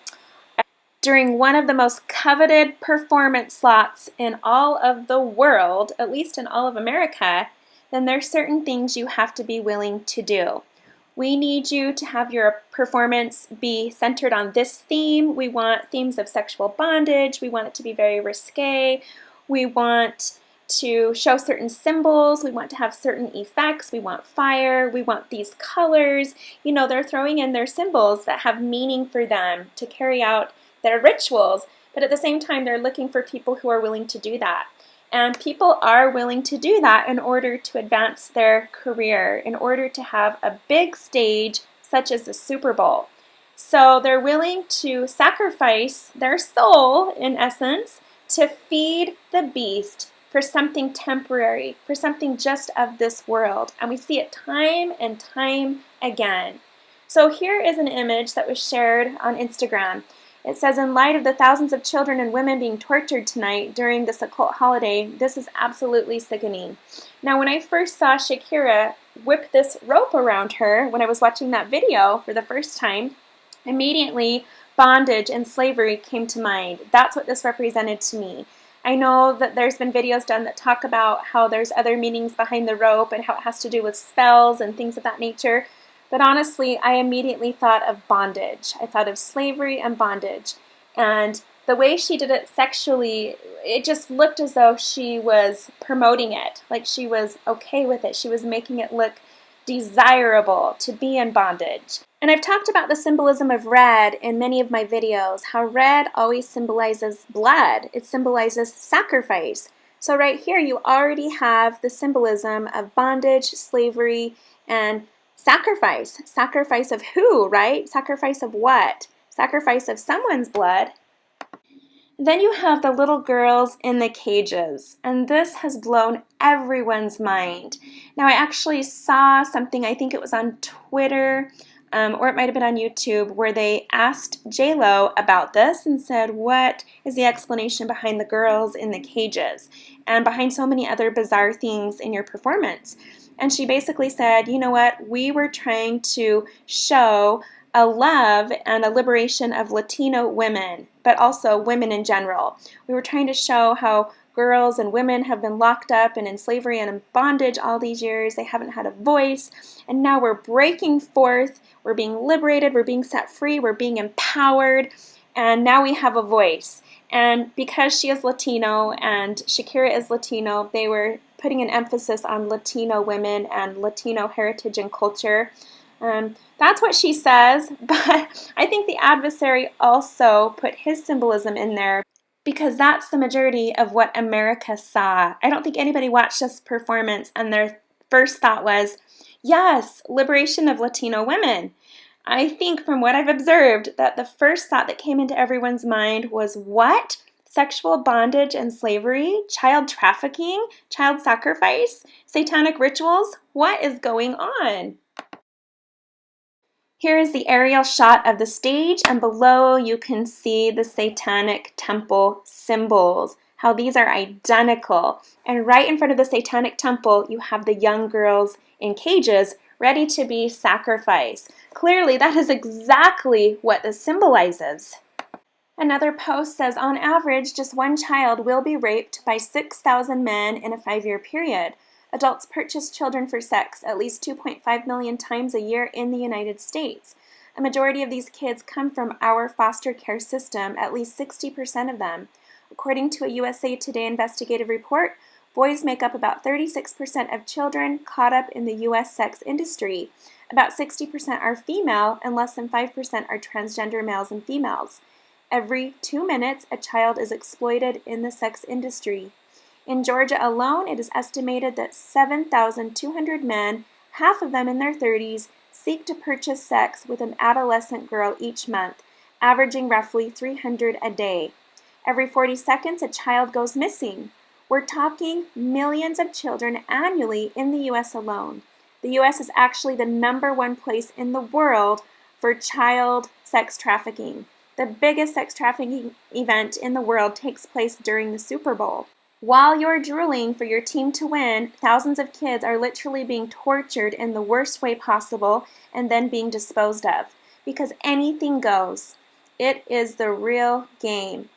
during one of the most coveted performance slots in all of the world, at least in all of America, then there's certain things you have to be willing to do. We need you to have your performance be centered on this theme. We want themes of sexual bondage. We want it to be very risque. We want to show certain symbols. We want to have certain effects. We want fire. We want these colors. You know, they're throwing in their symbols that have meaning for them to carry out their rituals. But at the same time, they're looking for people who are willing to do that. And people are willing to do that in order to advance their career, in order to have a big stage such as the Super Bowl. So they're willing to sacrifice their soul, in essence, to feed the beast for something temporary, for something just of this world. And we see it time and time again. So here is an image that was shared on Instagram. It says, in light of the thousands of children and women being tortured tonight during this occult holiday, this is absolutely sickening. Now, when I first saw Shakira whip this rope around her, when I was watching that video for the first time, immediately bondage and slavery came to mind. That's what this represented to me. I know that there's been videos done that talk about how there's other meanings behind the rope and how it has to do with spells and things of that nature. But honestly, I immediately thought of bondage. I thought of slavery and bondage. And the way she did it sexually, it just looked as though she was promoting it, like she was okay with it. She was making it look desirable to be in bondage. And I've talked about the symbolism of red in many of my videos, how red always symbolizes blood. It symbolizes sacrifice. So right here you already have the symbolism of bondage, slavery, and sacrifice. Sacrifice of who, right? Sacrifice of what? Sacrifice of someone's blood. Then you have the little girls in the cages, and this has blown everyone's mind. Now, I actually saw something, I think it was on Twitter, or it might have been on YouTube, where they asked J-Lo about this and said, what is the explanation behind the girls in the cages and behind so many other bizarre things in your performance? And she basically said, you know what, we were trying to show a love and a liberation of Latino women, but also women in general. We were trying to show how girls and women have been locked up and in slavery and in bondage all these years. They haven't had a voice, and now we're breaking forth. We're being liberated. We're being set free. We're being empowered, and now we have a voice. And because she is Latino and Shakira is Latino, they were putting an emphasis on Latino women and Latino heritage and culture. That's what she says, but I think the adversary also put his symbolism in there because that's the majority of what America saw. I don't think anybody watched this performance and their first thought was, yes, liberation of Latino women. I think from what I've observed that the first thought that came into everyone's mind was, what? Sexual bondage and slavery, child trafficking, child sacrifice, satanic rituals? What is going on? Here is the aerial shot of the stage, and below you can see the satanic temple symbols, how these are identical. And right in front of the satanic temple, you have the young girls in cages ready to be sacrificed. Clearly, that is exactly what this symbolizes. Another post says, on average, just one child will be raped by 6,000 men in a 5-year period. Adults purchase children for sex at least 2.5 million times a year in the United States. A majority of these kids come from our foster care system, at least 60% of them. According to a USA Today investigative report, boys make up about 36% of children caught up in the U.S. sex industry. About 60% are female, and less than 5% are transgender males and females. Every 2 minutes, a child is exploited in the sex industry. In Georgia alone, it is estimated that 7,200 men, half of them in their 30s, seek to purchase sex with an adolescent girl each month, averaging roughly 300 a day. Every 40 seconds, a child goes missing. We're talking millions of children annually in the U.S. alone. The U.S. is actually the #1 place in the world for child sex trafficking. The biggest sex trafficking event in the world takes place during the Super Bowl. While you're drooling for your team to win, thousands of kids are literally being tortured in the worst way possible and then being disposed of. Because anything goes. It is the real game.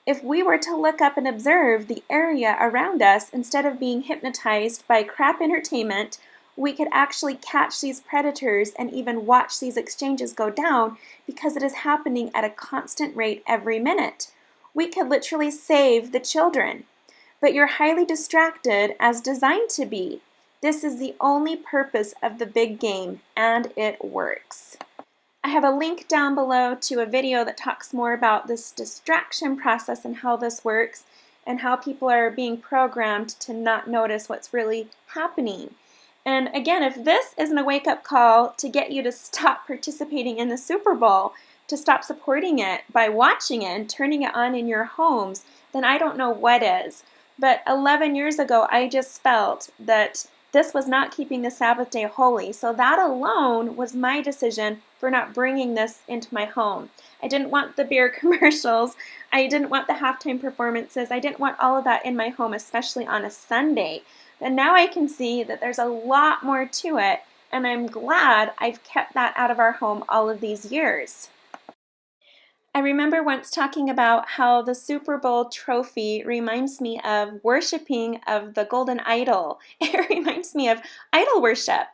If we were to look up and observe the area around us instead of being hypnotized by crap entertainment, we could actually catch these predators and even watch these exchanges go down because it is happening at a constant rate every minute. We could literally save the children. but you're highly distracted as designed to be. This is the only purpose of the big game, and it works. I have a link down below to a video that talks more about this distraction process and how this works and how people are being programmed to not notice what's really happening. And again, if this isn't a wake-up call to get you to stop participating in the Super Bowl, to stop supporting it by watching it and turning it on in your homes, then I don't know what is. But 11 years ago, I just felt that this was not keeping the Sabbath day holy. So that alone was my decision for not bringing this into my home. I didn't want the beer commercials. I didn't want the halftime performances. I didn't want all of that in my home, especially on a Sunday. And now I can see that there's a lot more to it, and I'm glad I've kept that out of our home all of these years. I remember once talking about how the Super Bowl trophy reminds me of worshiping of the golden idol. It reminds me of idol worship.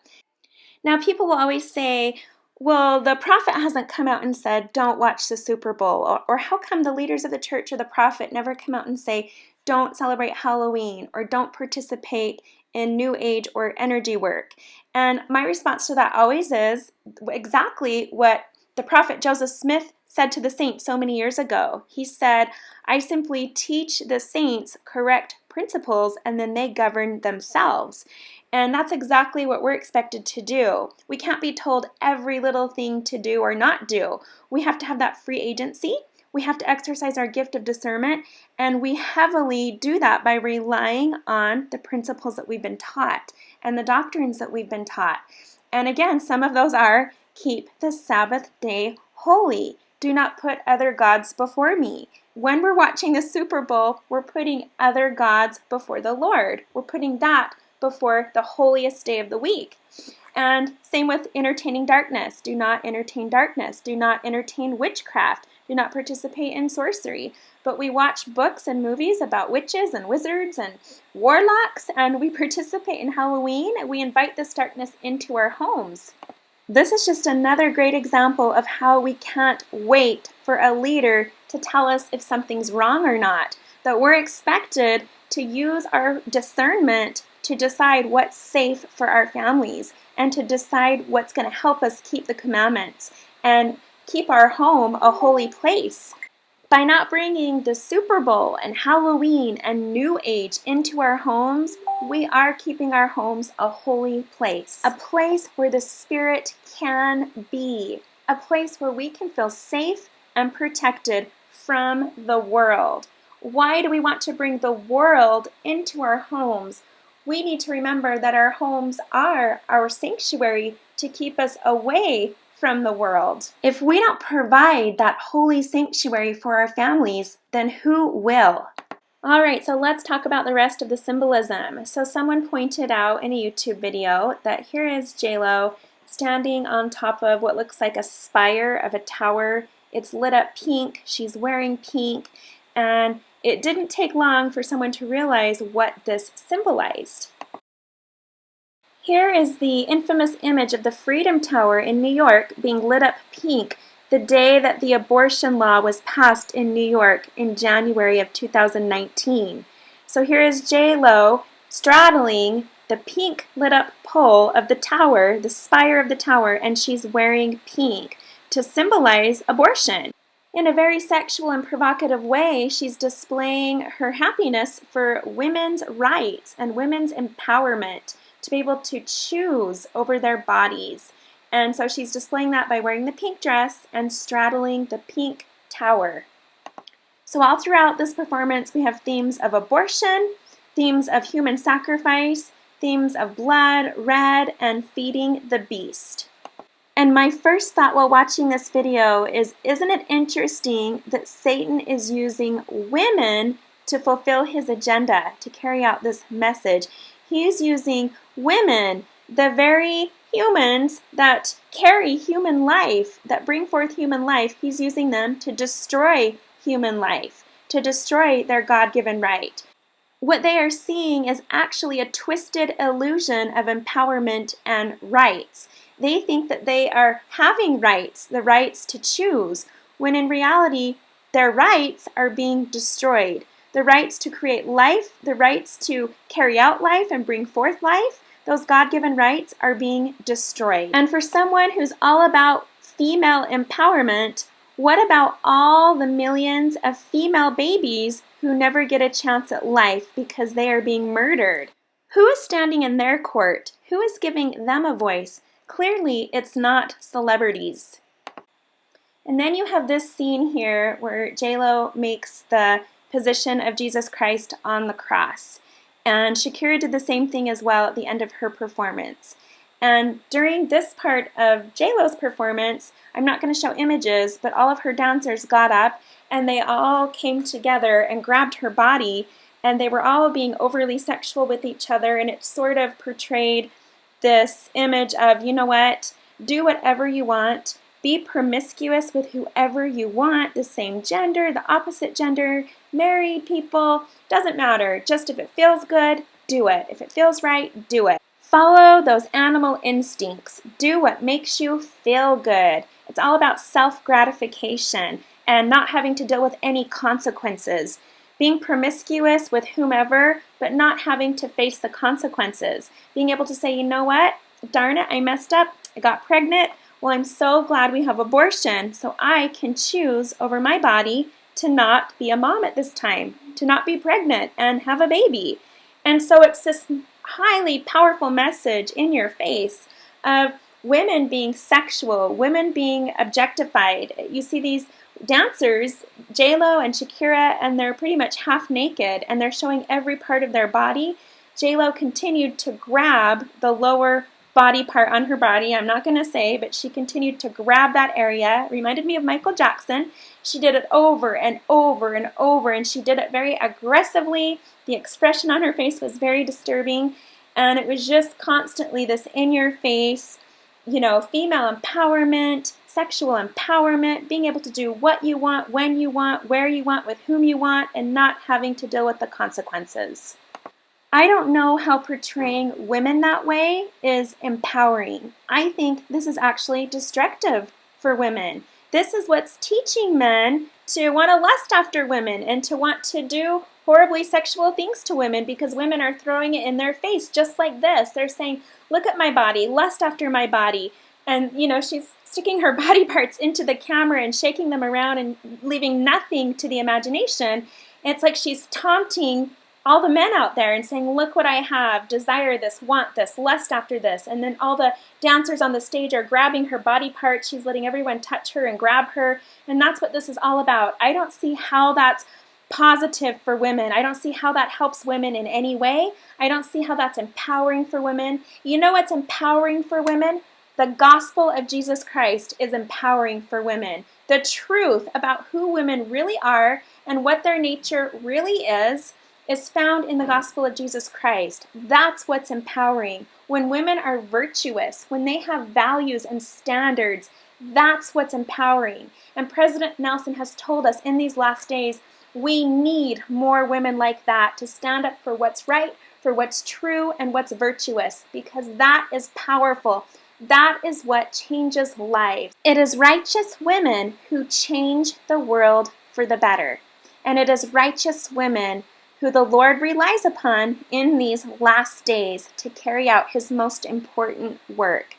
Now, people will always say, well, the prophet hasn't come out and said, don't watch the Super Bowl. Or how come the leaders of the church or the prophet never come out and say, don't celebrate Halloween or don't participate in New Age or energy work? And my response to that always is exactly what the prophet Joseph Smith said to the saints so many years ago. He said, I simply teach the saints correct principles and then they govern themselves. And that's exactly what we're expected to do. We can't be told every little thing to do or not do. We have to have that free agency. We have to exercise our gift of discernment, and we heavily do that by relying on the principles that we've been taught and the doctrines that we've been taught. And again, some of those are keep the Sabbath day holy. Do not put other gods before me. When we're watching the Super Bowl, we're putting other gods before the Lord. We're putting that before the holiest day of the week. And same with entertaining darkness. Do not entertain darkness. Do not entertain witchcraft. Do not participate in sorcery. But we watch books and movies about witches and wizards and warlocks, and we participate in Halloween, and we invite this darkness into our homes. This is just another great example of how we can't wait for a leader to tell us if something's wrong or not. That we're expected to use our discernment to decide what's safe for our families and to decide what's going to help us keep the commandments and keep our home a holy place. By not bringing the Super Bowl and Halloween and New Age into our homes, we are keeping our homes a holy place. A place where the Spirit can be. A place where we can feel safe and protected from the world. Why do we want to bring the world into our homes? We need to remember that our homes are our sanctuary to keep us away from the world. If we don't provide that holy sanctuary for our families, then who will? All right, so let's talk about the rest of the symbolism. So someone pointed out in a YouTube video that here is J-Lo standing on top of what looks like a spire of a tower. It's lit up pink, she's wearing pink, and it didn't take long for someone to realize what this symbolized. Here is the infamous image of the Freedom Tower in New York being lit up pink the day that the abortion law was passed in New York in January of 2019. So here is J-Lo straddling the pink lit up pole of the tower, the spire of the tower, and she's wearing pink to symbolize abortion. In a very sexual and provocative way, she's displaying her happiness for women's rights and women's empowerment to be able to choose over their bodies. And so she's displaying that by wearing the pink dress and straddling the pink tower. So all throughout this performance, we have themes of abortion, themes of human sacrifice, themes of blood, red, and feeding the beast. And my first thought while watching this video is, isn't it interesting that Satan is using women to fulfill his agenda, to carry out this message? He's using women, the very humans that carry human life, that bring forth human life. He's using them to destroy human life, to destroy their God-given right. What they are seeing is actually a twisted illusion of empowerment and rights. They think that they are having rights, the rights to choose, when in reality, their rights are being destroyed. the rights to create life, the rights to carry out life and bring forth life, those God-given rights are being destroyed. And for someone who's all about female empowerment, what about all the millions of female babies who never get a chance at life because they are being murdered? Who is standing in their court? Who is giving them a voice? Clearly, it's not celebrities. And then you have this scene here where J-Lo makes the position of Jesus Christ on the cross. And Shakira did the same thing as well at the end of her performance. And during this part of J-Lo's performance, I'm not going to show images, but all of her dancers got up and they all came together and grabbed her body, and they were all being overly sexual with each other, and it sort of portrayed this image of, you know what, do whatever you want, be promiscuous with whoever you want, the same gender, the opposite gender, married people, doesn't matter. Just if it feels good, do it. If it feels right, do it. Follow those animal instincts. Do what makes you feel good. It's all about self-gratification and not having to deal with any consequences. Being promiscuous with whomever, but not having to face the consequences. Being able to say, you know what, darn it, I messed up, I got pregnant. Well, I'm so glad we have abortion, so I can choose over my body to not be a mom at this time, to not be pregnant and have a baby. And so it's this highly powerful message in your face of women being sexual, women being objectified. You see these dancers, J-Lo and Shakira, and they're pretty much half naked, and they're showing every part of their body. J-Lo continued to grab the lower body part on her body. I'm not going to say, but she continued to grab that area. It reminded me of Michael Jackson. She did it over and over and over, and she did it very aggressively. The expression on her face was very disturbing, and it was just constantly this in-your-face, you know, female empowerment, sexual empowerment, being able to do what you want, when you want, where you want, with whom you want, and not having to deal with the consequences. I don't know how portraying women that way is empowering. I think this is actually destructive for women. This is what's teaching men to want to lust after women and to want to do horribly sexual things to women, because women are throwing it in their face just like this. They're saying, look at my body, lust after my body. And, you know, she's sticking her body parts into the camera and shaking them around and leaving nothing to the imagination. It's like she's taunting all the men out there and saying, look what I have, desire this, want this, lust after this. And then all the dancers on the stage are grabbing her body parts. She's letting everyone touch her and grab her. And that's what this is all about. I don't see how that's positive for women. I don't see how that helps women in any way. I don't see how that's empowering for women. You know what's empowering for women? The gospel of Jesus Christ is empowering for women. The truth about who women really are and what their nature really is found in the gospel of Jesus Christ. That's what's empowering. When women are virtuous, when they have values and standards, that's what's empowering. And President Nelson has told us in these last days, we need more women like that to stand up for what's right, for what's true, and what's virtuous, because that is powerful. That is what changes lives. It is righteous women who change the world for the better. And it is righteous women who the Lord relies upon in these last days to carry out his most important work.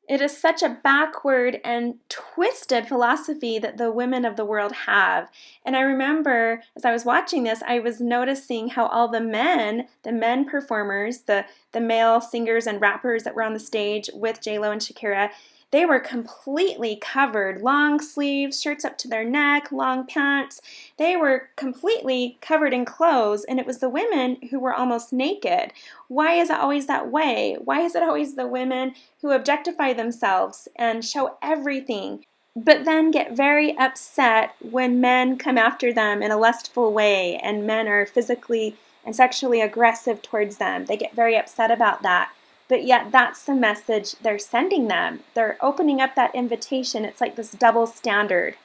It is such a backward and twisted philosophy that the women of the world have. And I remember as I was watching this, I was noticing how all the men performers, the male singers and rappers that were on the stage with J-Lo and Shakira, they were completely covered. Long sleeves, shirts up to their neck, long pants. They were completely covered in clothes, and it was the women who were almost naked. Why is it always that way? Why is it always the women who objectify themselves and show everything, but then get very upset when men come after them in a lustful way and men are physically and sexually aggressive towards them? They get very upset about that. But yet that's the message they're sending them. They're opening up that invitation. It's like this double standard.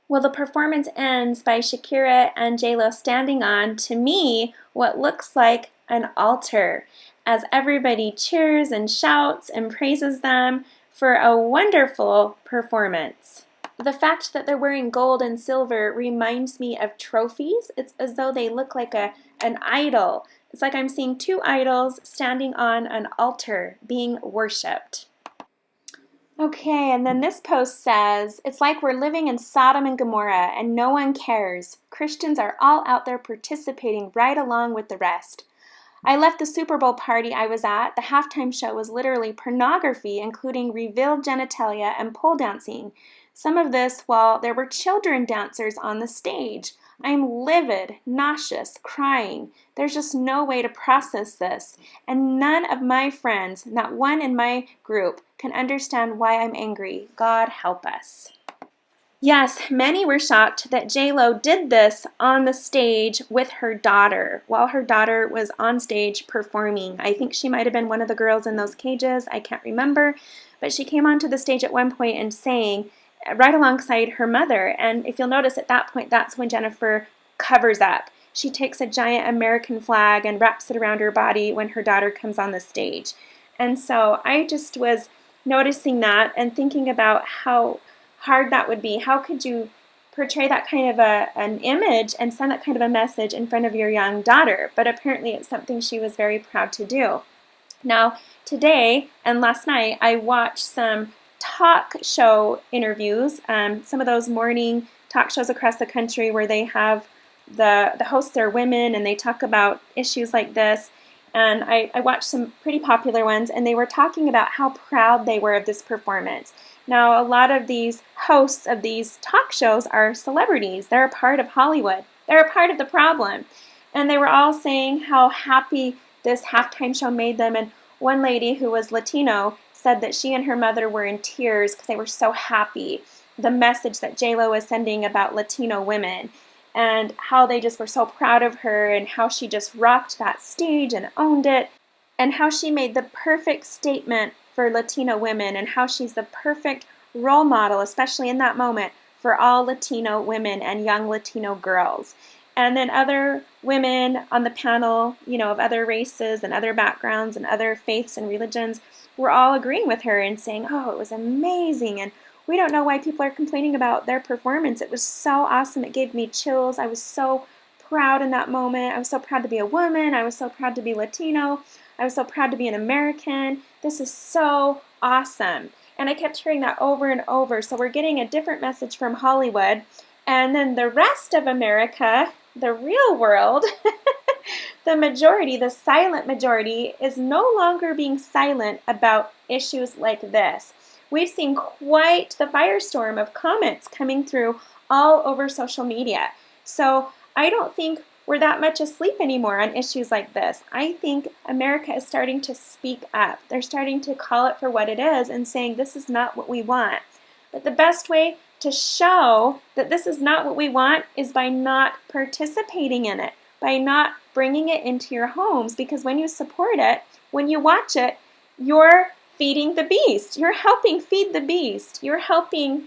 Well, the performance ends by Shakira and J-Lo standing on, to me, what looks like an altar, as everybody cheers and shouts and praises them for a wonderful performance. The fact that they're wearing gold and silver reminds me of trophies. It's as though they look like an idol. It's like I'm seeing two idols standing on an altar being worshipped. Okay, and then this post says, it's like we're living in Sodom and Gomorrah and no one cares. Christians are all out there participating right along with the rest. I left the Super Bowl party I was at. The halftime show was literally pornography, including revealed genitalia and pole dancing. Some of this while there were children dancers on the stage. I'm livid, nauseous, crying. There's just no way to process this. And none of my friends, not one in my group, can understand why I'm angry. God help us. Yes, many were shocked that J-Lo did this on the stage with her daughter, while her daughter was on stage performing. I think she might have been one of the girls in those cages, I can't remember, but she came onto the stage at one point and sang right alongside her mother. And if you'll notice at that point, that's when Jennifer covers up. She takes a giant American flag and wraps it around her body when her daughter comes on the stage. And so I just was noticing that and thinking about how hard that would be. How could you portray that kind of an image and send that kind of a message in front of your young daughter? But apparently it's something she was very proud to do. Now, today and last night, I watched some talk show interviews, some of those morning talk shows across the country where they have the hosts are women and they talk about issues like this. And I watched some pretty popular ones, and they were talking about how proud they were of this performance. Now, a lot of these hosts of these talk shows are celebrities. They're a part of Hollywood. They're a part of the problem. And they were all saying how happy this halftime show made them. And one lady who was Latino said that she and her mother were in tears because they were so happy. The message that J-Lo was sending about Latino women and how they just were so proud of her and how she just rocked that stage and owned it and how she made the perfect statement for Latino women and how she's the perfect role model, especially in that moment, for all Latino women and young Latino girls. And then other women on the panel, of other races and other backgrounds and other faiths and religions were all agreeing with her and saying, oh, it was amazing, and we don't know why people are complaining about their performance. It was so awesome. It gave me chills. I was so proud in that moment. I was so proud to be a woman. I was so proud to be Latino. I was so proud to be an American. This is so awesome. And I kept hearing that over and over. So we're getting a different message from Hollywood. And then the rest of America, the real world, the majority, the silent majority, is no longer being silent about issues like this. We've seen quite the firestorm of comments coming through all over social media. So I don't think we're that much asleep anymore on issues like this. I think America is starting to speak up. They're starting to call it for what it is and saying this is not what we want. But the best way to show that this is not what we want is by not participating in it, by not bringing it into your homes, because when you support it, when you watch it, you're feeding the beast. You're helping feed the beast. You're helping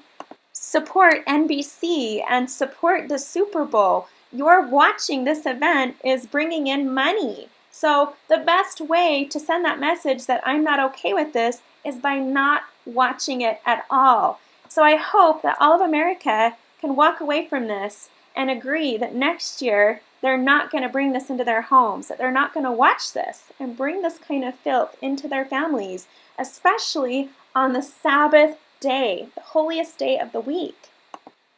support NBC and support the Super Bowl. You're watching this event is bringing in money. So the best way to send that message that I'm not okay with this is by not watching it at all. So I hope that all of America can walk away from this and agree that next year they're not going to bring this into their homes, that they're not going to watch this and bring this kind of filth into their families, especially on the Sabbath day, the holiest day of the week.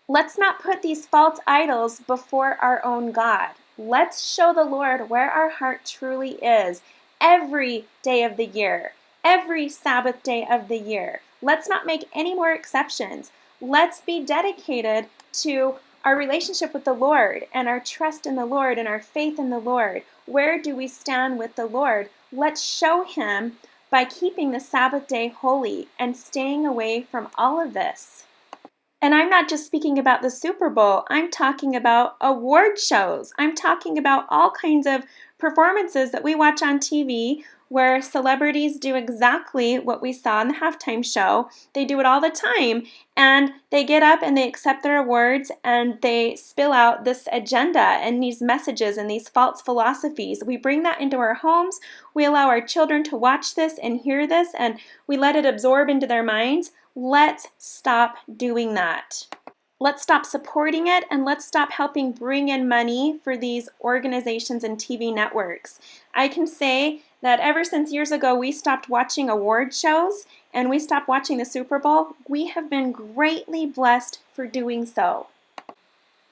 Let's not put these false idols before our own God. Let's show the Lord where our heart truly is every day of the year, every Sabbath day of the year. Let's not make any more exceptions. Let's be dedicated to our relationship with the Lord and our trust in the Lord and our faith in the Lord. Where do we stand with the Lord? Let's show Him by keeping the Sabbath day holy and staying away from all of this. And I'm not just speaking about the Super Bowl. I'm talking about award shows. I'm talking about all kinds of performances that we watch on TV where celebrities do exactly what we saw in the halftime show. They do it all the time. And they get up and they accept their awards and they spill out this agenda and these messages and these false philosophies. We bring that into our homes. We allow our children to watch this and hear this, and we let it absorb into their minds. Let's stop doing that. Let's stop supporting it, and let's stop helping bring in money for these organizations and TV networks. I can say that ever since years ago we stopped watching award shows and we stopped watching the Super Bowl, we have been greatly blessed for doing so.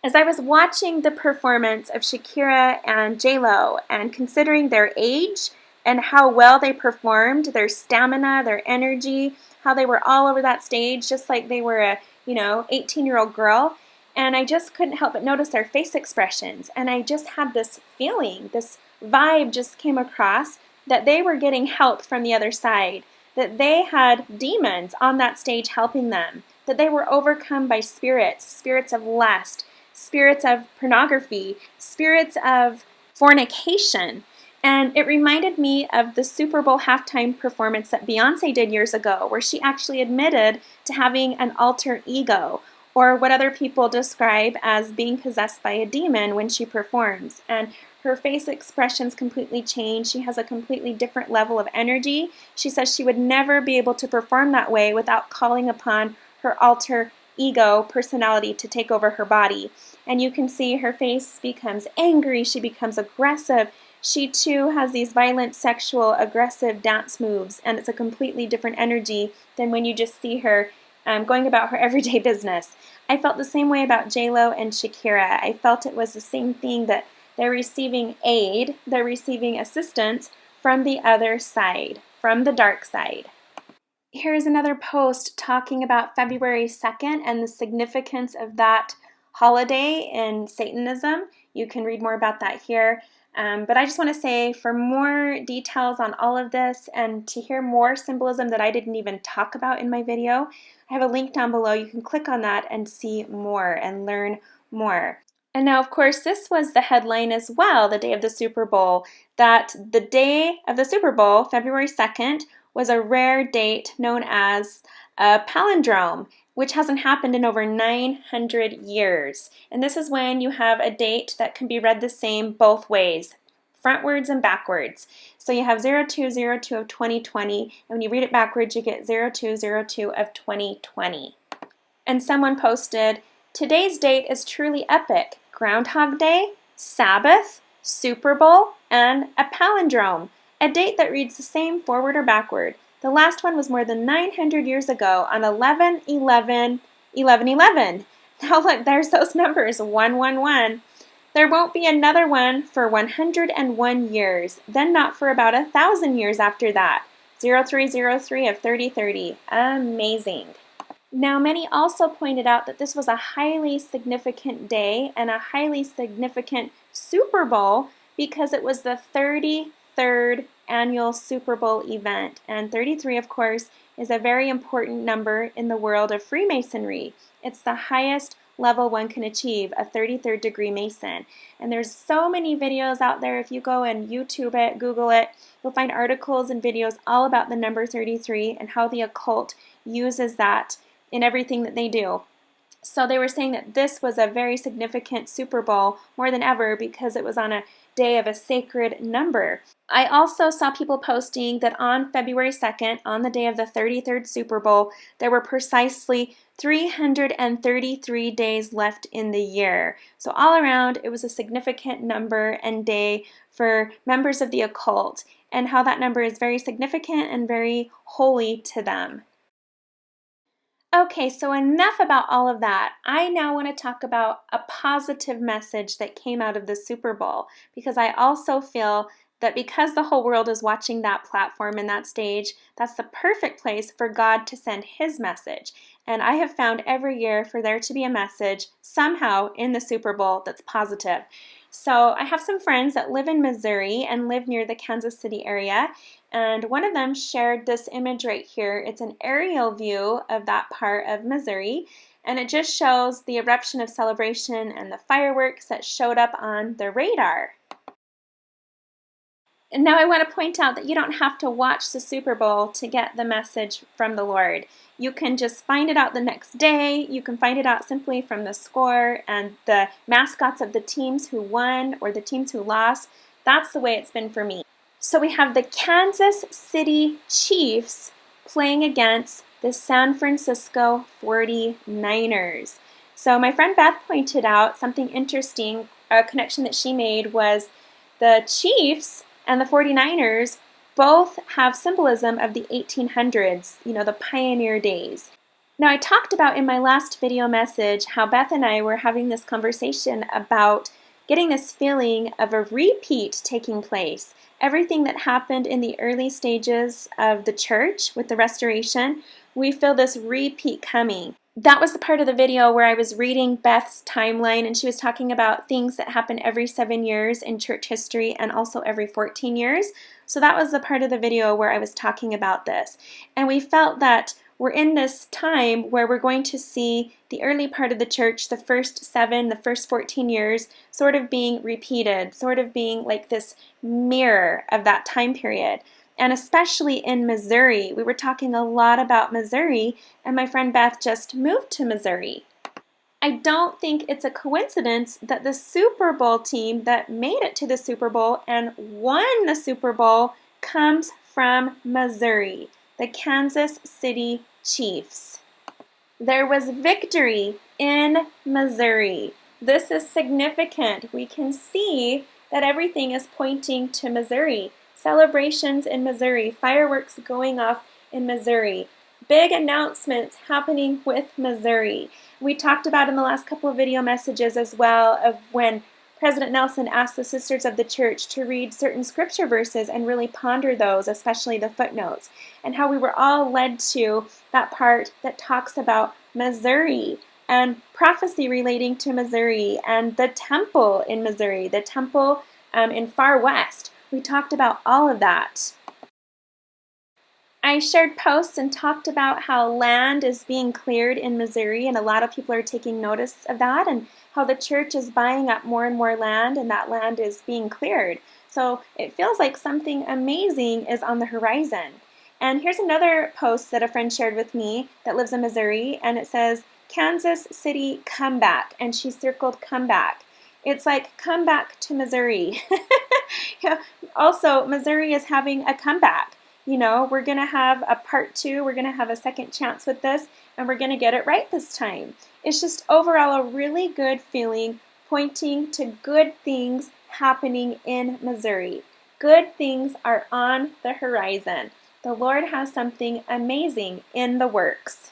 As I was watching the performance of Shakira and J-Lo and considering their age and how well they performed, their stamina, their energy, how they were all over that stage just like they were a 18-year-old girl, and I just couldn't help but notice their face expressions, and I just had this feeling, this vibe just came across that they were getting help from the other side, that they had demons on that stage helping them, that they were overcome by spirits of lust, spirits of pornography, spirits of fornication. And it reminded me of the Super Bowl halftime performance that Beyonce did years ago, where she actually admitted to having an alter ego, or what other people describe as being possessed by a demon when she performs. And her face expressions completely change. She has a completely different level of energy. She says she would never be able to perform that way without calling upon her alter ego personality to take over her body. And you can see her face becomes angry, she becomes aggressive. She too has these violent, sexual, aggressive dance moves, and it's a completely different energy than when you just see her going about her everyday business. I felt the same way about J-Lo and Shakira. I felt it was the same thing, that they're receiving aid, they're receiving assistance from the other side, from the dark side. Here's another post talking about February 2nd and the significance of that holiday in Satanism. You can read more about that here. But I just want to say, for more details on all of this and to hear more symbolism that I didn't even talk about in my video, I have a link down below. You can click on that and see more and learn more. And now, of course, this was the headline as well, the day of the Super Bowl, that the day of the Super Bowl, February 2nd, was a rare date known as a palindrome, which hasn't happened in over 900 years. And this is when you have a date that can be read the same both ways, frontwards and backwards. So you have 0202 of 2020, and when you read it backwards, you get 0202 of 2020. And someone posted, "Today's date is truly epic. Groundhog Day, Sabbath, Super Bowl, and a palindrome. A date that reads the same forward or backward. The last one was more than 900 years ago on 11/11/11/11. Now look, there's those numbers, 111. There won't be another one for 101 years, then not for about 1,000 years after that. 0303 of 3030. Amazing." Now, many also pointed out that this was a highly significant day and a highly significant Super Bowl because it was the 33rd annual Super Bowl event. And 33, of course, is a very important number in the world of Freemasonry. It's the highest level one can achieve, a 33rd degree Mason. And there's so many videos out there. If you go and YouTube it, Google it, you'll find articles and videos all about the number 33 and how the occult uses that in everything that they do. So they were saying that this was a very significant Super Bowl, more than ever, because it was on a day of a sacred number. I also saw people posting that on February 2nd, on the day of the 33rd Super Bowl, there were precisely 333 days left in the year. So all around, it was a significant number and day for members of the occult, and how that number is very significant and very holy to them. Okay, so enough about all of that. I now want to talk about a positive message that came out of the Super Bowl, because I also feel that because the whole world is watching that platform and that stage, that's the perfect place for God to send His message. And I have found every year for there to be a message somehow in the Super Bowl that's positive. So I have some friends that live in Missouri and live near the Kansas City area, and one of them shared this image right here. It's an aerial view of that part of Missouri, and it just shows the eruption of celebration and the fireworks that showed up on the radar. And now I want to point out that you don't have to watch the Super Bowl to get the message from the Lord. You can just find it out the next day. You can find it out simply from the score and the mascots of the teams who won or the teams who lost. That's the way it's been for me. So we have the Kansas City Chiefs playing against the San Francisco 49ers. So my friend Beth pointed out something interesting. A connection that she made was the Chiefs and the 49ers both have symbolism of the 1800s, the pioneer days. Now, I talked about in my last video message how Beth and I were having this conversation about getting this feeling of a repeat taking place. Everything that happened in the early stages of the church with the restoration, we feel this repeat coming. That was the part of the video where I was reading Beth's timeline, and she was talking about things that happen every 7 years in church history and also every 14 years. So that was the part of the video where I was talking about this. And we felt that we're in this time where we're going to see the early part of the church, the first 7, the first 14 years, sort of being repeated, sort of being like this mirror of that time period. And especially in Missouri. We were talking a lot about Missouri, and my friend Beth just moved to Missouri. I don't think it's a coincidence that the Super Bowl team that made it to the Super Bowl and won the Super Bowl comes from Missouri, the Kansas City Chiefs. There was victory in Missouri. This is significant. We can see that everything is pointing to Missouri. Celebrations in Missouri, fireworks going off in Missouri, big announcements happening with Missouri. We talked about in the last couple of video messages as well of when President Nelson asked the sisters of the church to read certain scripture verses and really ponder those, especially the footnotes, and how we were all led to that part that talks about Missouri and prophecy relating to Missouri and the temple in Missouri, the temple in far west. We talked about all of that. I shared posts and talked about how land is being cleared in Missouri, and a lot of people are taking notice of that, and how the church is buying up more and more land, and that land is being cleared. So it feels like something amazing is on the horizon. And here's another post that a friend shared with me that lives in Missouri, and it says, Kansas City comeback, and she circled comeback. It's like, come back to Missouri. Also, Missouri is having a comeback. We're going to have a part 2. We're going to have a second chance with this, and we're going to get it right this time. It's just overall a really good feeling, pointing to good things happening in Missouri. Good things are on the horizon. The Lord has something amazing in the works.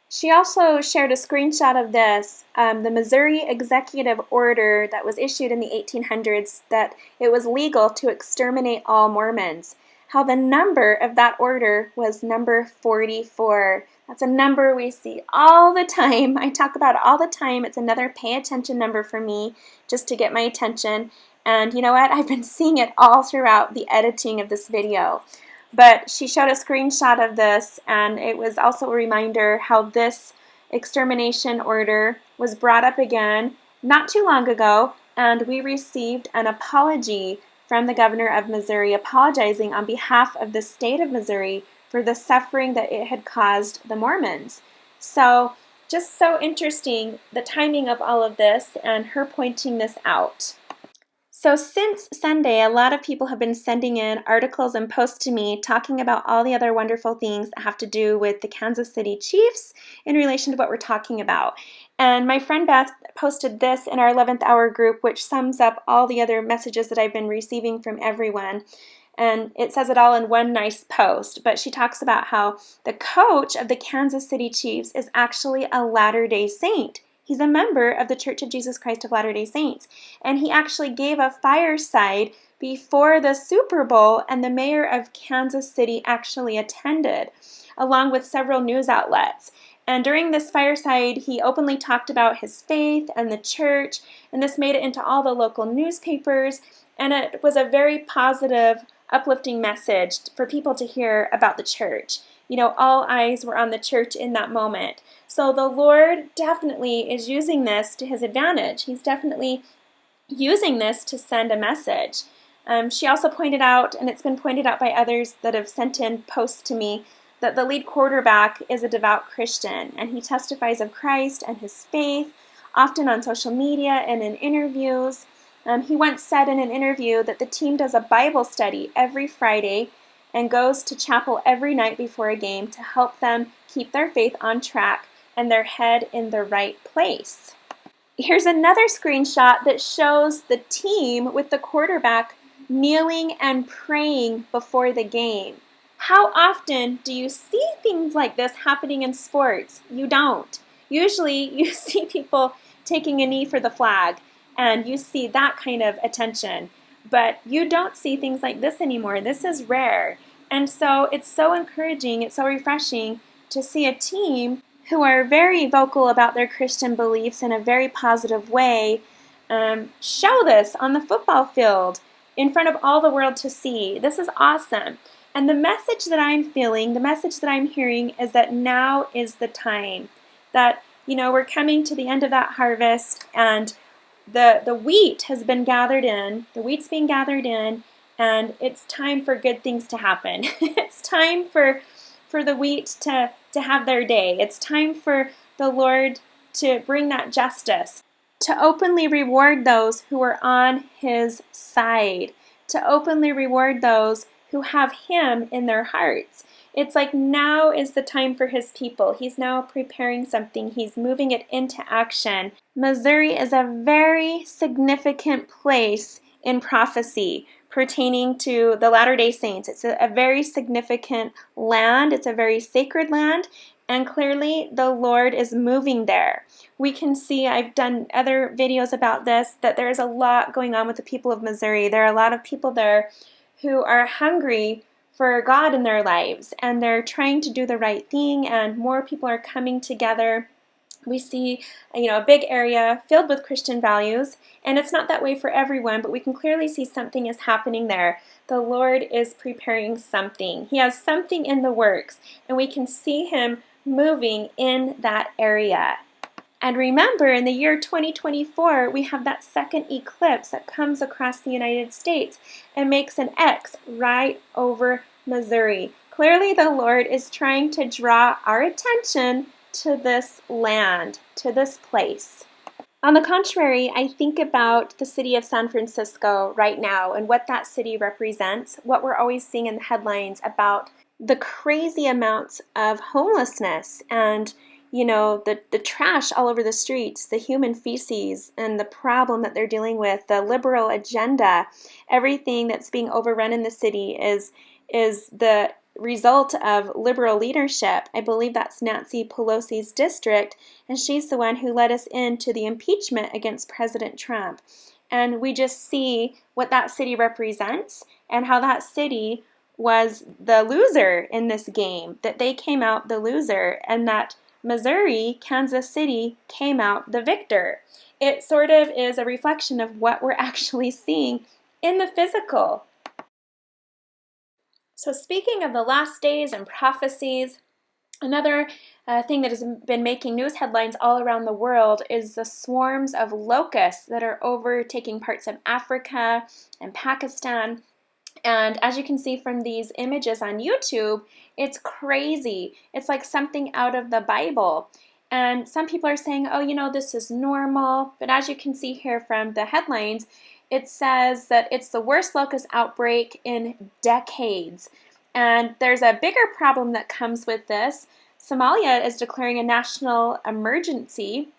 She also shared a screenshot of this, the Missouri executive order that was issued in the 1800s that it was legal to exterminate all Mormons. How the number of that order was number 44. That's a number we see all the time. I talk about it all the time. It's another pay attention number for me just to get my attention. And you know what? I've been seeing it all throughout the editing of this video. But she showed a screenshot of this, and it was also a reminder how this extermination order was brought up again not too long ago, and we received an apology from the governor of Missouri apologizing on behalf of the state of Missouri for the suffering that it had caused the Mormons. So just so interesting, the timing of all of this and her pointing this out. So since Sunday, a lot of people have been sending in articles and posts to me talking about all the other wonderful things that have to do with the Kansas City Chiefs in relation to what we're talking about. And my friend Beth posted this in our 11th hour group, which sums up all the other messages that I've been receiving from everyone. And it says it all in one nice post, but she talks about how the coach of the Kansas City Chiefs is actually a Latter-day Saint. He's a member of the Church of Jesus Christ of Latter-day Saints, and he actually gave a fireside before the Super Bowl, and the mayor of Kansas City actually attended, along with several news outlets. And during this fireside, he openly talked about his faith and the church, and this made it into all the local newspapers, and it was a very positive, uplifting message for people to hear about the church. All eyes were on the church in that moment. So the Lord definitely is using this to his advantage. He's definitely using this to send a message. She also pointed out, and it's been pointed out by others that have sent in posts to me, that the lead quarterback is a devout Christian, and he testifies of Christ and his faith, often on social media and in interviews. He once said in an interview that the team does a Bible study every Friday, and goes to chapel every night before a game to help them keep their faith on track and their head in the right place. Here's another screenshot that shows the team with the quarterback kneeling and praying before the game. How often do you see things like this happening in sports? You don't. Usually you see people taking a knee for the flag and you see that kind of attention. But you don't see things like this anymore. This is rare. And so it's so encouraging, it's so refreshing to see a team who are very vocal about their Christian beliefs in a very positive way show this on the football field in front of all the world to see. This is awesome. And the message that I'm feeling, the message that I'm hearing is that now is the time. That, we're coming to the end of that harvest and the wheat has been gathered in, the wheat's being gathered in, and it's time for good things to happen. It's time for the wheat to have their day. It's time for the Lord to bring that justice, to openly reward those who are on His side, to openly reward those who have Him in their hearts. It's like now is the time for His people. He's now preparing something. He's moving it into action. Missouri is a very significant place in prophecy pertaining to the Latter-day Saints. It's a very significant land. It's a very sacred land, and clearly the Lord is moving there. We can see, I've done other videos about this, that there's a lot going on with the people of Missouri. There are a lot of people there who are hungry for God in their lives, and they're trying to do the right thing, and more people are coming together. We see, a big area filled with Christian values, and it's not that way for everyone, but we can clearly see something is happening there. The Lord is preparing something. He has something in the works, and we can see Him moving in that area. And remember, in the year 2024, we have that second eclipse that comes across the United States and makes an X right over Missouri. Clearly, the Lord is trying to draw our attention to this land, to this place. On the contrary, I think about the city of San Francisco right now and what that city represents, what we're always seeing in the headlines about the crazy amounts of homelessness and the trash all over the streets, the human feces, and the problem that they're dealing with, the liberal agenda. Everything that's being overrun in the city is the result of liberal leadership. I believe that's Nancy Pelosi's district, and she's the one who led us into the impeachment against President Trump. And we just see what that city represents and how that city was the loser in this game, that they came out the loser, and that Missouri, Kansas City, came out the victor. It sort of is a reflection of what we're actually seeing in the physical. So speaking of the last days and prophecies, another thing that has been making news headlines all around the world is the swarms of locusts that are overtaking parts of Africa and Pakistan. And as you can see from these images on YouTube, it's crazy. It's like something out of the Bible. And some people are saying, this is normal. But as you can see here from the headlines, it says that it's the worst locust outbreak in decades. And there's a bigger problem that comes with this. Somalia is declaring a national emergency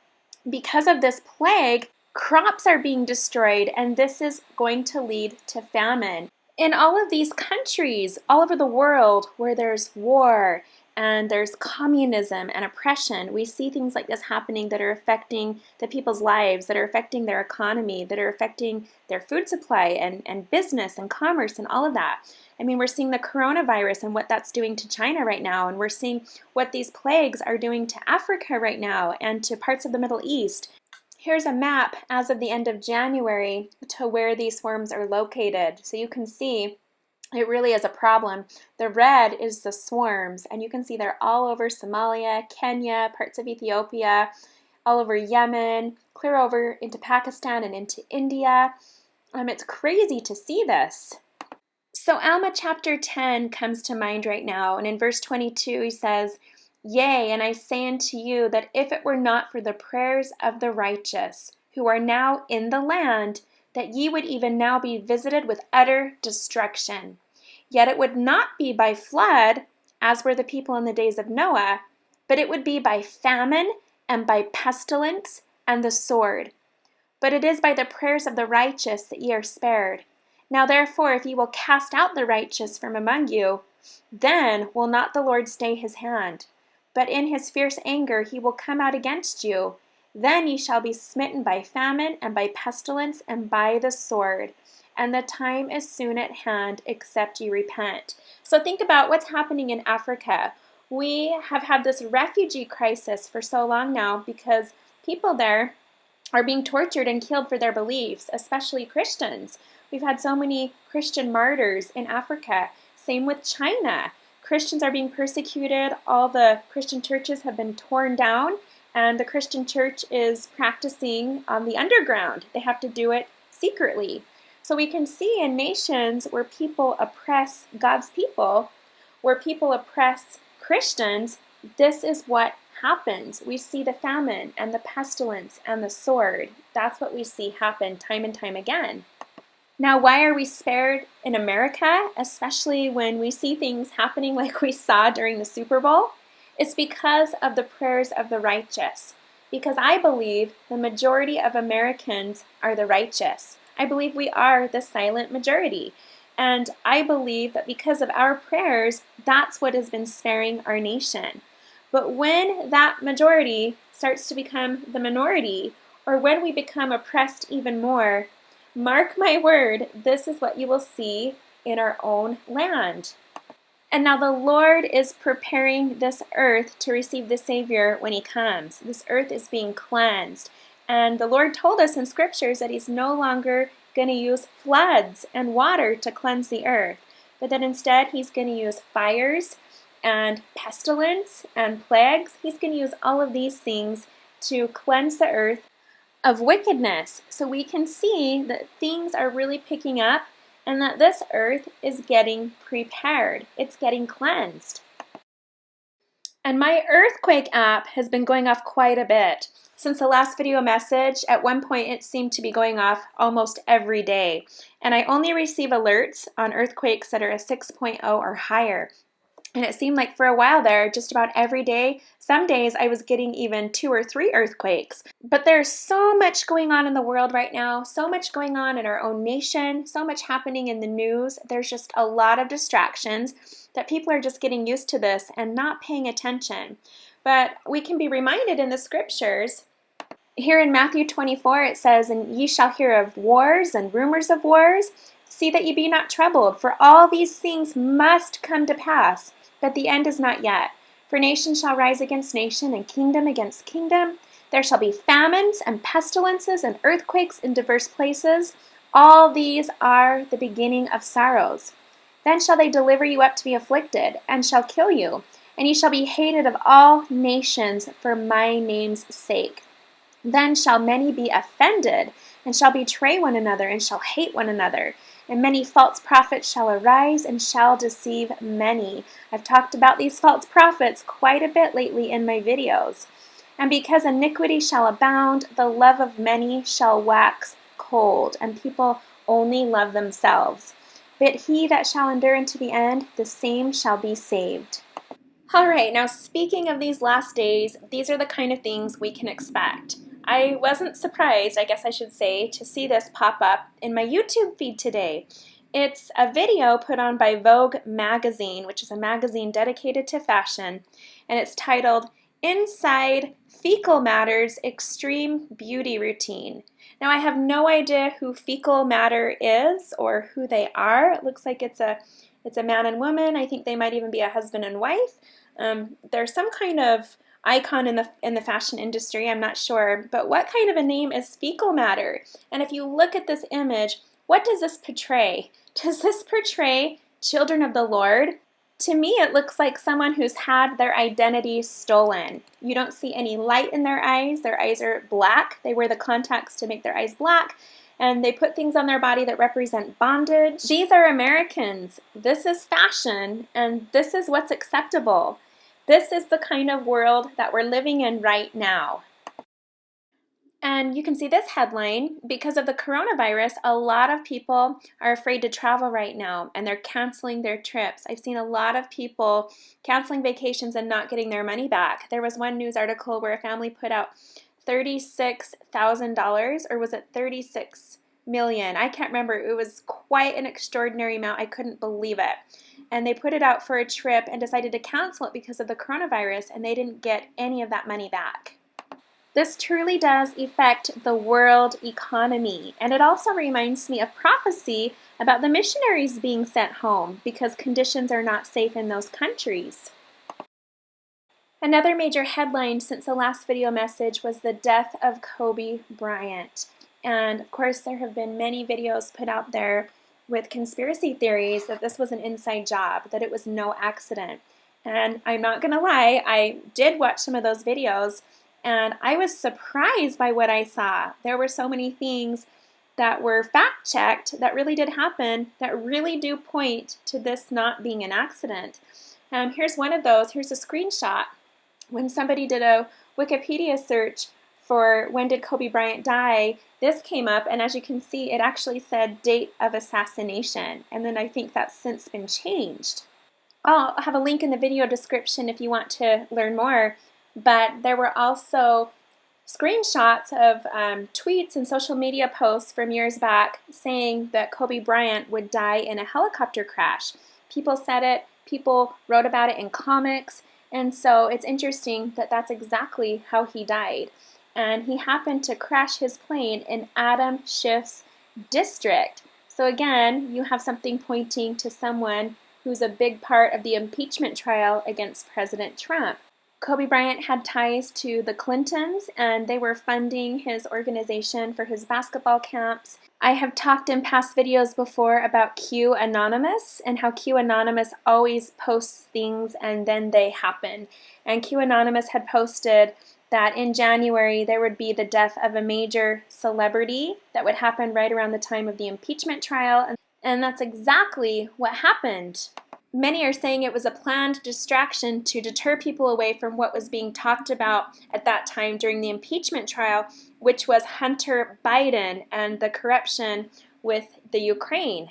because of this plague. Crops are being destroyed, and this is going to lead to famine. In all of these countries, all over the world, where there's war and there's communism and oppression, we see things like this happening that are affecting the people's lives, that are affecting their economy, that are affecting their food supply and business and commerce and all of that. I mean, we're seeing the coronavirus and what that's doing to China right now, and we're seeing what these plagues are doing to Africa right now and to parts of the Middle East. Here's a map as of the end of January to where these swarms are located. So you can see it really is a problem. The red is the swarms, and you can see they're all over Somalia, Kenya, parts of Ethiopia, all over Yemen, clear over into Pakistan and into India. It's crazy to see this. So Alma chapter 10 comes to mind right now, and in verse 22 he says, "Yea, and I say unto you that if it were not for the prayers of the righteous, who are now in the land, that ye would even now be visited with utter destruction. Yet it would not be by flood, as were the people in the days of Noah, but it would be by famine and by pestilence and the sword. But it is by the prayers of the righteous that ye are spared. Now therefore, if ye will cast out the righteous from among you, then will not the Lord stay his hand. But in his fierce anger he will come out against you. Then ye shall be smitten by famine and by pestilence and by the sword. And the time is soon at hand, except ye repent. So think about what's happening in Africa. We have had this refugee crisis for so long now because people there are being tortured and killed for their beliefs, especially Christians. We've had so many Christian martyrs in Africa. Same with China. Christians are being persecuted. All the Christian churches have been torn down, and the Christian church is practicing on the underground. They have to do it secretly. So we can see in nations where people oppress God's people, where people oppress Christians, this is what happens. We see the famine and the pestilence and the sword. That's what we see happen time and time again. Now, why are we spared in America, especially when we see things happening like we saw during the Super Bowl? It's because of the prayers of the righteous. Because I believe the majority of Americans are the righteous. I believe we are the silent majority. And I believe that because of our prayers, that's what has been sparing our nation. But when that majority starts to become the minority, or when we become oppressed even more, mark my word, this is what you will see in our own land. And now the Lord is preparing this earth to receive the Savior when He comes. This earth is being cleansed. And the Lord told us in scriptures that He's no longer going to use floods and water to cleanse the earth, but that instead He's going to use fires and pestilence and plagues. He's going to use all of these things to cleanse the earth of wickedness. So we can see that things are really picking up and that this earth is getting prepared. It's getting cleansed. And my earthquake app has been going off quite a bit. Since the last video message, at one point it seemed to be going off almost every day. And I only receive alerts on earthquakes that are a 6.0 or higher. And it seemed like for a while there, just about every day, some days I was getting even 2 or 3 earthquakes. But there's so much going on in the world right now, so much going on in our own nation, so much happening in the news. There's just a lot of distractions that people are just getting used to this and not paying attention. But we can be reminded in the scriptures. Here in Matthew 24 it says, "And ye shall hear of wars and rumors of wars. See that ye be not troubled, for all these things must come to pass. But the end is not yet. For nation shall rise against nation, and kingdom against kingdom. There shall be famines and pestilences and earthquakes in diverse places. All these are the beginning of sorrows. Then shall they deliver you up to be afflicted, and shall kill you. And ye shall be hated of all nations for my name's sake. Then shall many be offended, and shall betray one another, and shall hate one another. And many false prophets shall arise, and shall deceive many." I've talked about these false prophets quite a bit lately in my videos. "And because iniquity shall abound, the love of many shall wax cold, and people only love themselves. But he that shall endure unto the end, the same shall be saved." All right, now speaking of these last days, these are the kind of things we can expect. I wasn't surprised, I guess I should say, to see this pop up in my YouTube feed today. It's a video put on by Vogue magazine, which is a magazine dedicated to fashion, and it's titled "Inside Fecal Matter's Extreme Beauty Routine." Now, I have no idea who fecal matter is or who they are. It looks like it's a man and woman. I think they might even be a husband and wife. There's some kind of icon in the fashion industry, I'm not sure, but what kind of a name is fecal matter? And if you look at this image, what does this portray? Does this portray children of the Lord? To me, it looks like someone who's had their identity stolen. You don't see any light in their eyes. Their eyes are black. They wear the contacts to make their eyes black, and they put things on their body that represent bondage. These are Americans. This is fashion, and this is what's acceptable. This is the kind of world that we're living in right now. And you can see this headline: because of the coronavirus, a lot of people are afraid to travel right now and they're canceling their trips. I've seen a lot of people canceling vacations and not getting their money back. There was one news article where a family put out $36,000, or was it 36 million? I can't remember. It was quite an extraordinary amount. I couldn't believe it. And they put it out for a trip and decided to cancel it because of the coronavirus, and they didn't get any of that money back. This truly does affect the world economy, and it also reminds me of prophecy about the missionaries being sent home because conditions are not safe in those countries. Another major headline since the last video message was the death of Kobe Bryant. And of course, there have been many videos put out there with conspiracy theories that this was an inside job, that it was no accident. And I'm not gonna lie, I did watch some of those videos, and I was surprised by what I saw. There were so many things that were fact-checked that really did happen, that really do point to this not being an accident. Here's one of those. Here's a screenshot. When somebody did a Wikipedia search for when did Kobe Bryant die, this came up, and as you can see, it actually said date of assassination, and then I think that's since been changed. I'll have a link in the video description if you want to learn more, but there were also screenshots of tweets and social media posts from years back saying that Kobe Bryant would die in a helicopter crash. People said it, people wrote about it in comics, and so it's interesting that that's exactly how he died. And he happened to crash his plane in Adam Schiff's district. So again, you have something pointing to someone who's a big part of the impeachment trial against President Trump. Kobe Bryant had ties to the Clintons, and they were funding his organization for his basketball camps. I have talked in past videos before about Q Anonymous and how Q Anonymous always posts things and then they happen. And Q Anonymous had posted that in January there would be the death of a major celebrity that would happen right around the time of the impeachment trial, and that's exactly what happened. Many are saying it was a planned distraction to deter people away from what was being talked about at that time during the impeachment trial, which was Hunter Biden and the corruption with the Ukraine.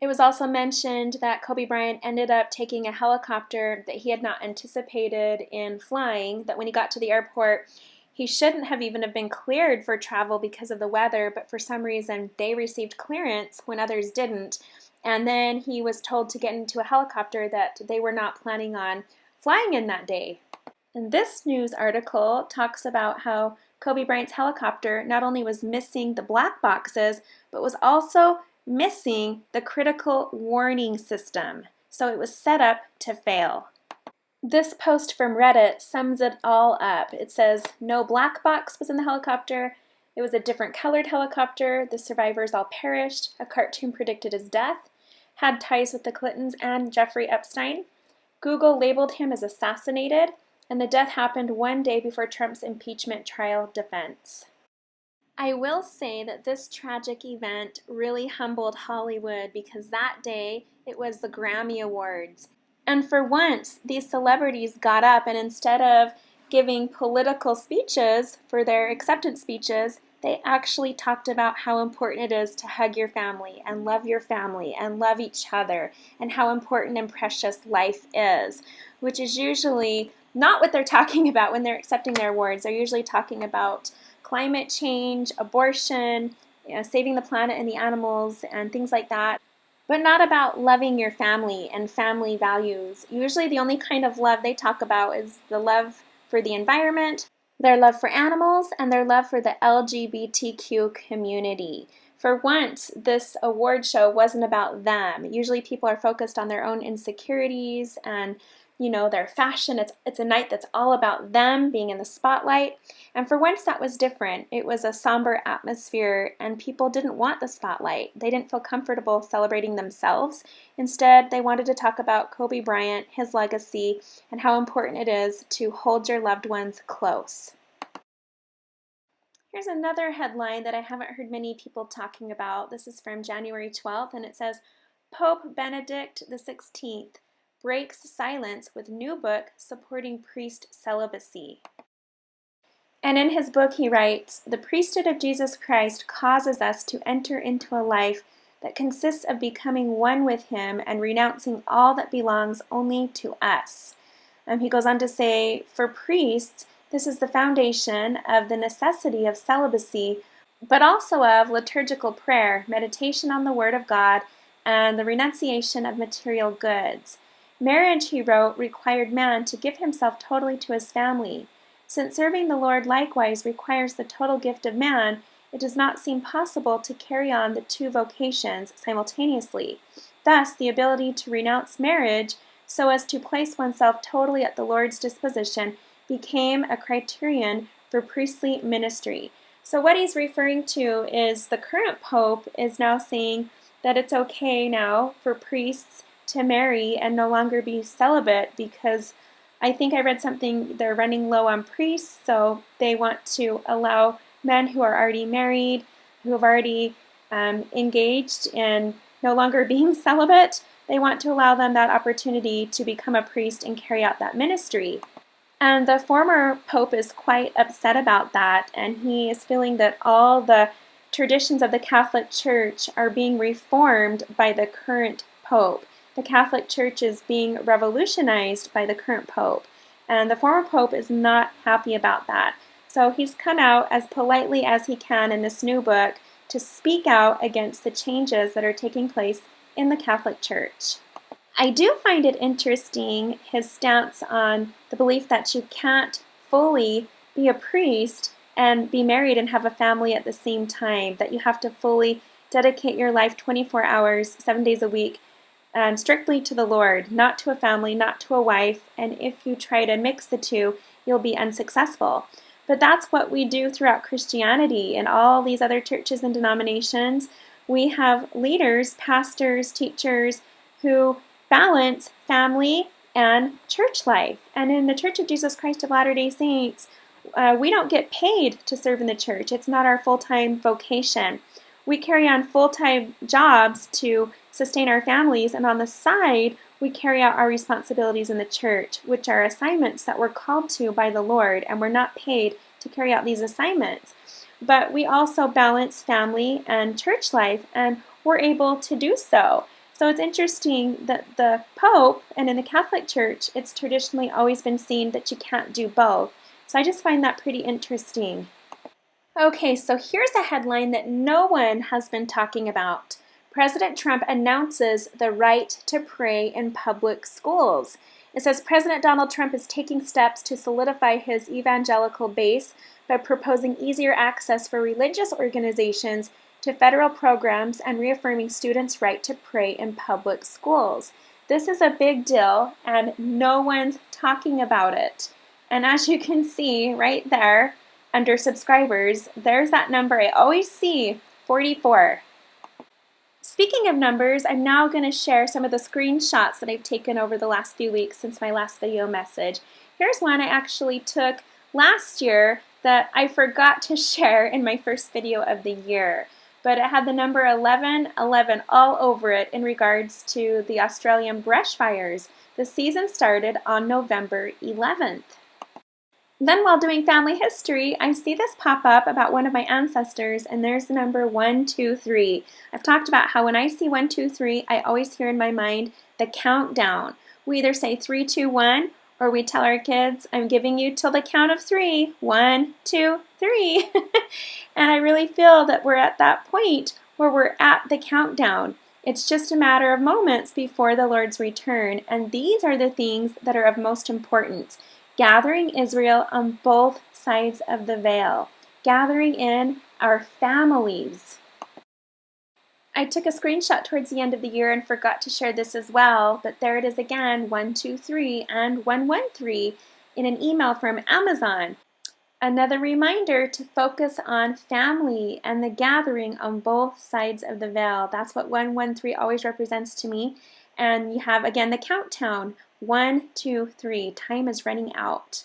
It was also mentioned that Kobe Bryant ended up taking a helicopter that he had not anticipated in flying, that when he got to the airport, he shouldn't have even have been cleared for travel because of the weather, but for some reason they received clearance when others didn't. And then he was told to get into a helicopter that they were not planning on flying in that day. And this news article talks about how Kobe Bryant's helicopter not only was missing the black boxes, but was also missing the critical warning system. So it was set up to fail. This post from Reddit sums it all up. It says, no black box was in the helicopter. It was a different colored helicopter. The survivors all perished. A cartoon predicted his death. Had ties with the Clintons and Jeffrey Epstein. Google labeled him as assassinated. And the death happened one day before Trump's impeachment trial defense. I will say that this tragic event really humbled Hollywood because that day it was the Grammy Awards. And for once, these celebrities got up and instead of giving political speeches for their acceptance speeches, they actually talked about how important it is to hug your family and love each other, and how important and precious life is, which is usually not what they're talking about when they're accepting their awards. They're usually talking about climate change, abortion, saving the planet and the animals, and things like that, but not about loving your family and family values. Usually the only kind of love they talk about is the love for the environment, their love for animals, and their love for the LGBTQ community. For once, this award show wasn't about them. Usually people are focused on their own insecurities and their fashion. It's a night that's all about them being in the spotlight. And for once that was different. It was a somber atmosphere and people didn't want the spotlight. They didn't feel comfortable celebrating themselves. Instead, they wanted to talk about Kobe Bryant, his legacy, and how important it is to hold your loved ones close. Here's another headline that I haven't heard many people talking about. This is from January 12th, and it says, Pope Benedict XVI breaks silence with new book supporting priest celibacy. And in his book, he writes, "The priesthood of Jesus Christ causes us to enter into a life that consists of becoming one with him and renouncing all that belongs only to us." He goes on to say, "For priests, this is the foundation of the necessity of celibacy, but also of liturgical prayer, meditation on the Word of God, and the renunciation of material goods. Marriage," he wrote, "required man to give himself totally to his family. Since serving the Lord likewise requires the total gift of man, it does not seem possible to carry on the two vocations simultaneously. Thus, the ability to renounce marriage so as to place oneself totally at the Lord's disposition became a criterion for priestly ministry." So what he's referring to is the current pope is now saying that it's okay now for priests to marry and no longer be celibate, because I think I read something, they're running low on priests, so they want to allow men who are already married, who have already engaged in no longer being celibate, they want to allow them that opportunity to become a priest and carry out that ministry. And the former pope is quite upset about that, and he is feeling that all the traditions of the Catholic Church are being reformed by the current pope. The Catholic Church is being revolutionized by the current pope, and the former pope is not happy about that. So he's come out as politely as he can in this new book to speak out against the changes that are taking place in the Catholic Church. I do find it interesting, his stance on the belief that you can't fully be a priest and be married and have a family at the same time, that you have to fully dedicate your life 24 hours, 7 days a week, strictly to the Lord, not to a family, not to a wife, and if you try to mix the two, you'll be unsuccessful. But that's what we do throughout Christianity and all these other churches and denominations. We have leaders, pastors, teachers who balance family and church life. And in the Church of Jesus Christ of Latter-day Saints, we don't get paid to serve in the church. It's not our full-time vocation. We carry on full-time jobs to sustain our families, and on the side, we carry out our responsibilities in the church, which are assignments that we're called to by the Lord, and we're not paid to carry out these assignments. But we also balance family and church life, and we're able to do so. So it's interesting that the Pope, and in the Catholic Church, it's traditionally always been seen that you can't do both. So I just find that pretty interesting. Okay, so here's a headline that no one has been talking about. President Trump announces the right to pray in public schools. It says President Donald Trump is taking steps to solidify his evangelical base by proposing easier access for religious organizations to federal programs and reaffirming students' right to pray in public schools. This is a big deal, and no one's talking about it. And as you can see right there, under subscribers, there's that number I always see, 44. Speaking of numbers, I'm now going to share some of the screenshots that I've taken over the last few weeks since my last video message. Here's one I actually took last year that I forgot to share in my first video of the year. But it had the number 1111 all over it in regards to the Australian brush fires. The season started on November 11th. Then while doing family history, I see this pop up about one of my ancestors, and there's the number 123. I've talked about how when I see 123, I always hear in my mind the countdown. We either say 3, 2, 1, or we tell our kids, I'm giving you till the count of 3. 1, 2, 3. And I really feel that we're at that point where we're at the countdown. It's just a matter of moments before the Lord's return, and these are the things that are of most importance. Gathering Israel on both sides of the veil. Gathering in our families. I took a screenshot towards the end of the year and forgot to share this as well, but there it is again, 123 and 113 in an email from Amazon. Another reminder to focus on family and the gathering on both sides of the veil. That's what 113 always represents to me. And you have, again, the countdown. 1, 2, 3. Time is running out.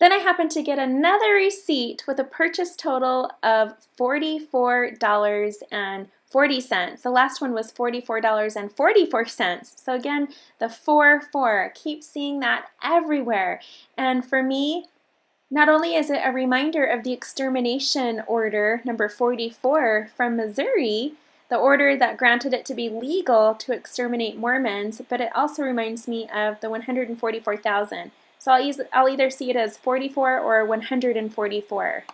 Then I happened to get another receipt with a purchase total of $44.40. The last one was $44.44. So again, the 4. Keep seeing that everywhere. And for me, Not only is it a reminder of the extermination order number 44 from Missouri, the order that granted it to be legal to exterminate Mormons, but it also reminds me of the 144,000. So I'll either see it as 44 or 144.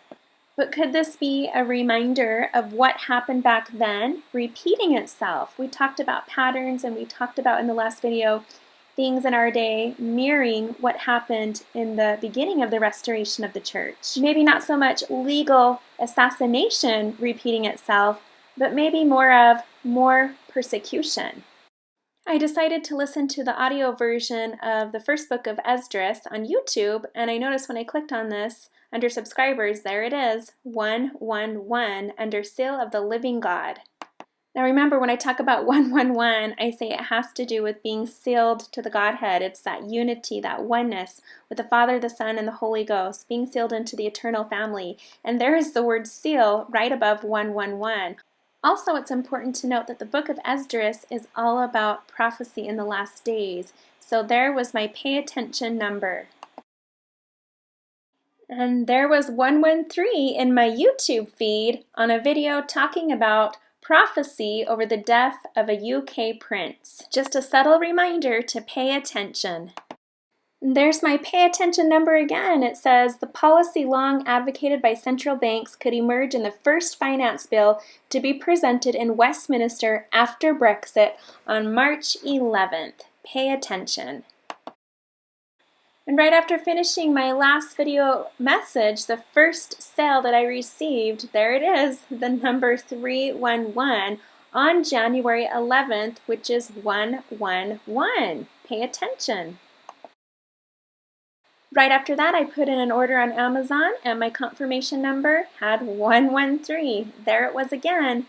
But could this be a reminder of what happened back then repeating itself? We talked about patterns, and we talked about in the last video things in our day mirroring what happened in the beginning of the restoration of the church. Maybe not so much legal assassination repeating itself, but maybe more persecution. I decided to listen to the audio version of the first book of Esdras on YouTube, and I noticed when I clicked on this, under subscribers, there it is, 111, under Seal of the Living God. Now remember, when I talk about 111, I say it has to do with being sealed to the Godhead. It's that unity, that oneness with the Father, the Son, and the Holy Ghost, being sealed into the eternal family. And there is the word seal right above 111. Also, it's important to note that the book of Esdras is all about prophecy in the last days. So there was my pay attention number. And there was 113 in my YouTube feed on a video talking about prophecy over the death of a UK prince. Just a subtle reminder to pay attention. There's my pay attention number again. It says the policy long advocated by central banks could emerge in the first finance bill to be presented in Westminster after Brexit on March 11th. Pay attention. And right after finishing my last video message, the first sale that I received, there it is, the number 311 on January 11th, which is 111. Pay attention. Right after that, I put in an order on Amazon, and my confirmation number had 113. There it was again.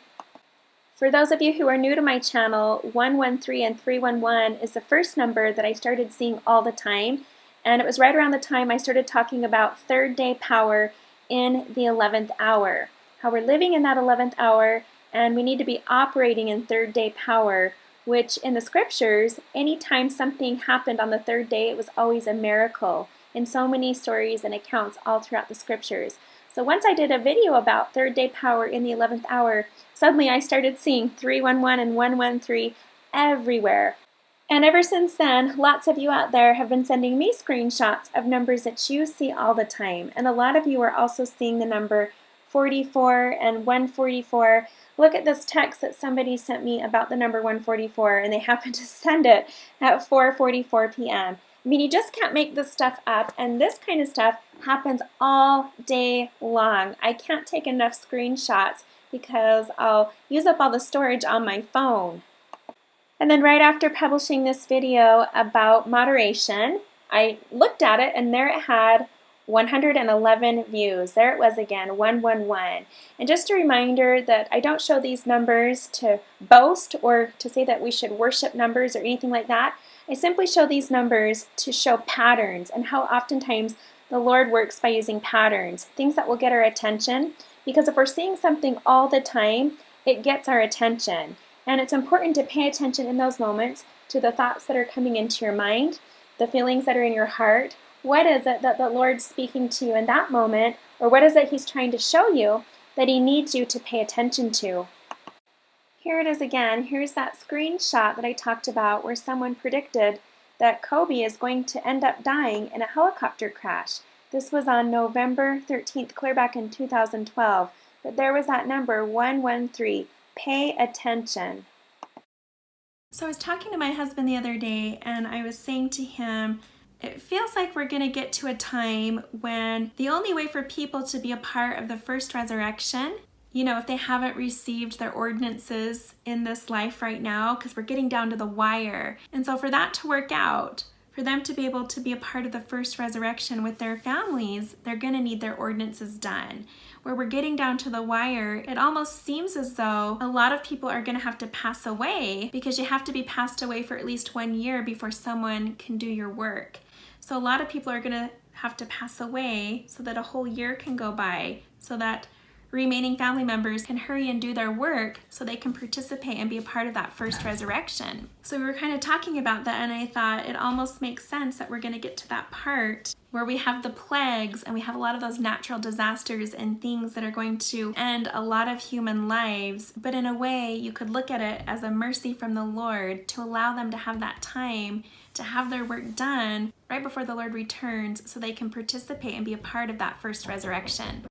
For those of you who are new to my channel, 113 and 311 is the first number that I started seeing all the time. And it was right around the time I started talking about third day power in the 11th hour. How we're living in that 11th hour, and we need to be operating in third day power, which in the scriptures, anytime something happened on the third day, it was always a miracle. In so many stories and accounts all throughout the scriptures. So once I did a video about third day power in the 11th hour, suddenly I started seeing 311 and 113 everywhere. And ever since then, lots of you out there have been sending me screenshots of numbers that you see all the time. And a lot of you are also seeing the number 44 and 144. Look at this text that somebody sent me about the number 144, and they happened to send it at 4:44 p.m. I mean, you just can't make this stuff up, and this kind of stuff happens all day long. I can't take enough screenshots because I'll use up all the storage on my phone. And then right after publishing this video about moderation, I looked at it, and there it had 111 views. There it was again, 111. And just a reminder that I don't show these numbers to boast or to say that we should worship numbers or anything like that. I simply show these numbers to show patterns and how oftentimes the Lord works by using patterns, things that will get our attention. Because if we're seeing something all the time, it gets our attention. And it's important to pay attention in those moments to the thoughts that are coming into your mind, the feelings that are in your heart. What is it that the Lord's speaking to you in that moment, or what is it He's trying to show you that He needs you to pay attention to? Here it is again. Here's that screenshot that I talked about where someone predicted that Kobe is going to end up dying in a helicopter crash. This was on November 13th, clear back in 2012. But there was that number, 113. Pay attention. So I was talking to my husband the other day, and I was saying to him, it feels like we're going to get to a time when the only way for people to be a part of the first resurrection, you know, if they haven't received their ordinances in this life right now, because we're getting down to the wire. And so for that to work out, for them to be able to be a part of the first resurrection with their families, they're going to need their ordinances done. Where we're getting down to the wire, it almost seems as though a lot of people are going to have to pass away, because you have to be passed away for at least 1 year before someone can do your work. So a lot of people are going to have to pass away so that a whole year can go by, so that remaining family members can hurry and do their work so they can participate and be a part of that first resurrection. So we were kind of talking about that, and I thought it almost makes sense that we're going to get to that part where we have the plagues and we have a lot of those natural disasters and things that are going to end a lot of human lives. But in a way, you could look at it as a mercy from the Lord to allow them to have that time to have their work done right before the Lord returns so they can participate and be a part of that first resurrection.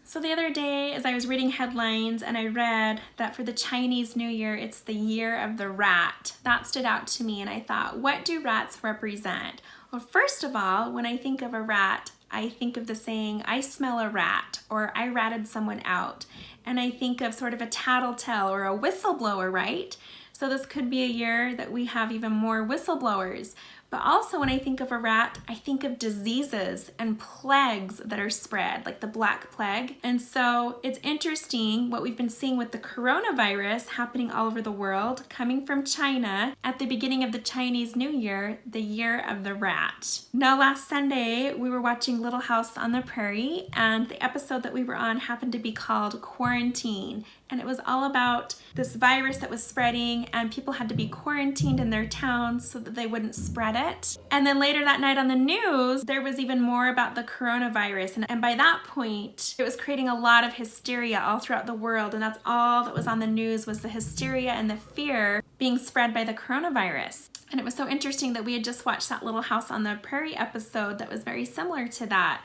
So the other day, as I was reading headlines and I read that for the Chinese New Year, it's the year of the rat. That stood out to me, and I thought, what do rats represent? Well, first of all, when I think of a rat, I think of the saying, I smell a rat, or I ratted someone out. And I think of sort of a tattletale or a whistleblower, right? So this could be a year that we have even more whistleblowers. But also when I think of a rat, I think of diseases and plagues that are spread, like the Black Plague. And so it's interesting what we've been seeing with the coronavirus happening all over the world, coming from China at the beginning of the Chinese New Year, the year of the rat. Now, last Sunday, we were watching Little House on the Prairie, and the episode that we were on happened to be called Quarantine. And it was all about this virus that was spreading, and people had to be quarantined in their towns so that they wouldn't spread it. And then later that night on the news, there was even more about the coronavirus. And by that point, it was creating a lot of hysteria all throughout the world. And that's all that was on the news, was the hysteria and the fear being spread by the coronavirus. And it was so interesting that we had just watched that Little House on the Prairie episode that was very similar to that.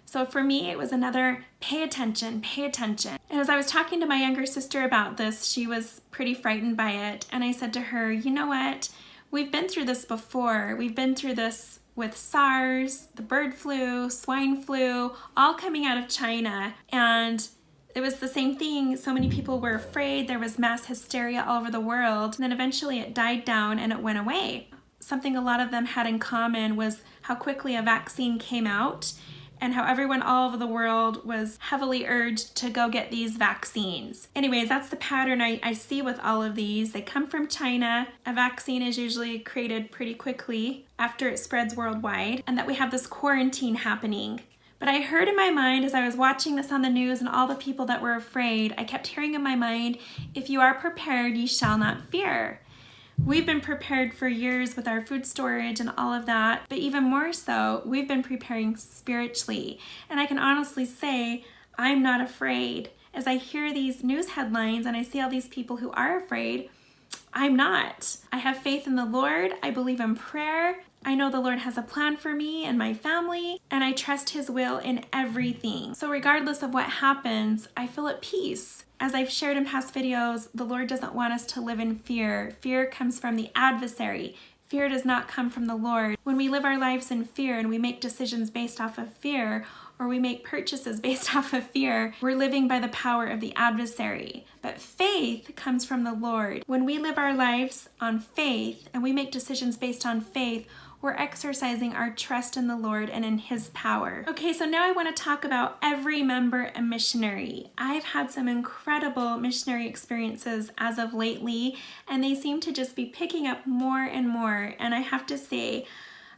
So for me, it was another pay attention, pay attention. And as I was talking to my younger sister about this, she was pretty frightened by it. And I said to her, you know what? We've been through this before. We've been through this with SARS, the bird flu, swine flu, all coming out of China. And it was the same thing. So many people were afraid. There was mass hysteria all over the world. And then eventually it died down and it went away. Something a lot of them had in common was how quickly a vaccine came out and how everyone all over the world was heavily urged to go get these vaccines. Anyways, that's the pattern I see with all of these. They come from China. A vaccine is usually created pretty quickly after it spreads worldwide, and that we have this quarantine happening. But I heard in my mind as I was watching this on the news and all the people that were afraid, I kept hearing in my mind, if you are prepared, you shall not fear. We've been prepared for years with our food storage and all of that, but even more so, we've been preparing spiritually. And I can honestly say, I'm not afraid. As I hear these news headlines and I see all these people who are afraid, I'm not. I have faith in the Lord. I believe in prayer. I know the Lord has a plan for me and my family, and I trust His will in everything. So regardless of what happens, I feel at peace. As I've shared in past videos, the Lord doesn't want us to live in fear. Fear comes from the adversary. Fear does not come from the Lord. When we live our lives in fear and we make decisions based off of fear, or we make purchases based off of fear, we're living by the power of the adversary. But faith comes from the Lord. When we live our lives on faith and we make decisions based on faith, we're exercising our trust in the Lord and in His power. Okay, so now I want to talk about every member a missionary. I've had some incredible missionary experiences as of lately, and they seem to just be picking up more and more. And I have to say,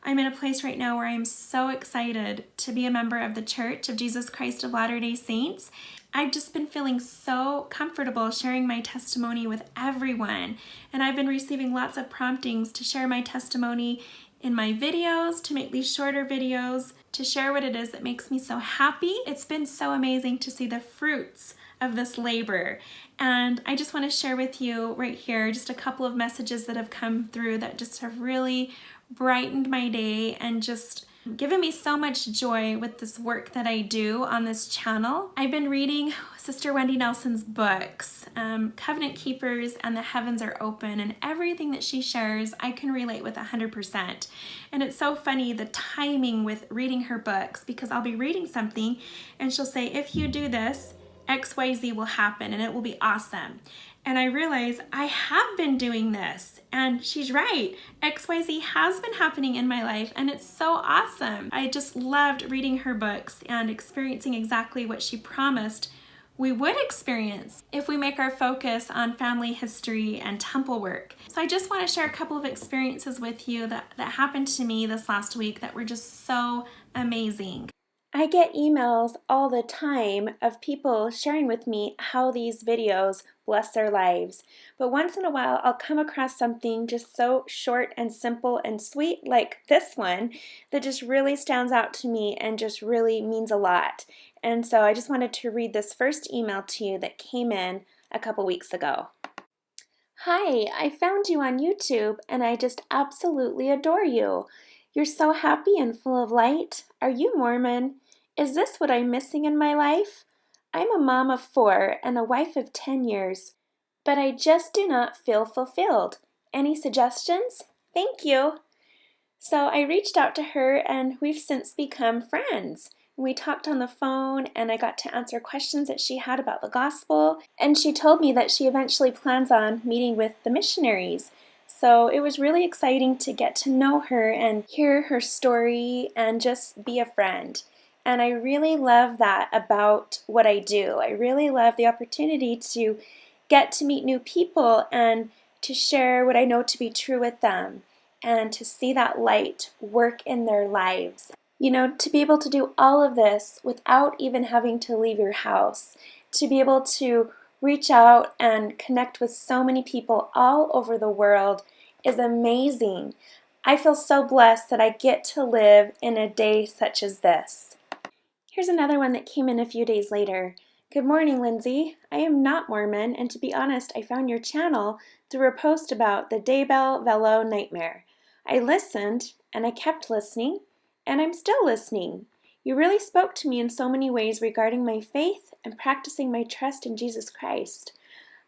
I'm in a place right now where I'm so excited to be a member of the Church of Jesus Christ of Latter-day Saints. I've just been feeling so comfortable sharing my testimony with everyone. And I've been receiving lots of promptings to share my testimony in my videos, to make these shorter videos, to share what it is that makes me so happy. It's been so amazing to see the fruits of this labor. And I just want to share with you right here just a couple of messages that have come through that just have really brightened my day and just given me so much joy with this work that I do on this channel. I've been reading Sister Wendy Nelson's books, Covenant Keepers and The Heavens Are Open, and everything that she shares I can relate with 100%. And it's so funny the timing with reading her books, because I'll be reading something and she'll say, if you do this, XYZ will happen and it will be awesome. And I realize I have been doing this, and she's right. XYZ has been happening in my life, and it's so awesome. I just loved reading her books and experiencing exactly what she promised we would experience if we make our focus on family history and temple work. So I just want to share a couple of experiences with you that happened to me this last week that were just so amazing. I get emails all the time of people sharing with me how these videos bless their lives. But once in a while, I'll come across something just so short and simple and sweet like this one that just really stands out to me and just really means a lot. And so I just wanted to read this first email to you that came in a couple weeks ago. Hi, I found you on YouTube and I just absolutely adore you. You're so happy and full of light. Are you Mormon? Is this what I'm missing in my life? I'm a mom of 4 and a wife of 10 years, but I just do not feel fulfilled. Any suggestions? Thank you. So I reached out to her and we've since become friends. We talked on the phone and I got to answer questions that she had about the gospel, and she told me that she eventually plans on meeting with the missionaries. So it was really exciting to get to know her and hear her story and just be a friend. And I really love that about what I do. I really love the opportunity to get to meet new people and to share what I know to be true with them and to see that light work in their lives. You know, to be able to do all of this without even having to leave your house, to be able to reach out and connect with so many people all over the world is amazing. I feel so blessed that I get to live in a day such as this. Here's another one that came in a few days later. Good morning, Lindsey. I am not Mormon, and to be honest, I found your channel through a post about the Daybell Velo nightmare. I listened, and I kept listening, and I'm still listening. You really spoke to me in so many ways regarding my faith and practicing my trust in Jesus Christ.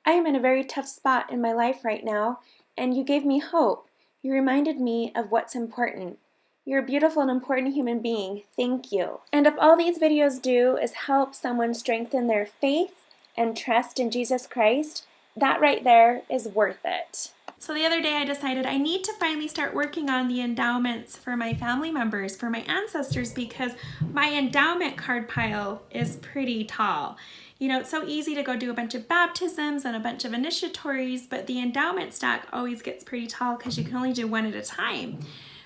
I am in a very tough spot in my life right now, and you gave me hope. You reminded me of what's important. You're a beautiful and important human being. Thank you. And if all these videos do is help someone strengthen their faith and trust in Jesus Christ, that right there is worth it. So the other day I decided I need to finally start working on the endowments for my family members, for my ancestors, because my endowment card pile is pretty tall. You know, it's so easy to go do a bunch of baptisms and a bunch of initiatories, but the endowment stack always gets pretty tall because you can only do one at a time.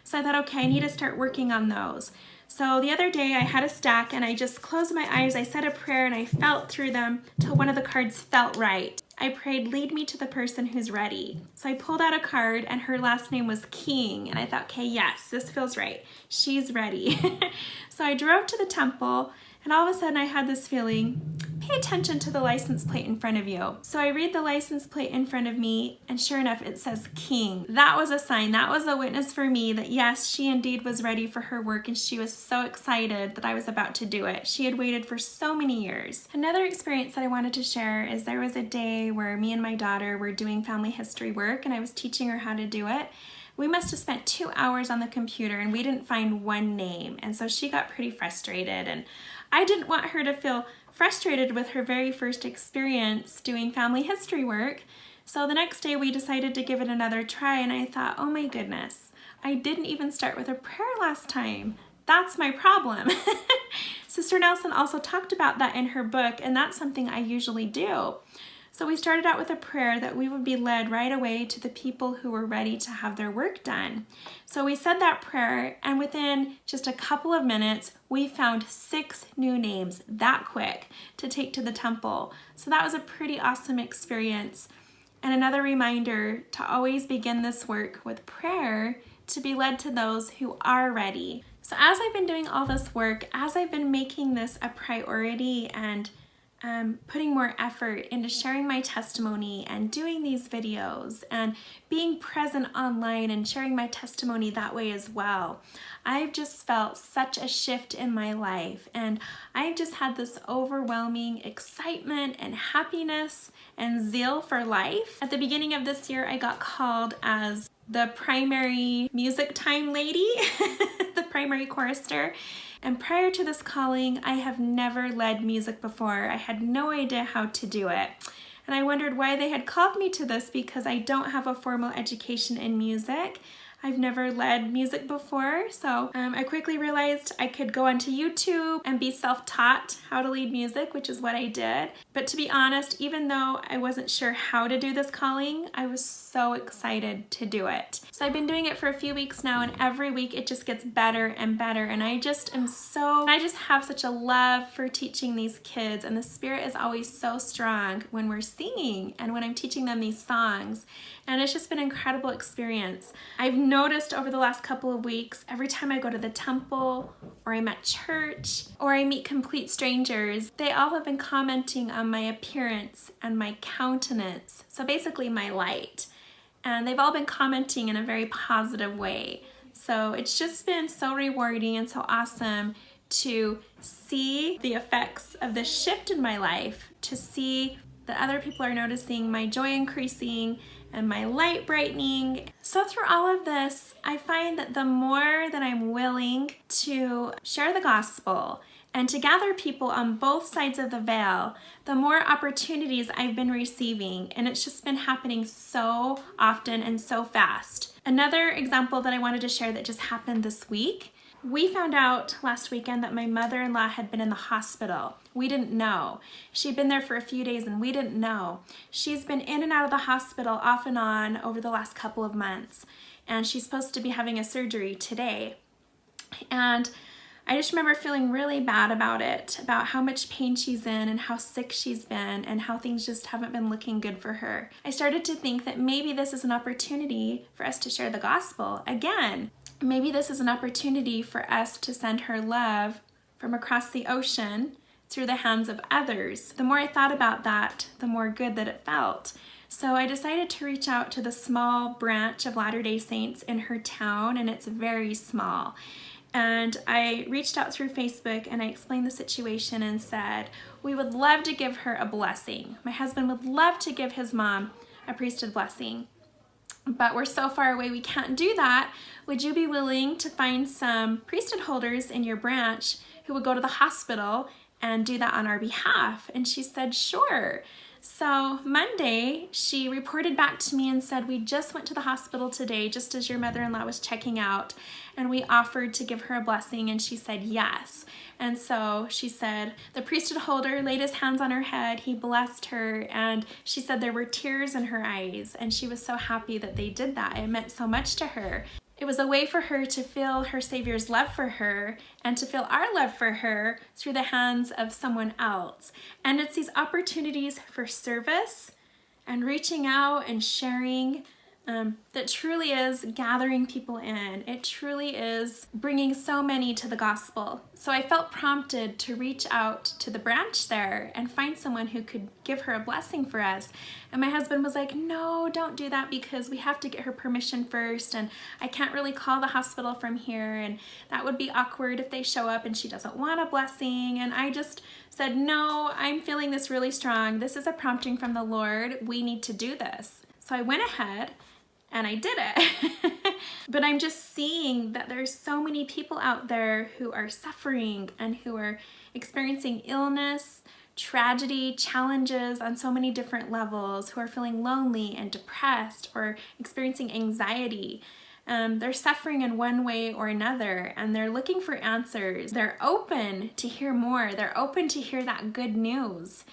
So I thought, okay, I need to start working on those. So the other day I had a stack and I just closed my eyes, I said a prayer, and I felt through them till one of the cards felt right. I prayed, lead me to the person who's ready. So I pulled out a card and her last name was King, and I thought, okay, yes, this feels right. She's ready. So I drove to the temple, and all of a sudden I had this feeling, pay attention to the license plate in front of you. So I read the license plate in front of me, and sure enough, it says King. That was a sign, that was a witness for me that yes, she indeed was ready for her work, and she was so excited that I was about to do it. She had waited for so many years. Another experience that I wanted to share is there was a day where me and my daughter were doing family history work, and I was teaching her how to do it. We must have spent 2 hours on the computer and we didn't find one name, and so she got pretty frustrated, and I didn't want her to feel frustrated with her very first experience doing family history work. So the next day we decided to give it another try, and I thought, oh my goodness, I didn't even start with a prayer last time. That's my problem. Sister Nelson also talked about that in her book, and that's something I usually do. So we started out with a prayer that we would be led right away to the people who were ready to have their work done. So we said that prayer, and within just a couple of minutes, we found 6 new names that quick to take to the temple. So that was a pretty awesome experience. And another reminder to always begin this work with prayer to be led to those who are ready. So as I've been doing all this work, as I've been making this a priority and putting more effort into sharing my testimony and doing these videos and being present online and sharing my testimony that way as well, I've just felt such a shift in my life, and I've just had this overwhelming excitement and happiness and zeal for life. At the beginning of this year, I got called as the primary music time lady, the primary chorister. And prior to this calling, I have never led music before. I had no idea how to do it. And I wondered why they had called me to this, because I don't have a formal education in music. I've never led music before, so I quickly realized I could go onto YouTube and be self-taught how to lead music, which is what I did. But to be honest, even though I wasn't sure how to do this calling, I was so excited to do it. So I've been doing it for a few weeks now, and every week it just gets better and better, and I just have such a love for teaching these kids, and the Spirit is always so strong when we're singing and when I'm teaching them these songs. And it's just been an incredible experience. I've noticed over the last couple of weeks, every time I go to the temple, or I'm at church, or I meet complete strangers, they all have been commenting on my appearance and my countenance. So basically my light. And they've all been commenting in a very positive way. So it's just been so rewarding and so awesome to see the effects of this shift in my life, to see that other people are noticing my joy increasing and my light brightening. So through all of this, I find that the more that I'm willing to share the gospel and to gather people on both sides of the veil, the more opportunities I've been receiving, and it's just been happening so often and so fast. Another example that I wanted to share that just happened this week, we found out last weekend that my mother-in-law had been in the hospital. We didn't know. She'd been there for a few days and we didn't know. She's been in and out of the hospital off and on over the last couple of months, and she's supposed to be having a surgery today. And I just remember feeling really bad about it, about how much pain she's in and how sick she's been and how things just haven't been looking good for her. I started to think that maybe this is an opportunity for us to share the gospel again. Maybe this is an opportunity for us to send her love from across the ocean through the hands of others. The more I thought about that, the more good that it felt. So I decided to reach out to the small branch of Latter-day Saints in her town, and it's very small. And I reached out through Facebook and I explained the situation and said, we would love to give her a blessing. My husband would love to give his mom a priesthood blessing, but we're so far away we can't do that. Would you be willing to find some priesthood holders in your branch who would go to the hospital and do that on our behalf? And she said, sure. So Monday, she reported back to me and said, we just went to the hospital today, just as your mother-in-law was checking out, and we offered to give her a blessing, and she said yes. And so she said, the priesthood holder laid his hands on her head, he blessed her, and she said there were tears in her eyes, and she was so happy that they did that. It meant so much to her. It was a way for her to feel her Savior's love for her and to feel our love for her through the hands of someone else. And it's these opportunities for service and reaching out and sharing that truly is gathering people in. It truly is bringing so many to the gospel. So I felt prompted to reach out to the branch there and find someone who could give her a blessing for us. And my husband was like, no, don't do that because we have to get her permission first, and I can't really call the hospital from here, and that would be awkward if they show up and she doesn't want a blessing. And I just said, no, I'm feeling this really strong. This is a prompting from the Lord. We need to do this. So I went ahead and I did it. But I'm just seeing that there's so many people out there who are suffering and who are experiencing illness, tragedy, challenges on so many different levels, who are feeling lonely and depressed or experiencing anxiety. They're suffering in one way or another, and they're looking for answers. They're open to hear more. They're open to hear that good news.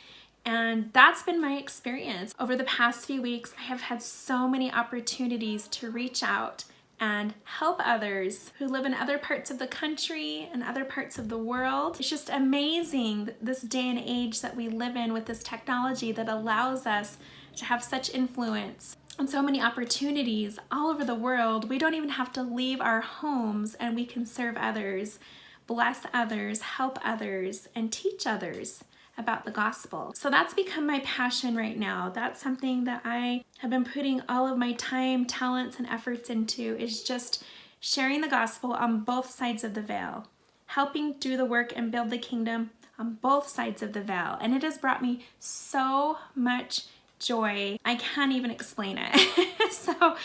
And that's been my experience. Over the past few weeks, I have had so many opportunities to reach out and help others who live in other parts of the country and other parts of the world. It's just amazing, this day and age that we live in with this technology that allows us to have such influence and so many opportunities all over the world. We don't even have to leave our homes, and we can serve others, bless others, help others, and teach others about the gospel. So that's become my passion right now. That's something that I have been putting all of my time, talents, and efforts into, is just sharing the gospel on both sides of the veil, helping do the work and build the kingdom on both sides of the veil. And it has brought me so much joy. I can't even explain it. So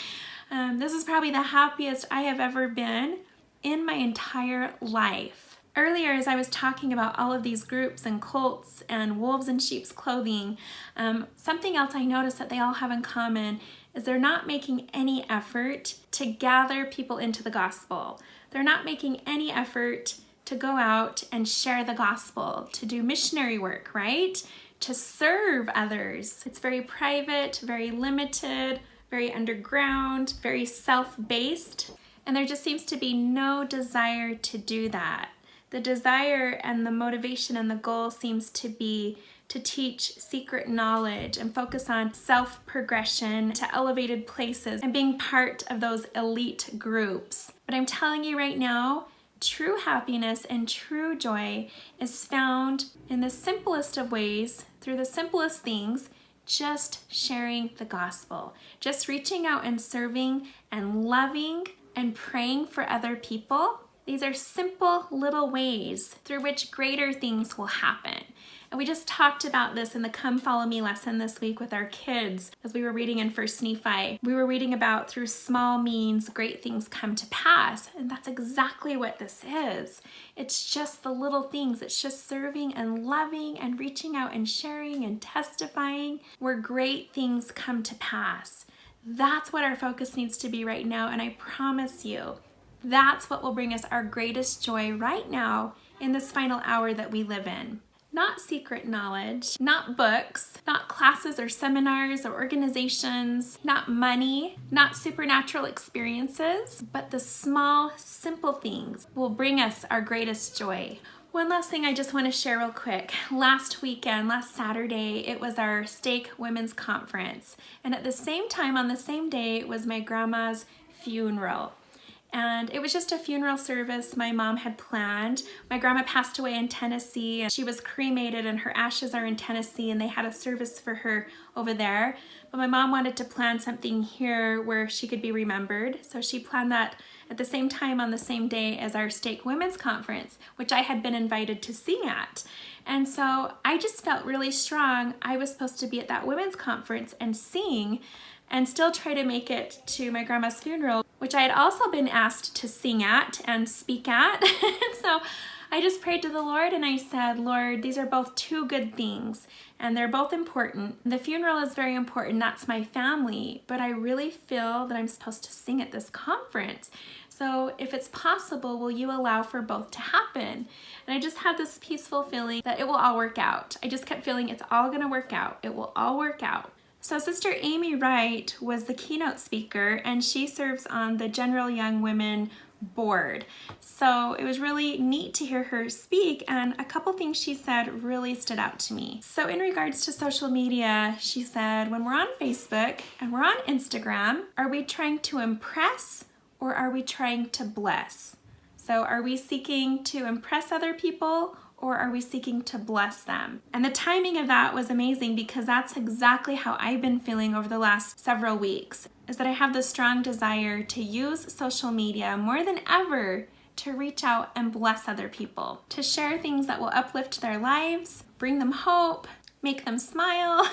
this is probably the happiest I have ever been in my entire life. Earlier, as I was talking about all of these groups and cults and wolves in sheep's clothing, something else I noticed that they all have in common is they're not making any effort to gather people into the gospel. They're not making any effort to go out and share the gospel, to do missionary work, right? To serve others. It's very private, very limited, very underground, very self-based, and there just seems to be no desire to do that. The desire and the motivation and the goal seems to be to teach secret knowledge and focus on self-progression to elevated places and being part of those elite groups. But I'm telling you right now, true happiness and true joy is found in the simplest of ways, through the simplest things, just sharing the gospel, just reaching out and serving and loving and praying for other people. These are simple little ways through which greater things will happen. And we just talked about this in the Come Follow Me lesson this week with our kids as we were reading in 1 Nephi. We were reading about through small means great things come to pass. And that's exactly what this is. It's just the little things. It's just serving and loving and reaching out and sharing and testifying where great things come to pass. That's what our focus needs to be right now. And I promise you, that's what will bring us our greatest joy right now in this final hour that we live in. Not secret knowledge, not books, not classes or seminars or organizations, not money, not supernatural experiences, but the small, simple things will bring us our greatest joy. One last thing I just want to share real quick. Last weekend, last Saturday, it was our Stake Women's Conference. And at the same time, on the same day, it was my grandma's funeral. And it was just a funeral service my mom had planned. My grandma passed away in Tennessee, and she was cremated and her ashes are in Tennessee, and they had a service for her over there. But my mom wanted to plan something here where she could be remembered. So she planned that at the same time on the same day as our stake women's conference, which I had been invited to sing at. And so I just felt really strong. I was supposed to be at that women's conference and sing and still try to make it to my grandma's funeral, which I had also been asked to sing at and speak at. So I just prayed to the Lord and I said, Lord, these are both two good things and they're both important. The funeral is very important, that's my family, but I really feel that I'm supposed to sing at this conference. So if it's possible, will you allow for both to happen? And I just had this peaceful feeling that it will all work out. I just kept feeling it's all gonna work out. It will all work out. So Sister Amy Wright was the keynote speaker and she serves on the General Young Women board. So it was really neat to hear her speak, and a couple things she said really stood out to me. So in regards to social media, she said, when we're on Facebook and we're on Instagram, are we trying to impress or are we trying to bless? So are we seeking to impress other people or are we seeking to bless them? And the timing of that was amazing because that's exactly how I've been feeling over the last several weeks, is that I have this strong desire to use social media more than ever to reach out and bless other people, to share things that will uplift their lives, bring them hope, make them smile.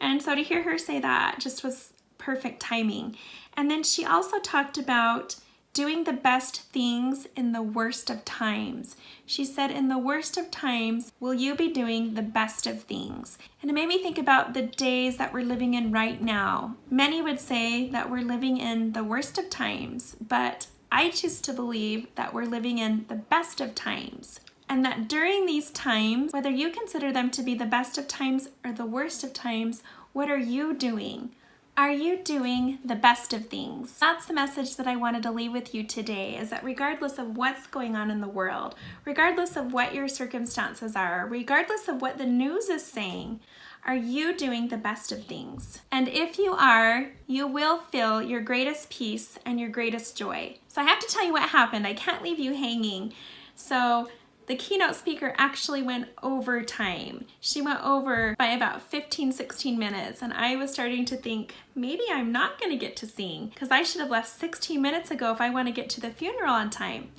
And so to hear her say that just was perfect timing. And then she also talked about doing the best things in the worst of times. She said, in the worst of times, will you be doing the best of things? And it made me think about the days that we're living in right now. Many would say that we're living in the worst of times, but I choose to believe that we're living in the best of times. And that during these times, whether you consider them to be the best of times or the worst of times, what are you doing? Are you doing the best of things? That's the message that I wanted to leave with you today, is that regardless of what's going on in the world, regardless of what your circumstances are, regardless of what the news is saying, are you doing the best of things? And if you are, you will feel your greatest peace and your greatest joy. So I have to tell you what happened. I can't leave you hanging. So the keynote speaker actually went over time. She went over by about 15, 16 minutes, and I was starting to think, maybe I'm not gonna get to sing, because I should have left 16 minutes ago if I want to get to the funeral on time.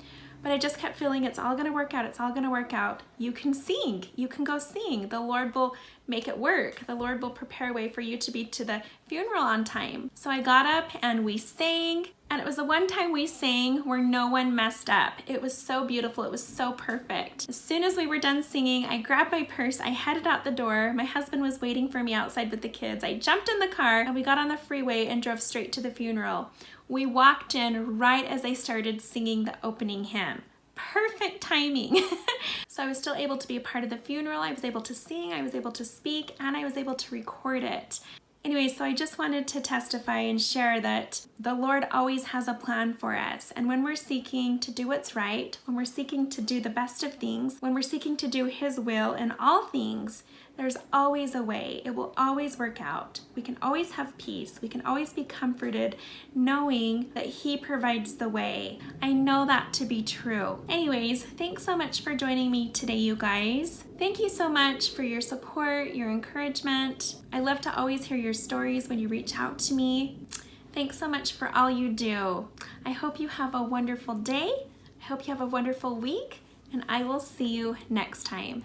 But I just kept feeling it's all gonna work out, it's all gonna work out. You can sing, you can go sing. The Lord will make it work. The Lord will prepare a way for you to be to the funeral on time. So I got up and we sang, and it was the one time we sang where no one messed up. It was so beautiful, it was so perfect. As soon as we were done singing, I grabbed my purse, I headed out the door. My husband was waiting for me outside with the kids. I jumped in the car and we got on the freeway and drove straight to the funeral. We walked in right as they started singing the opening hymn. Perfect timing. So I was still able to be a part of the funeral. I was able to sing, I was able to speak, and I was able to record it. Anyway, so I just wanted to testify and share that the Lord always has a plan for us. And when we're seeking to do what's right, when we're seeking to do the best of things, when we're seeking to do His will in all things, there's always a way. It will always work out. We can always have peace. We can always be comforted knowing that He provides the way. I know that to be true. Anyways, thanks so much for joining me today, you guys. Thank you so much for your support, your encouragement. I love to always hear your stories when you reach out to me. Thanks so much for all you do. I hope you have a wonderful day. I hope you have a wonderful week, and I will see you next time.